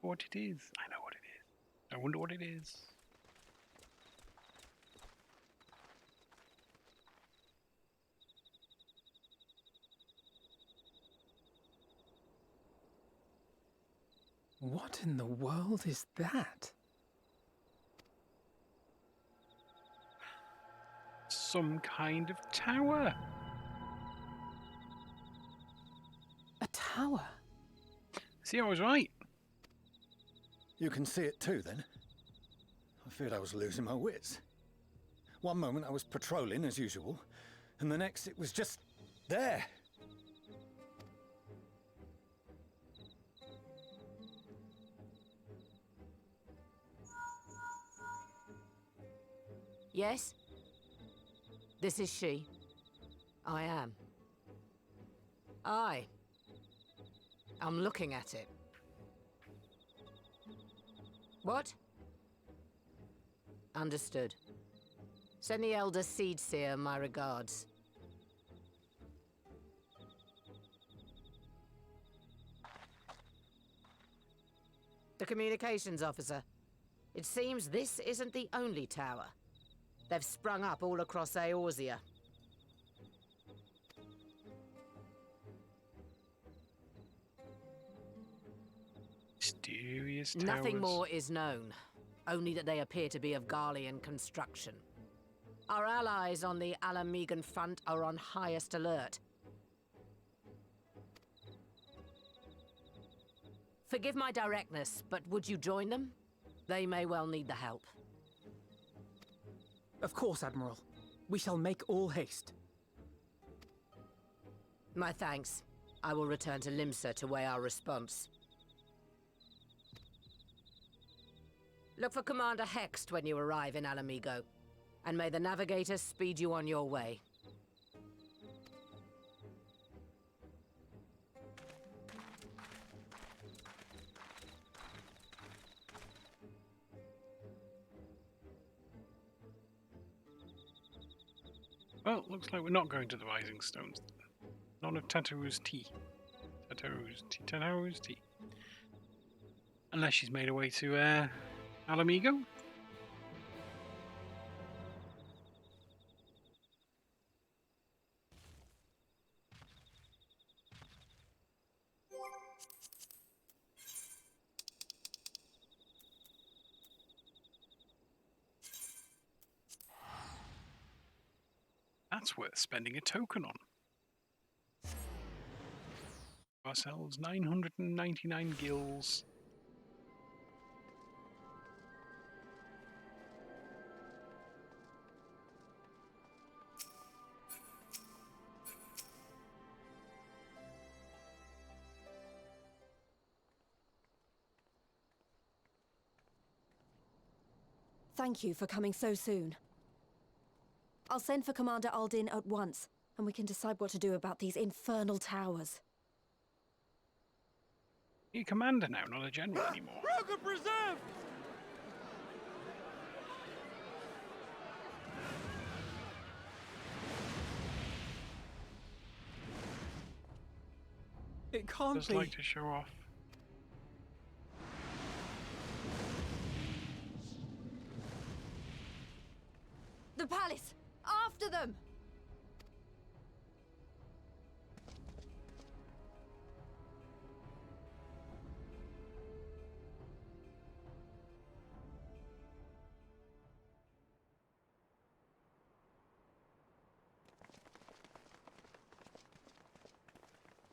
What it is? I know what it is. I wonder what it is.
What in the world is that?
Some kind of tower.
A tower?
See, I was right.
You can see it too, then? I feared I was losing my wits. One moment I was patrolling as usual, and the next it was just there.
Yes? This is she. I am. I'm looking at it. What? Understood. Send the Elder Seedseer my regards. The communications officer. It seems this isn't the only tower. They've sprung up all across Eorzea.
Mysterious towers.
Nothing more is known, only that they appear to be of Garlean construction. Our allies on the Alamegan front are on highest alert. Forgive my directness, but would you join them? They may well need the help.
Of course, Admiral. We shall make all haste.
My thanks. I will return to Limsa to weigh our response. Look for Commander Hext when you arrive in Alamigo, and may the Navigator speed you on your way.
Well, looks like we're not going to the Rising Stones. None of Tataru's tea. Tataru's tea. Unless she's made her way to Alamigo. That's worth spending a token on. Ourselves 999 gills.
Thank you for coming so soon. I'll send for Commander Aldin at once, and we can decide what to do about these infernal towers.
You're a commander now, not a general anymore.
Broken preserve!
It can't
Just
be.
like to show off.
The palace! After them!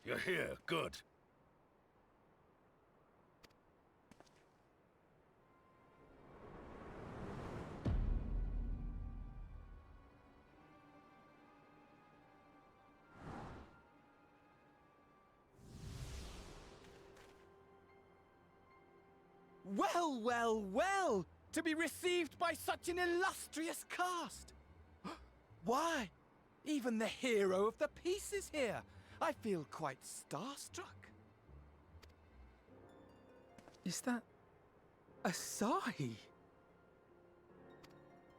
You're here, good.
Well, well, well! To be received by such an illustrious cast! Why, even the hero of the piece is here! I feel quite starstruck.
Is that Alisaie?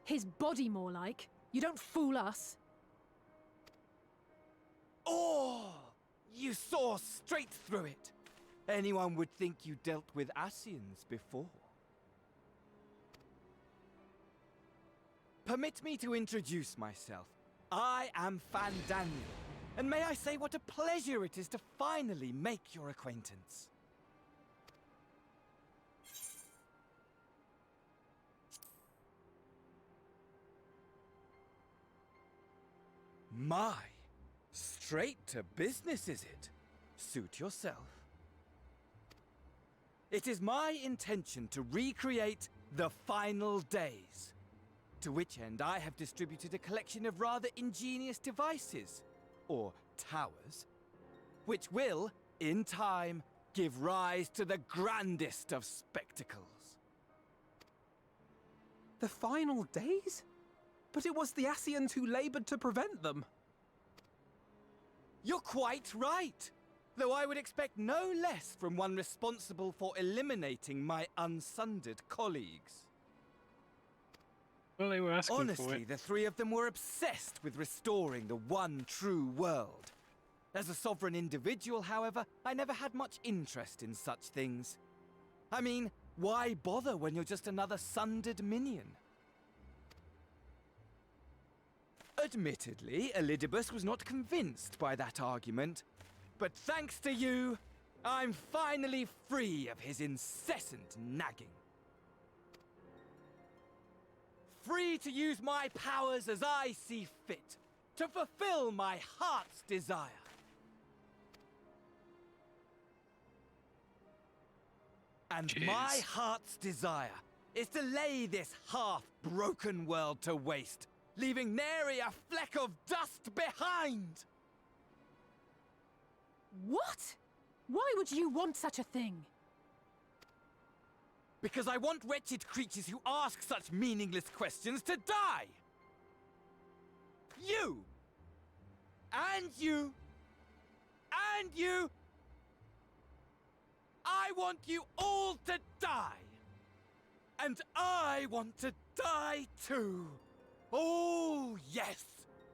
His body, more like. You don't fool us.
Oh! You saw straight through it. Anyone would think you dealt with Asians before. Permit me to introduce myself. I am Fandaniel, and may I say what a pleasure it is to finally make your acquaintance. My, straight to business is it? Suit yourself. It is my intention to recreate the final days, to which end I have distributed a collection of rather ingenious devices, or towers, which will, in time, give rise to the grandest of spectacles.
The final days? But it was the Asians who labored to prevent them.
You're quite right, though I would expect no less from one responsible for eliminating my unsundered colleagues.
Well, they were asking
Honestly,
for it.
the three of them were obsessed with restoring the one true world. As a sovereign individual, however, I never had much interest in such things. I mean, why bother when you're just another sundered minion? Admittedly, Elidibus was not convinced by that argument, but thanks to you, I'm finally free of his incessant nagging. Free to use my powers as I see fit, to fulfill my heart's desire. And my heart's desire is to lay this half-broken world to waste, leaving nary a fleck of dust behind!
What? Why would you want such a thing?
Because I want wretched creatures who ask such meaningless questions to die! You! And you! And you! I want you all to die! And I want to die too! Oh, yes!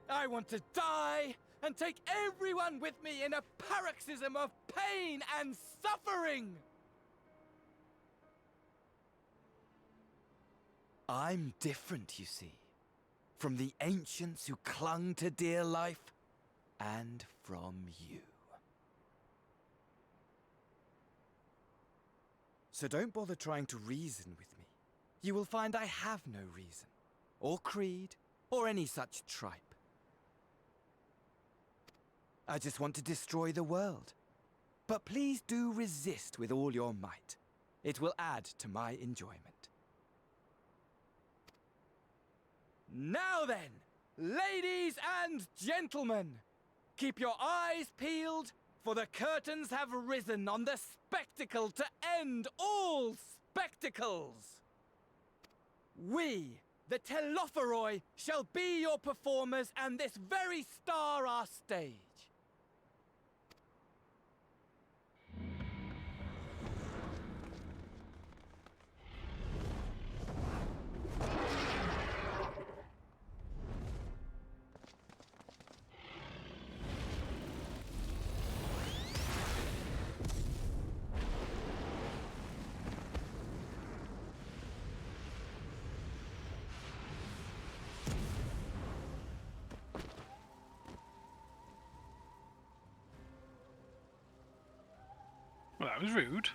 I want to die and take everyone with me in a paroxysm of pain and suffering! I'm different, you see, from the ancients who clung to dear life, and from you. So don't bother trying to reason with me. You will find I have no reason, or creed, or any such tripe. I just want to destroy the world. But please do resist with all your might. It will add to my enjoyment. Now then, ladies and gentlemen, keep your eyes peeled, for the curtains have risen on the spectacle to end all spectacles. We, the Telophoroi, shall be your performers and this very star our stage.
Well, that was rude.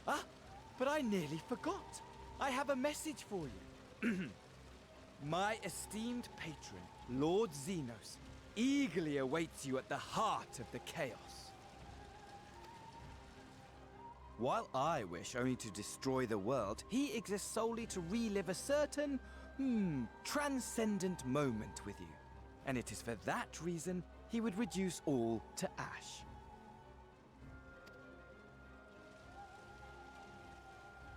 Ah, but I nearly forgot. I have a message for you. My esteemed patron, Lord Xenos, eagerly awaits you at the heart of the chaos. While I wish only to destroy the world, he exists solely to relive a certain, transcendent moment with you. And it is for that reason he would reduce all to ash.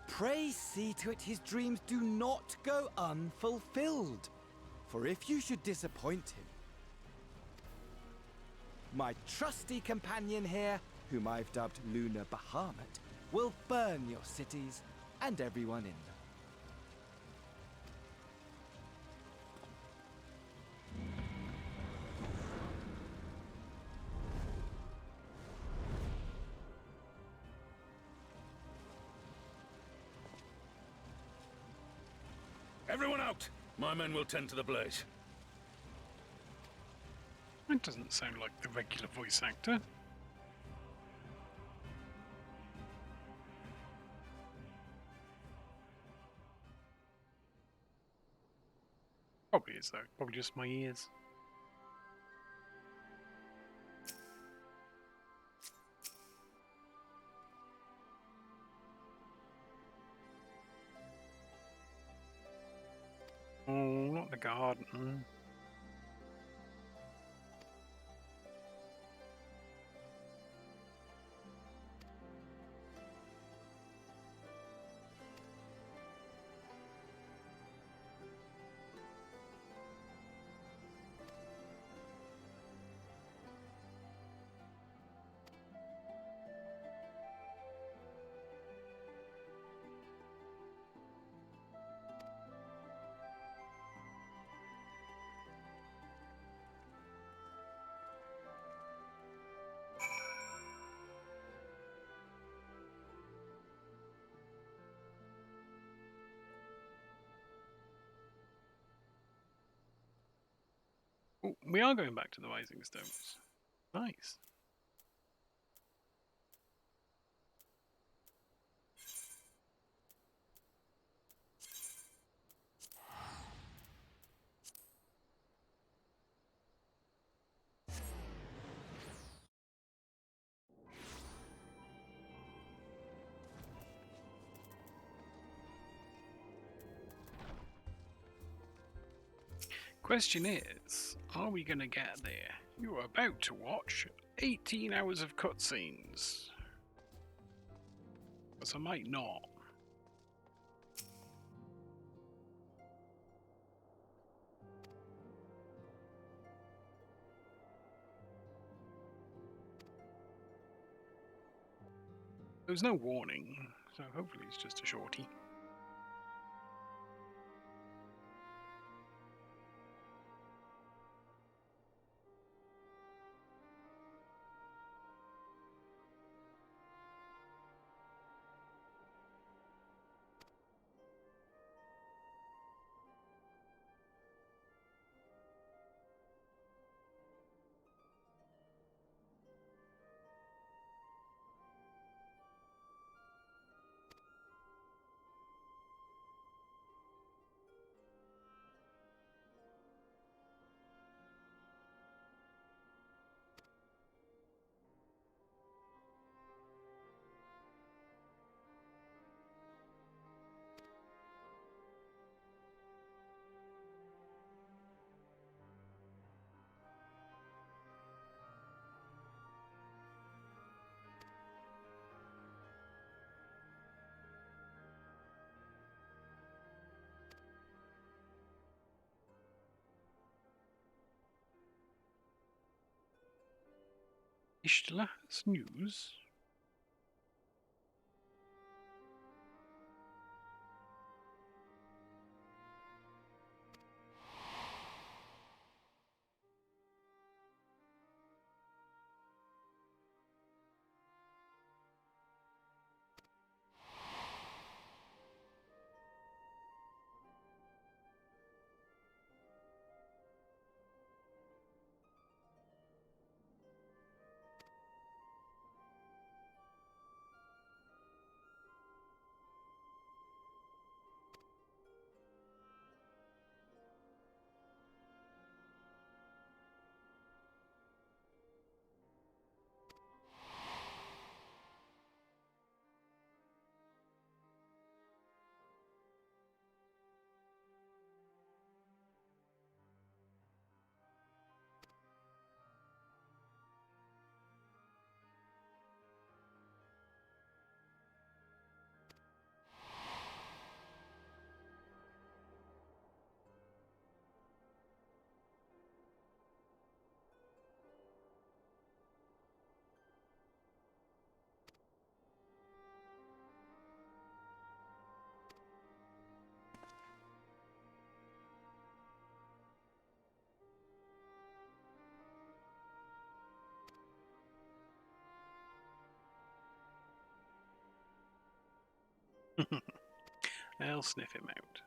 Pray see to it his dreams do not go unfulfilled. For if you should disappoint him, my trusty companion here, whom I've dubbed Lunar Bahamut, will burn your cities and everyone in them.
Everyone out! My men will tend to the blaze.
That doesn't sound like the regular voice actor. Probably is though. Probably just my ears. Oh, not the garden. Oh, we are going back to the Rising Stones. Nice. Question is, are we going to get there? You are about to watch 18 hours of cutscenes. Because I might not. There's no warning, so hopefully it's just a shorty. Ishtla's news. I'll sniff him out.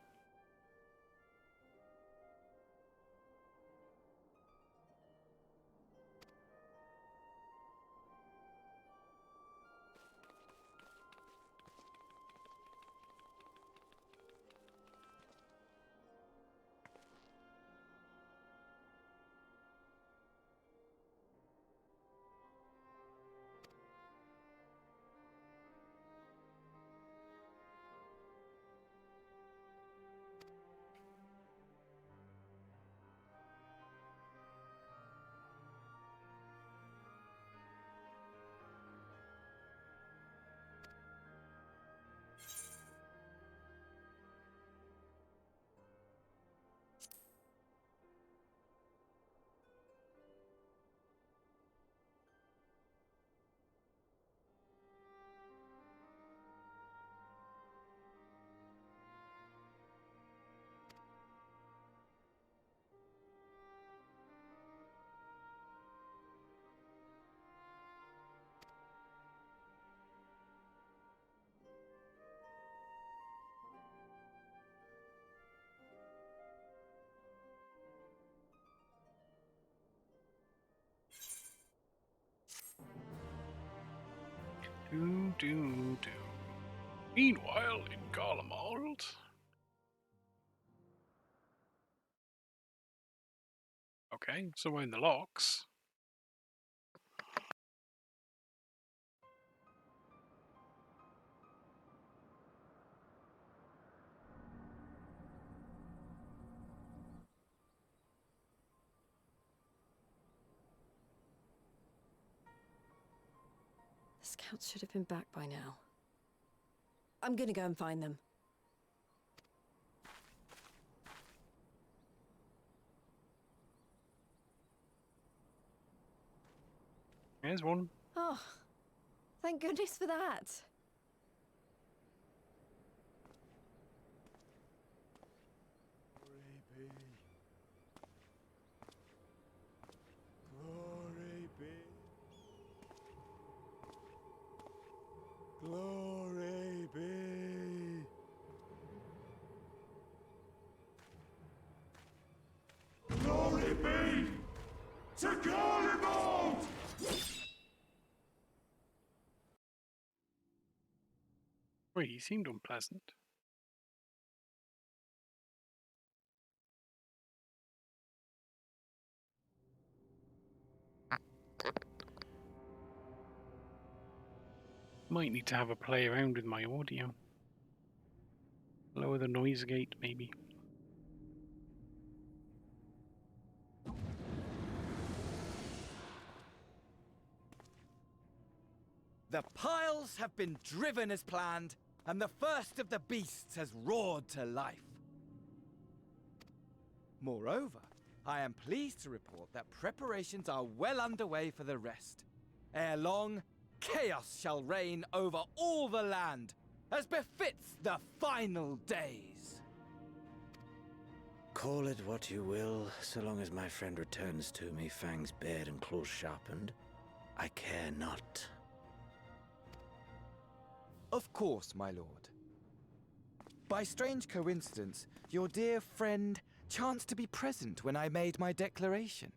Do. Meanwhile, in Garlemald. Okay, so we're in the locks.
Scouts should have been back by now. I'm gonna go and find them.
Here's one.
Oh, thank goodness for that.
Glory be. Glory be. Glory be to Kobold!
Well, he seemed unpleasant. Might need to have a play around with my audio. Lower the noise gate, maybe.
The piles have been driven as planned, and the first of the beasts has roared to life. Moreover, I am pleased to report that preparations are well underway for the rest. Ere long, chaos shall reign over all the land, as befits the final days.
Call it what you will, so long as my friend returns to me, fangs bared and claws sharpened. I care not.
Of course, my lord. By strange coincidence, your dear friend chanced to be present when I made my declaration.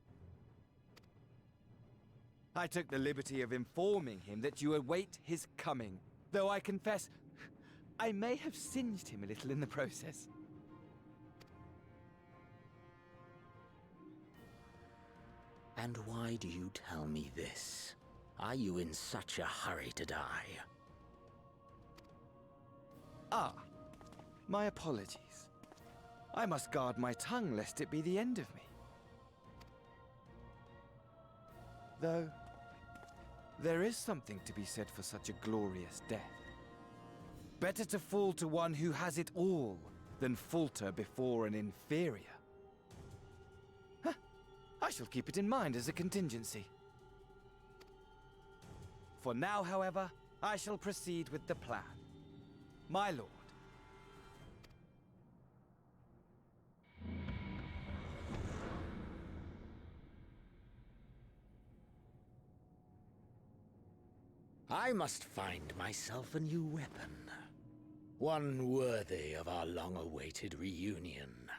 I took the liberty of informing him that you await his coming, though I confess I may have singed him a little in the process.
And why do you tell me this? Are you in such a hurry to die?
Ah, my apologies. I must guard my tongue lest it be the end of me. Though, there is something to be said for such a glorious death. Better to fall to one who has it all than falter before an inferior. Huh. I shall keep it in mind as a contingency. For now, however, I shall proceed with the plan. My lord.
I must find myself a new weapon. One worthy of our long-awaited reunion.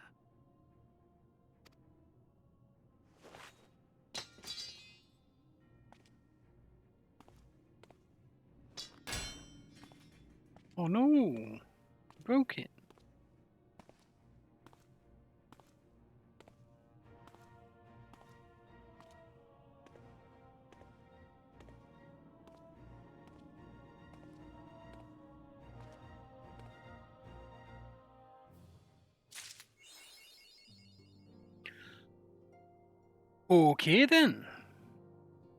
Oh no! Broke it. Okay then.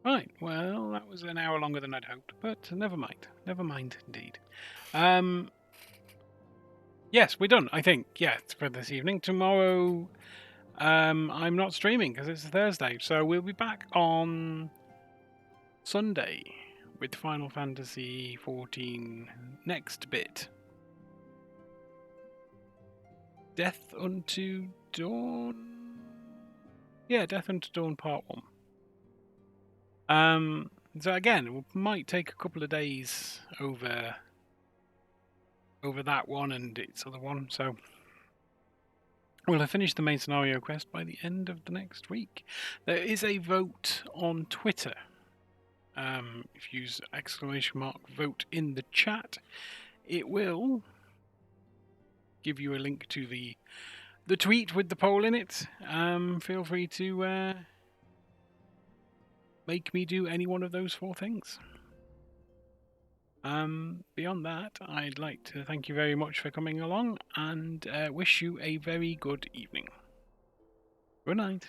Right, well, that was an hour longer than I'd hoped, but never mind. Never mind indeed. Yes, we're done, I think. Yeah, it's for this evening. Tomorrow, I'm not streaming because it's Thursday, so we'll be back on Sunday with Final Fantasy XIV next bit. Death Unto Dawn? Yeah, Death Unto Dawn Part 1. So again, it might take a couple of days over that one and its other one, so we'll have finished the main scenario quest by the end of the next week. There is a vote on Twitter. If you use !vote in the chat, it will give you a link to the tweet with the poll in it. Feel free to make me do any one of those 4 things. Beyond that, I'd like to thank you very much for coming along and wish you a very good evening. Good night.